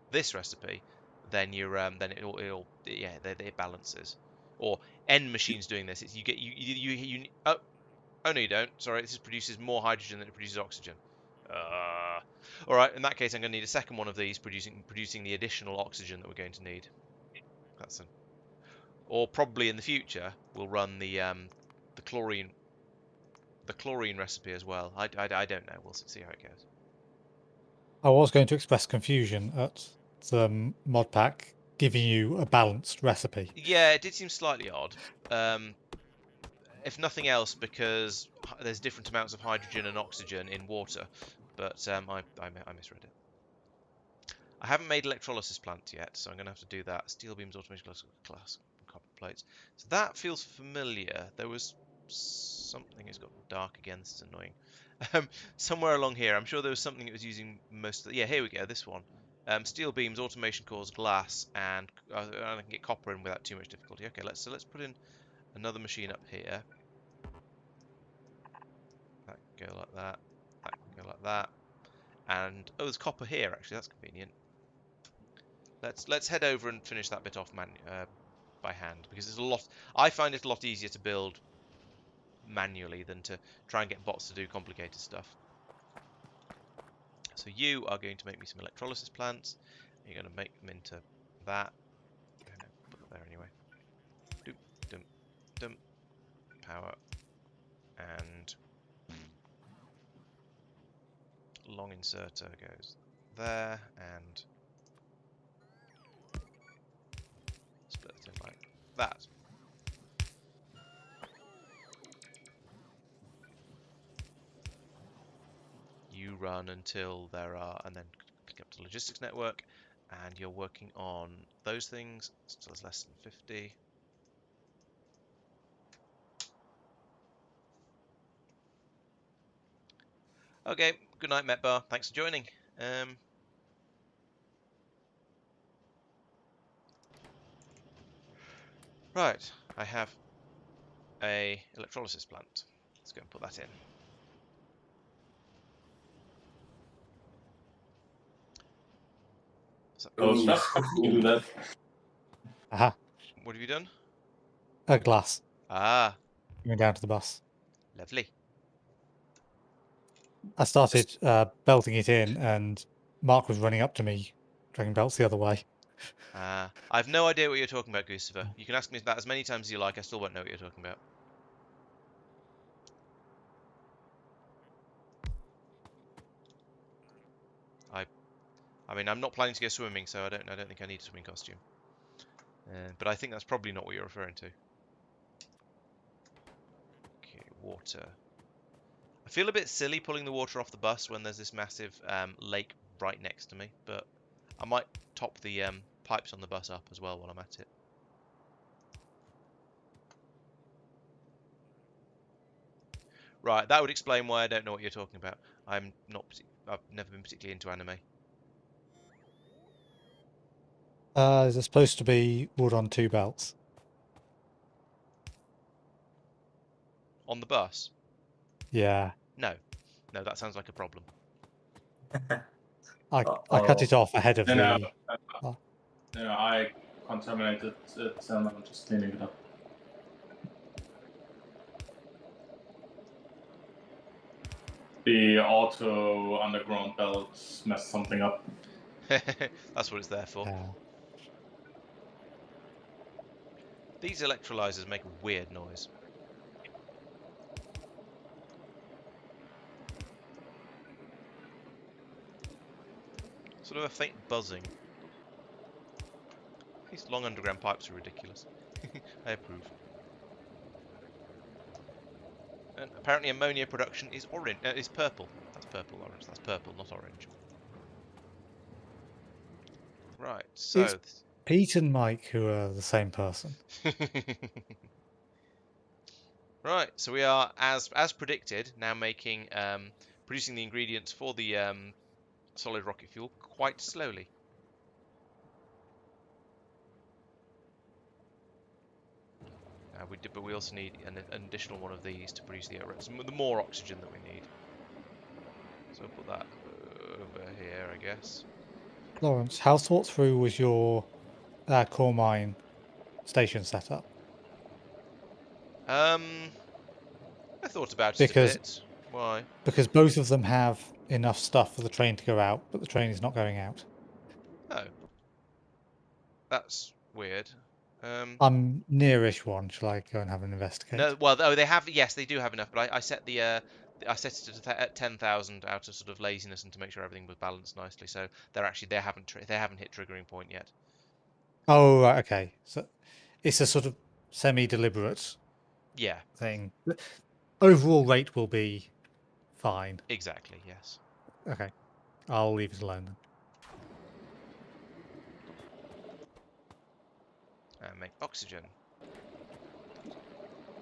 B: this recipe, then it balances. Or N machines doing this, it's oh no you don't. Sorry, this produces more hydrogen than it produces oxygen. All right, in that case, I'm going to need a second one of these producing the additional oxygen that we're going to need. Or probably in the future we'll run the chlorine recipe as well. I don't know. We'll see how it goes.
D: I was going to express confusion at the mod pack giving you a balanced recipe.
B: Yeah, it did seem slightly odd. If nothing else, because there's different amounts of hydrogen and oxygen in water. But I misread it. I haven't made electrolysis plant yet, so I'm going to have to do that. Steel beams, automation class, copper plates. So that feels familiar. There was something. It's got dark again. This is annoying. Somewhere along here, I'm sure there was something it was using most of the. Yeah, here we go. This one. Steel beams, automation cores, glass, and I can get copper in without too much difficulty. Okay, let's put in another machine up here. That can go like that. That can go like that. And oh, there's copper here. Actually, that's convenient. Let's head over and finish that bit off by hand, because it's a lot. I find it a lot easier to build manually than to try and get bots to do complicated stuff. So you are going to make me some electrolysis plants. You're going to make them into that. No, put that there anyway. Doop, dum, dum. Power and long inserter goes there, and split it in like that. You run until there are, and then click up to logistics network, and you're working on those things. So there's less than 50. Okay, good night, Metbar. Thanks for joining. Right, I have a electrolysis plant. Let's go and put that in.
E: So just do that.
D: Aha.
B: What have you done?
D: A glass.
B: Ah.
D: Going down to the bus.
B: Lovely.
D: I started belting it in, and Mark was running up to me, dragging belts the other way.
B: I have no idea what you're talking about, Gustaver. You can ask me that as many times as you like. I still won't know what you're talking about. I mean, I'm not planning to go swimming, so I don't think I need a swimming costume. But I think that's probably not what you're referring to. water. I feel a bit silly pulling the water off the bus when there's this massive lake right next to me, but I might top the pipes on the bus up as well while I'm at it. Right, that would explain why I don't know what you're talking about. I've never been particularly into anime.
D: Is it supposed to be wood on 2 belts?
B: On the bus?
D: Yeah.
B: No. No, that sounds like a problem.
D: I cut it off ahead of the...
E: No, I contaminated it and I'm just cleaning it up. The auto underground belt messed something up.
B: That's what it's there for.
D: Yeah.
B: These electrolyzers make a weird noise. Sort of a faint buzzing. These long underground pipes are ridiculous. I approve. And apparently ammonia production is orange. Is purple. That's purple, Laurence. That's purple, not orange. Right, so...
D: It's Pete and Mike who are the same person.
B: Right, so we are, as predicted, now making, producing the ingredients for the solid rocket fuel quite slowly. But we also need an additional one of these to produce the more oxygen that we need. So we'll put that over here, I guess.
D: Laurence, how thought through was your core mine station setup?
B: I thought about it a bit. Why?
D: Because both of them have enough stuff for the train to go out, but the train is not going out.
B: Oh. That's weird.
D: I'm nearish one. Shall I go and have an investigate?
B: No, well, they have. Yes, they do have enough. But I set I set it at 10,000 out of sort of laziness and to make sure everything was balanced nicely. So they haven't hit triggering point yet.
D: Oh, right, okay. So it's a sort of semi-deliberate thing. Overall rate will be fine.
B: Exactly. Yes.
D: Okay, I'll leave it alone then.
B: And make oxygen.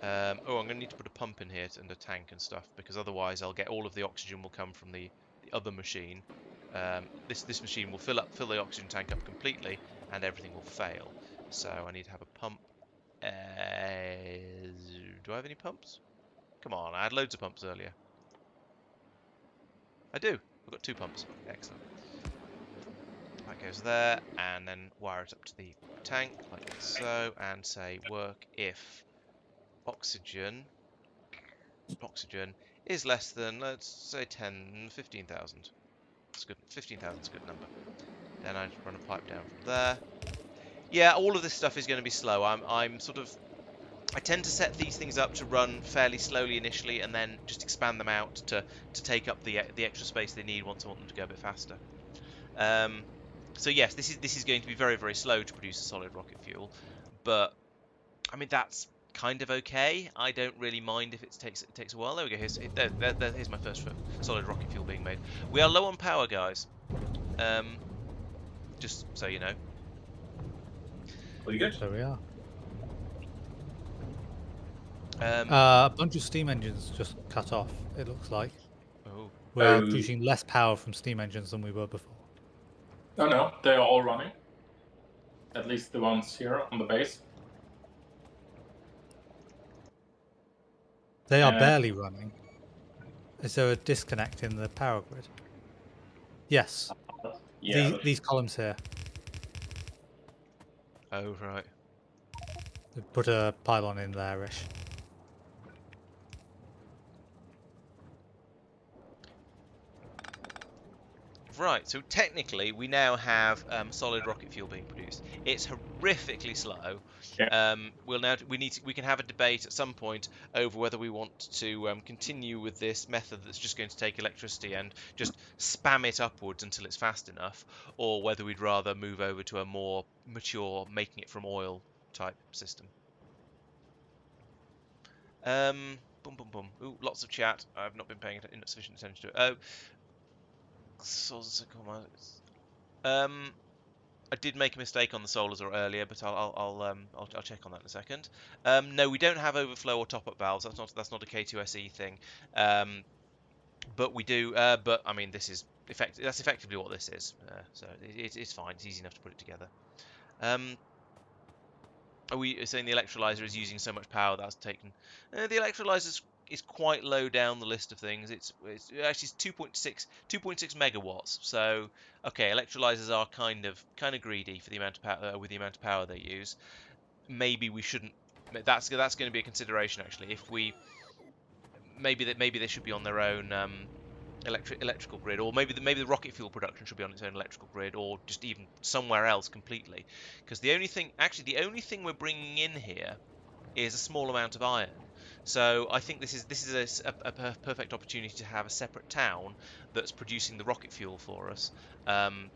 B: I'm going to need to put a pump in here and a tank and stuff, because otherwise I'll get all of the oxygen will come from the other machine. This machine will fill the oxygen tank up completely, and everything will fail. So I need to have a pump. Do I have any pumps? Come on, I had loads of pumps earlier. I do. I've got 2 pumps. Excellent. That goes there, and then wire it up to the tank like so, and say work if oxygen is less than, let's say 15,000. It's good. 15,000 is a good number. Then I run a pipe down from there. Yeah, all of this stuff is going to be slow. I tend to set these things up to run fairly slowly initially, and then just expand them out to take up the extra space they need once I want them to go a bit faster. So yes, this is going to be very, very slow to produce a solid rocket fuel, but I mean that's kind of okay. I don't really mind if it takes a while. There we go. Here's my first solid rocket fuel being made. We are low on power, guys. Just so you know.
C: Well, you good?
D: There we are.
B: Um,
D: A bunch of steam engines just cut off, it looks like.
B: oh,
D: We're producing less power from steam engines than we were before.
E: Oh no, they're all running. At least the ones here on the base.
D: They are barely running. Is there a disconnect in the power grid? Yes.
E: Yeah.
D: These columns here.
B: oh right.
D: They put a pylon in there-ish.
B: Right, so technically we now have solid rocket fuel being produced. It's horrifically slow.
E: Yeah.
B: We can have a debate at some point over whether we want to continue with this method that's just going to take electricity and just spam it upwards until it's fast enough, or whether we'd rather move over to a more mature, making it from oil type system. Boom, boom, boom. Ooh, lots of chat. I've not been paying sufficient attention to it. Oh, I did make a mistake on the solars earlier, but I'll check on that in a second. No, we don't have overflow or top-up valves. That's not a K2SE thing. But we do. But I mean, that's effectively what this is. So it's fine. It's easy enough to put it together. Are we saying the electrolyzer is using so much power that's taken? The electrolyzer is quite low down the list of things. It's actually 2.6 megawatts. So okay, electrolyzers are kind of greedy for the amount of power with the amount of power they use. Maybe we shouldn't. That's going to be a consideration actually. If we maybe they should be on their own electrical grid, or maybe the rocket fuel production should be on its own electrical grid, or just even somewhere else completely. Because the only thing we're bringing in here is a small amount of iron. So I think this is a perfect opportunity to have a separate town that's producing the rocket fuel for us, and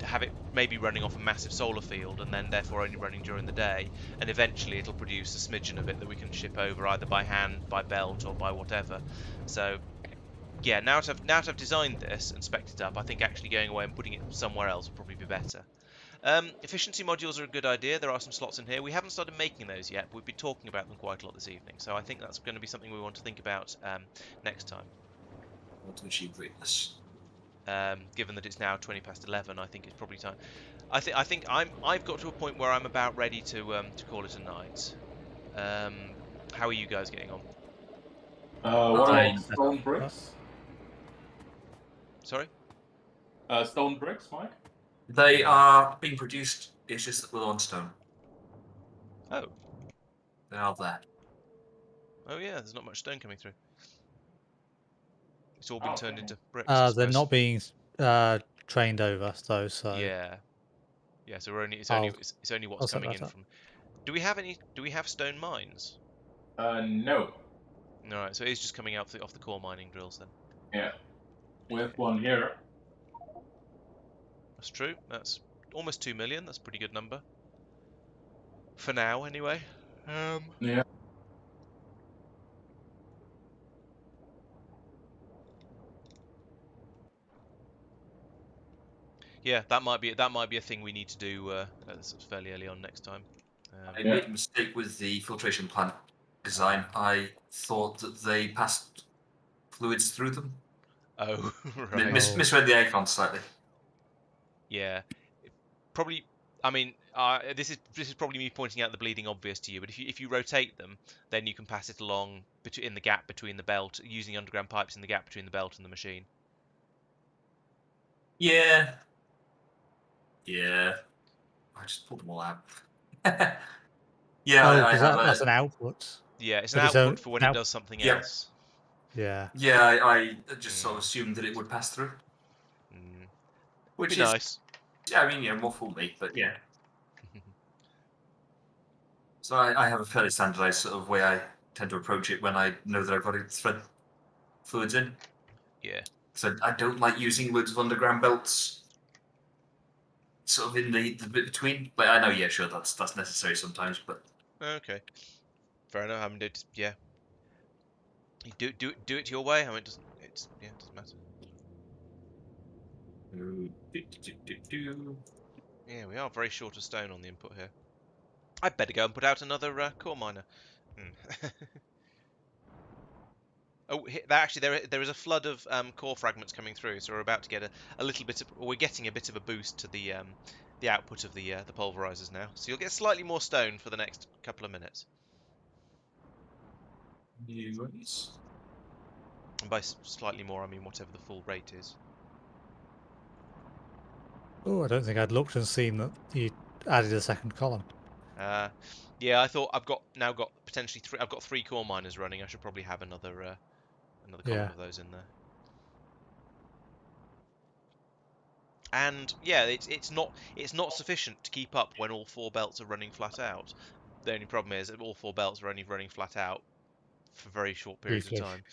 B: have it maybe running off a massive solar field, and then therefore only running during the day, and eventually it'll produce a smidgen of it that we can ship over either by hand, by belt, or by whatever. So yeah, now that I've designed this and spec'd it up, I think actually going away and putting it somewhere else would probably be better. Efficiency modules are a good idea. There are some slots in here. We haven't started making those yet, but we've been talking about them quite a lot this evening, so I think that's going to be something we want to think about next time.
C: I want to achieve greatness.
B: Given that it's now 11, I think it's probably time. I've got to a point where I'm about ready to call it a night. How are you guys getting on?
E: What about stone bricks?
B: Sorry?
E: Stone bricks, Mike?
C: They are being produced. It's just that we're on stone.
B: Oh.
C: They are there.
B: Oh yeah, there's not much stone coming through. It's all been turned into bricks.
D: They're not being trained over, though. So
B: yeah. So it's only what's coming in from. Do we have stone mines?
E: No.
B: All right, so it's just coming out off the core mining drills then.
E: Yeah. We have one here.
B: That's true. That's almost 2 million. That's a pretty good number. For now, anyway.
E: Yeah.
B: Yeah, that might be a thing we need to do fairly early on next time.
C: I made a mistake with the filtration plant design. I thought that they passed fluids through them.
B: Oh, right.
C: Misread the icon slightly.
B: Yeah, probably. I mean, this is probably me pointing out the bleeding obvious to you. But if you rotate them, then you can pass it along in the gap between the belt, using underground pipes in the gap between the belt and the machine.
C: Yeah. Yeah. I just pulled them all out. Yeah,
D: that's an output.
B: Yeah, it's an output for when it does something else.
D: Yeah.
C: Yeah, I just sort of assumed that it would pass through. Which is
B: nice.
C: Yeah, I mean, yeah, more for me, but yeah. So I have a fairly standardized sort of way I tend to approach it when I know that I've got to thread fluids in.
B: Yeah.
C: So I don't like using loads of underground belts sort of in the bit between. Like, I know, yeah, sure, that's necessary sometimes, but...
B: Okay. Fair enough. I mean, yeah. You do it your way. I mean, it doesn't matter. Yeah, we are very short of stone on the input here. I'd better go and put out another core miner. Oh, there is a flood of core fragments coming through, so we're about to get a little bit of, or we're getting a bit of a boost to the output of the pulverizers now. So you'll get slightly more stone for the next couple of minutes.
C: Nice.
B: And by slightly more, I mean whatever the full rate is.
D: Oh, I don't think I'd looked and seen that you added a second column.
B: Yeah, I thought I've got potentially three. I've got 3 core miners running. I should probably have another column of those in there. And yeah, it's not sufficient to keep up when all 4 belts are running flat out. The only problem is that all 4 belts are only running flat out for very short periods of time.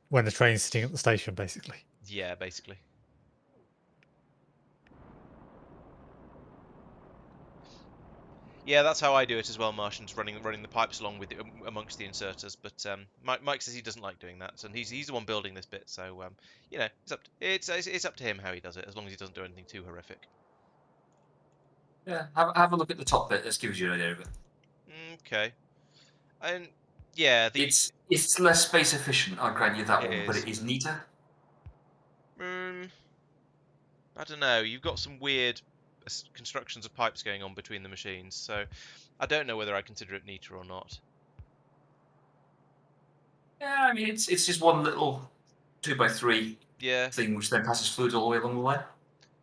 D: When the train's sitting at the station, basically.
B: Yeah, basically. Yeah, that's how I do it as well, Martians, running the pipes along with amongst the inserters. But Mike says he doesn't like doing that, and he's the one building this bit. So it's up to him how he does it, as long as he doesn't do anything too horrific.
C: Yeah, have a look at the top bit. This gives you an idea of it.
B: Okay, and yeah,
C: it's less space efficient. I grant you that one, but it is neater.
B: I don't know. You've got some weird constructions of pipes going on between the machines, so I don't know whether I consider it neater or not.
C: Yeah, I mean it's just one little 2x3 thing which then passes fluid all the way along the line.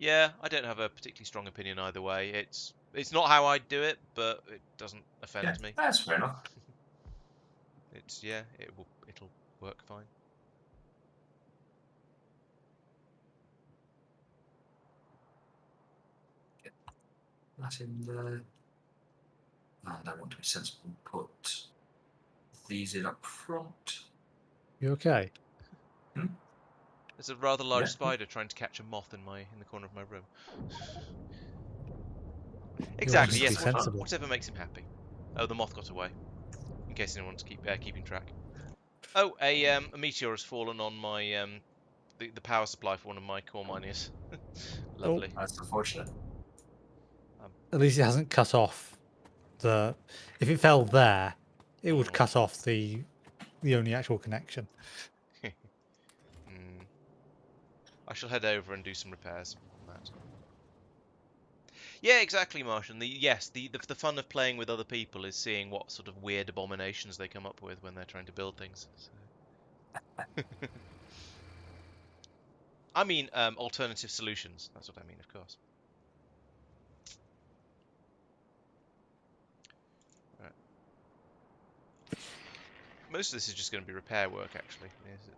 B: Yeah, I don't have a particularly strong opinion either way. It's not how I'd do it, but it doesn't offend me.
C: That's fair enough.
B: It'll work fine.
C: Get that in there. And I want to be sensible and put these in up front.
D: You okay?
B: There's a rather large spider trying to catch a moth in the corner of my room. Exactly. Yes. Whatever makes him happy. Oh, the moth got away. In case anyone wants to keeping track. Oh, a meteor has fallen on my the power supply for one of my core miners. Lovely.
C: Oh, that's unfortunate.
D: At least it hasn't cut off the. If it fell there, it would cut off the only actual connection.
B: I shall head over and do some repairs on that. Yeah, exactly, Martian. The fun of playing with other people is seeing what sort of weird abominations they come up with when they're trying to build things. So. I mean, alternative solutions. That's what I mean, of course. Right. Most of this is just going to be repair work, actually. Is it?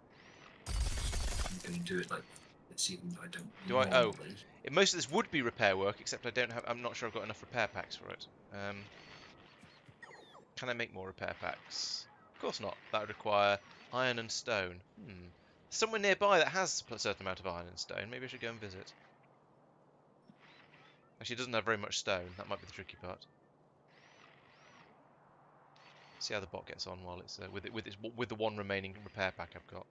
C: I'm going to do it like this, even though I don't.
B: Do I? Oh, most of this would be repair work, except I'm not sure I've got enough repair packs for it. Can I make more repair packs? Of course not. That would require iron and stone. Somewhere nearby that has a certain amount of iron and stone. Maybe I should go and visit. Actually, it doesn't have very much stone. That might be the tricky part. See how the bot gets on while it's with the one remaining repair pack I've got.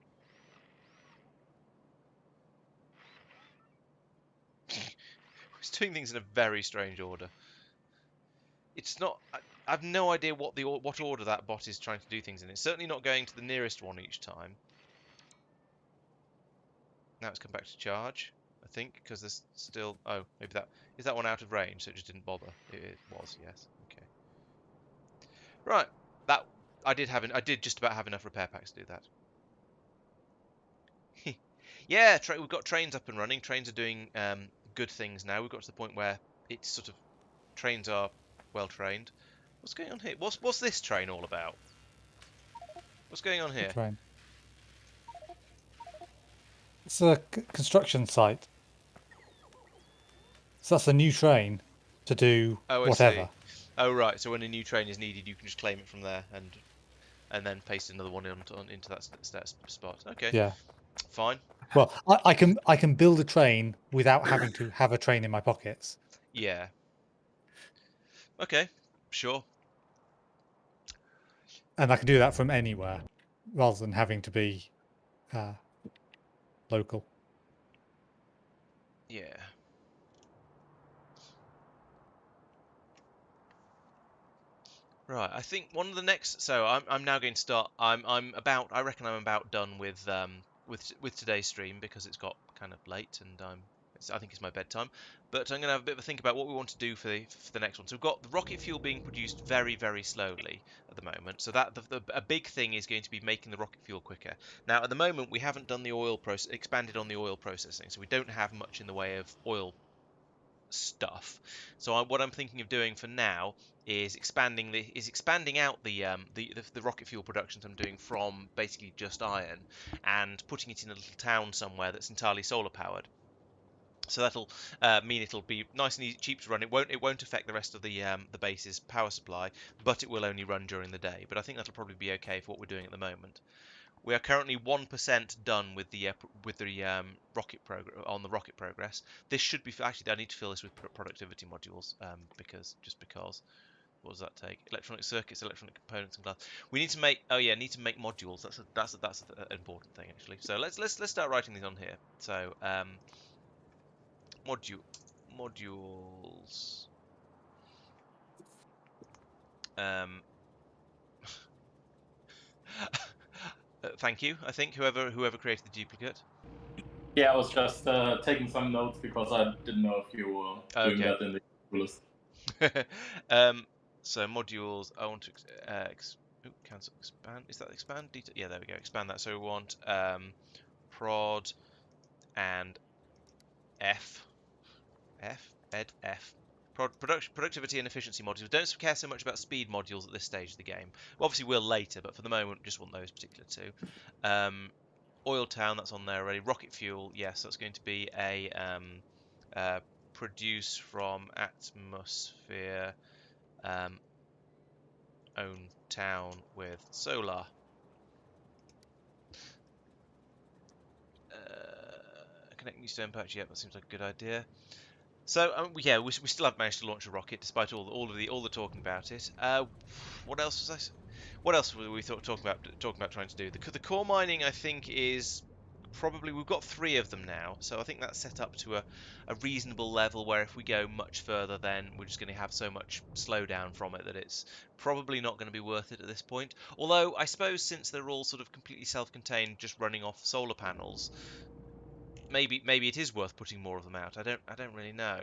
B: It's doing things in a very strange order. It's not. I have no idea what order that bot is trying to do things in. It's certainly not going to the nearest one each time. Now it's come back to charge, I think, because there's still. Oh, maybe that one out of range, so it just didn't bother. It was, yes. Okay. Right. That I did just about have enough repair packs to do that. Yeah, we've got trains up and running. Trains are doing good things now. We've got to the point where it's sort of trains are well trained. What's going on here? What's this train all about? What's going on here?
D: Train. It's a construction site. So that's a new train to do whatever.
B: Oh right. So when a new train is needed, you can just claim it from there and then paste another one into that spot. Okay.
D: Yeah.
B: Fine.
D: Well, I can build a train without having to have a train in my pockets.
B: Yeah. Okay. Sure.
D: And I can do that from anywhere, rather than having to be local.
B: Yeah. Right. I think one of the next. So I'm now going to start. I reckon I'm about done with today's stream because it's got kind of late and I think it's my bedtime. But I'm going to have a bit of a think about what we want to do for the next one. So we've got the rocket fuel being produced very, very slowly at the moment. So that a big thing is going to be making the rocket fuel quicker. Now, at the moment, we haven't done the expanded on the oil processing, so we don't have much in the way of oil stuff. So what I'm thinking of doing for now is expanding out the rocket fuel productions I'm doing from basically just iron and putting it in a little town somewhere that's entirely solar powered. So that'll mean it'll be nice and easy, cheap to run. It won't affect the rest of the base's power supply, but it will only run during the day. But I think that'll probably be okay for what we're doing at the moment. We are currently 1% done with the rocket progress. This should be actually. I need to fill this with productivity modules because. What does that take? Electronic circuits, electronic components, and glass. We need to make. Oh yeah, need to make modules. That's an important thing actually. So let's start writing these on here. So modules. Thank you. I think whoever created the duplicate.
E: Yeah, I was just taking some notes because I didn't know if you were doing that in the list.
B: So modules. I want to cancel expand. Is that expand? Yeah, there we go. Expand that. So we want prod and F. Productivity and efficiency modules. Don't care so much about speed modules at this stage of the game. Well, obviously we'll later, but for the moment, just want those particular two. Oil Town, that's on there already. Rocket fuel, yes, that's going to be a produce from atmosphere own town with solar. Connecting stone patch, yep, that seems like a good idea. So yeah, we still haven't managed to launch a rocket despite all the talking about it. What else was I? What else were we talking about trying to do? The core mining, I think, is probably we've got 3 of them now, so I think that's set up to a reasonable level where if we go much further, then we're just going to have so much slowdown from it that it's probably not going to be worth it at this point. Although I suppose since they're all sort of completely self-contained, just running off solar panels, maybe it is worth putting more of them out. I don't really know.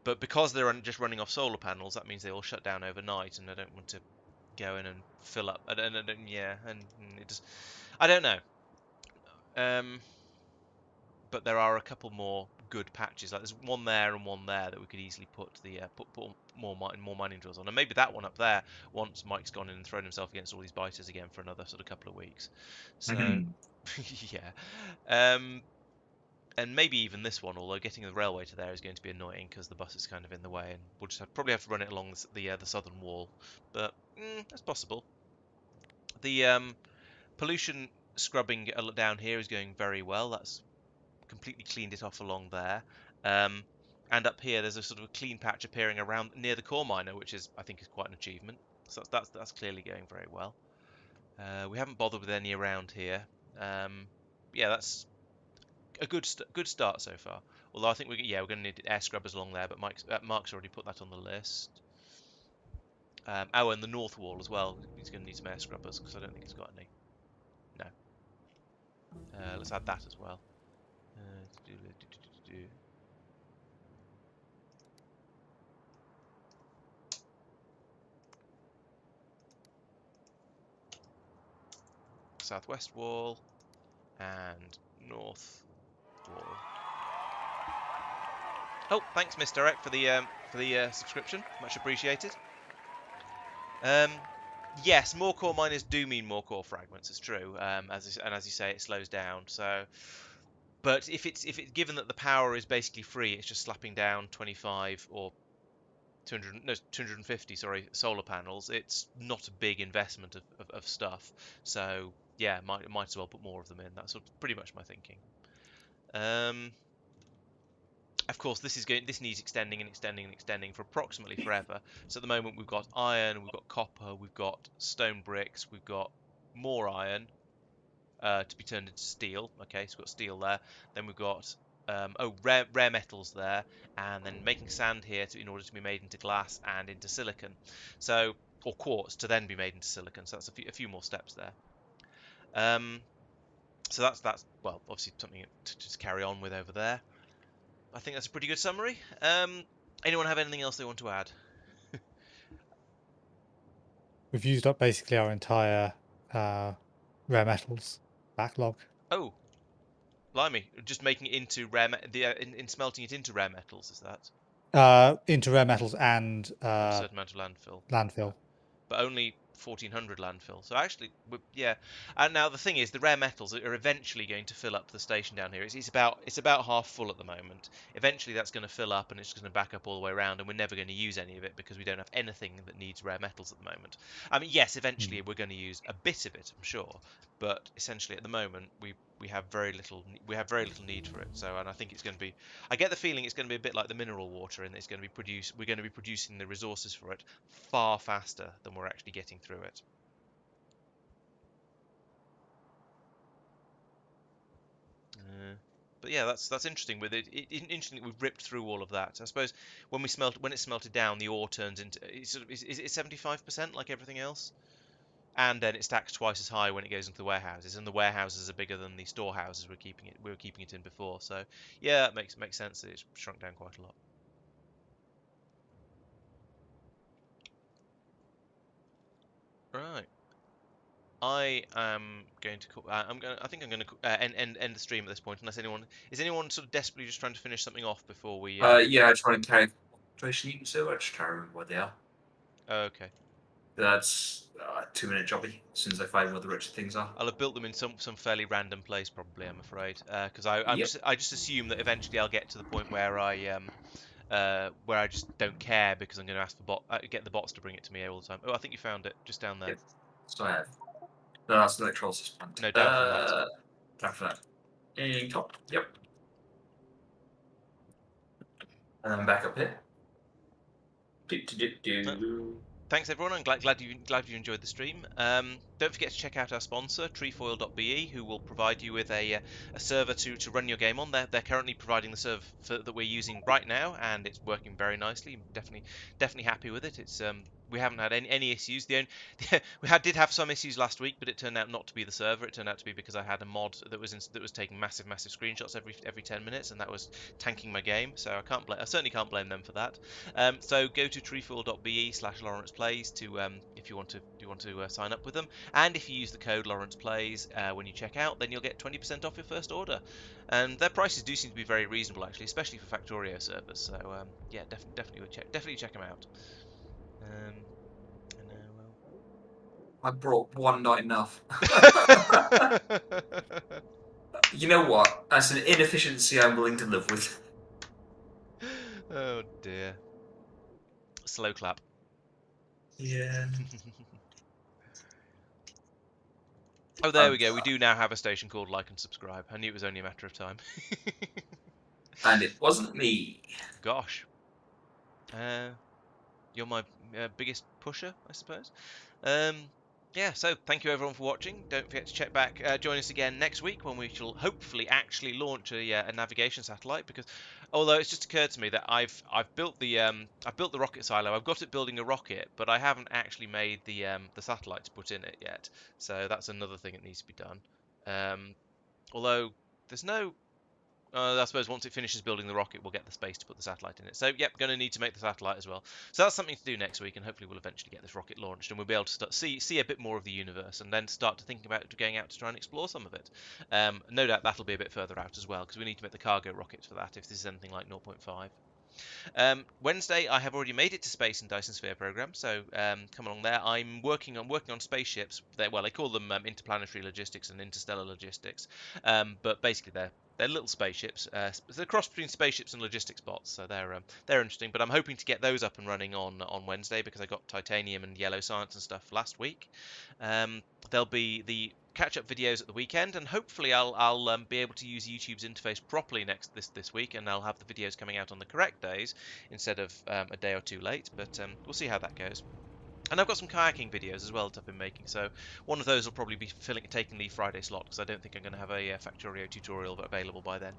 B: But because they're just running off solar panels, that means they all shut down overnight, and I don't want to go in and fill up. And it just, I don't know. But there are a couple more good patches. Like there's one there and one there that we could easily put more mining drills on, and maybe that one up there once Mike's gone in and thrown himself against all these biters again for another sort of couple of weeks. So yeah. And maybe even this one, although getting the railway to there is going to be annoying because the bus is kind of in the way, and we'll just probably have to run it along the southern wall. But that's possible. The pollution scrubbing down here is going very well. That's completely cleaned it off along there. And up here, there's a sort of a clean patch appearing around near the core miner, which I think is quite an achievement. So that's clearly going very well. We haven't bothered with any around here. Yeah, that's a good start so far. Although I think we're going to need air scrubbers along there, but Mark's already put that on the list. And the north wall as well. He's going to need some air scrubbers because I don't think he's got any. No. Let's add that as well. Southwest wall and north wall. Oh, thanks, Mr. Eck, for the subscription. Much appreciated. Yes, more core miners do mean more core fragments. It's true. As you say, it slows down. So, but if it's given that the power is basically free, it's just slapping down 25 or 250 solar panels. It's not a big investment of stuff. So yeah, might as well put more of them in. That's pretty much my thinking. Of course, this needs extending and extending and extending for approximately forever. So at the moment we've got iron, we've got copper, we've got stone bricks, we've got more iron to be turned into steel. Okay, so we've got steel there. Then we've got rare metals there, and then making sand here in order to be made into glass and into silicon. So or quartz to then be made into silicon. So that's a few more steps there. So that's well, obviously something to just carry on with over there. I think that's a pretty good summary. Anyone have anything else they want to add?
D: We've used up basically our entire rare metals backlog.
B: Oh, blimey! Just making it into in smelting it into rare metals, is
D: that? Into rare metals and
B: a certain amount of
D: landfill.
B: But only 1400 landfill. So actually, yeah. And now the thing is, the rare metals are eventually going to fill up the station down here. It's about half full at the moment. Eventually, that's going to fill up, and it's going to back up all the way around, and we're never going to use any of it because we don't have anything that needs rare metals at the moment. I mean, yes, eventually we're going to use a bit of it, I'm sure, but essentially at the moment we have very little need for it. So, and I think it's going to be, I get the feeling it's going to be a bit like the mineral water, and it's going to be we're going to be producing the resources for it far faster than we're actually getting through it. But yeah, that's interesting. With it, interesting that we've ripped through all of that. I suppose when it's smelted down, the ore turns into is it 75% like everything else, and then it stacks twice as high when it goes into the warehouses, and the warehouses are bigger than the storehouses we were keeping it in before. So yeah, it makes sense that it's shrunk down quite a lot. Right. I am going to. I think I'm going to end the stream at this point. Unless anyone sort of desperately just trying to finish something off before we.
C: Yeah, I just want to carry. Do I actually need to? I just try to remember what they are.
B: Okay.
C: That's a 2-minute jobby. As soon as I find what the rich things are.
B: I'll have built them in some fairly random place, probably. I'm afraid, because I just assume that eventually I'll get to the point where I just don't care because I'm going to ask for get the bots to bring it to me all the time. Oh, I think you found it just down there.
C: Yep. So I have. No, that's an electrolysis plant.
B: No, down from that.
C: Down from that. In top. Yep. And then back up here.
B: Thanks everyone. I'm glad you enjoyed the stream. Don't forget to check out our sponsor, trefoil.be, who will provide you with a server to run your game on. They're currently providing the server that we're using right now, and it's working very nicely. Definitely happy with it. It's we haven't had any issues. We did have some issues last week, but it turned out not to be the server. It turned out to be because I had a mod that was taking massive screenshots every 10 minutes, and that was tanking my game. So I certainly can't blame them for that. So go to trefoil.be/LaurencePlays to if you want to sign up with them, and if you use the code LaurencePlays when you check out, then you'll get 20% off your first order. And their prices do seem to be very reasonable, actually, especially for Factorio servers. So yeah, definitely check them out.
C: I brought one, not enough. You know what? That's an inefficiency I'm willing to live with.
B: Oh dear. Slow clap.
C: Yeah.
B: Oh, there we go. We do now have a station called Like and Subscribe. I knew it was only a matter of time.
C: And it wasn't me.
B: Gosh. You're my biggest pusher, I suppose. Yeah, so thank you everyone for watching. Don't forget to check back, join us again next week when we shall hopefully actually launch a navigation satellite. Because although it's just occurred to me that I've built the rocket silo, I've got it building a rocket, but I haven't actually made the satellite to put in it yet. So that's another thing that needs to be done. Although there's no. I suppose once it finishes building the rocket, we'll get the space to put the satellite in it. So, yep, going to need to make the satellite as well. So that's something to do next week, and hopefully we'll eventually get this rocket launched, and we'll be able to start see a bit more of the universe, and then start to think about going out to try and explore some of it. No doubt that'll be a bit further out as well, because we need to make the cargo rockets for that, if this is anything like 0.5. Wednesday, I have already made it to Space and Dyson Sphere program, so come along there. I'm working on spaceships. They call them interplanetary logistics and interstellar logistics, but basically they're little spaceships. They're a cross between spaceships and logistics bots, so they're interesting. But I'm hoping to get those up and running on Wednesday because I got titanium and yellow science and stuff last week. There'll be the catch-up videos at the weekend, and hopefully I'll be able to use YouTube's interface properly this week, and I'll have the videos coming out on the correct days instead of a day or two late. But we'll see how that goes. And I've got some kayaking videos as well that I've been making, so one of those will probably be taking the Friday slot, because I don't think I'm going to have a Factorio tutorial available by then.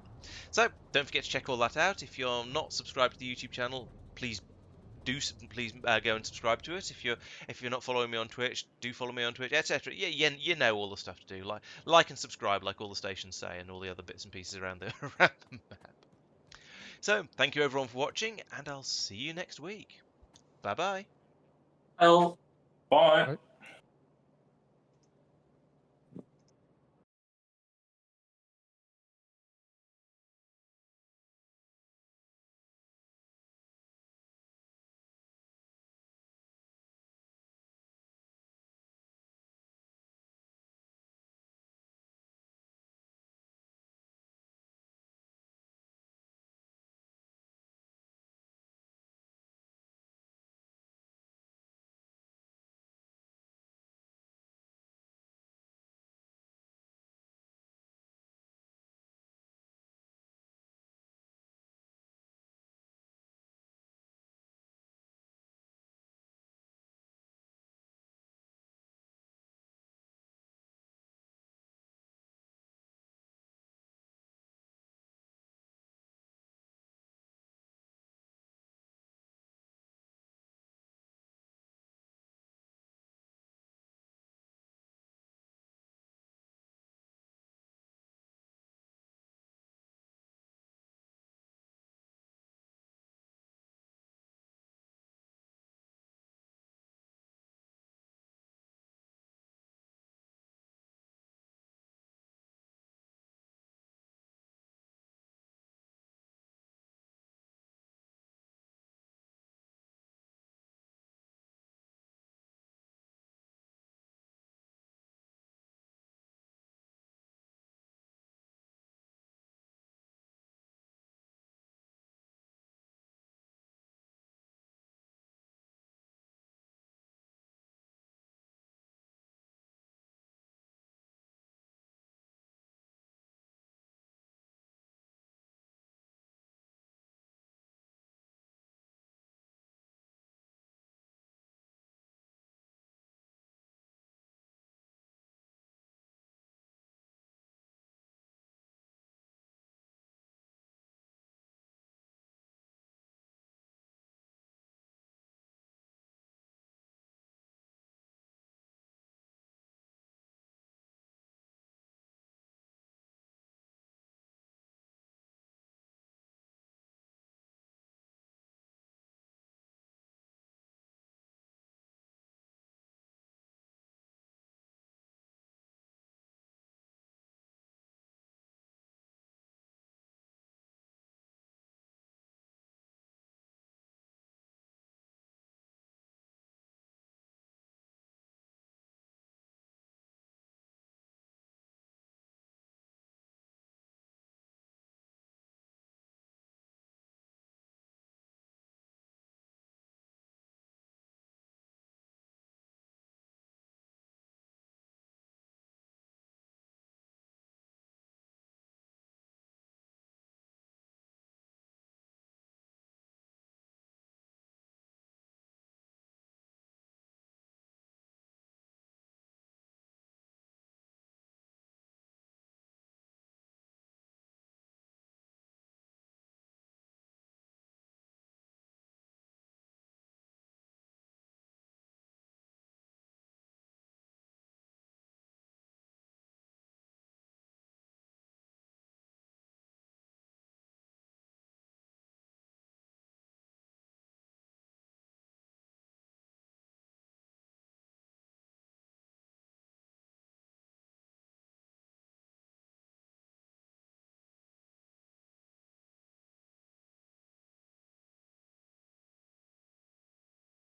B: So don't forget to check all that out. If you're not subscribed to the YouTube channel, please go and subscribe to it. If you're not following me on Twitch, do follow me on Twitch, etc. Yeah, you know all the stuff to do. Like and subscribe, like all the stations say, and all the other bits and pieces around the map. So thank you everyone for watching, and I'll see you next week. Bye bye.
C: Oh.
E: Bye.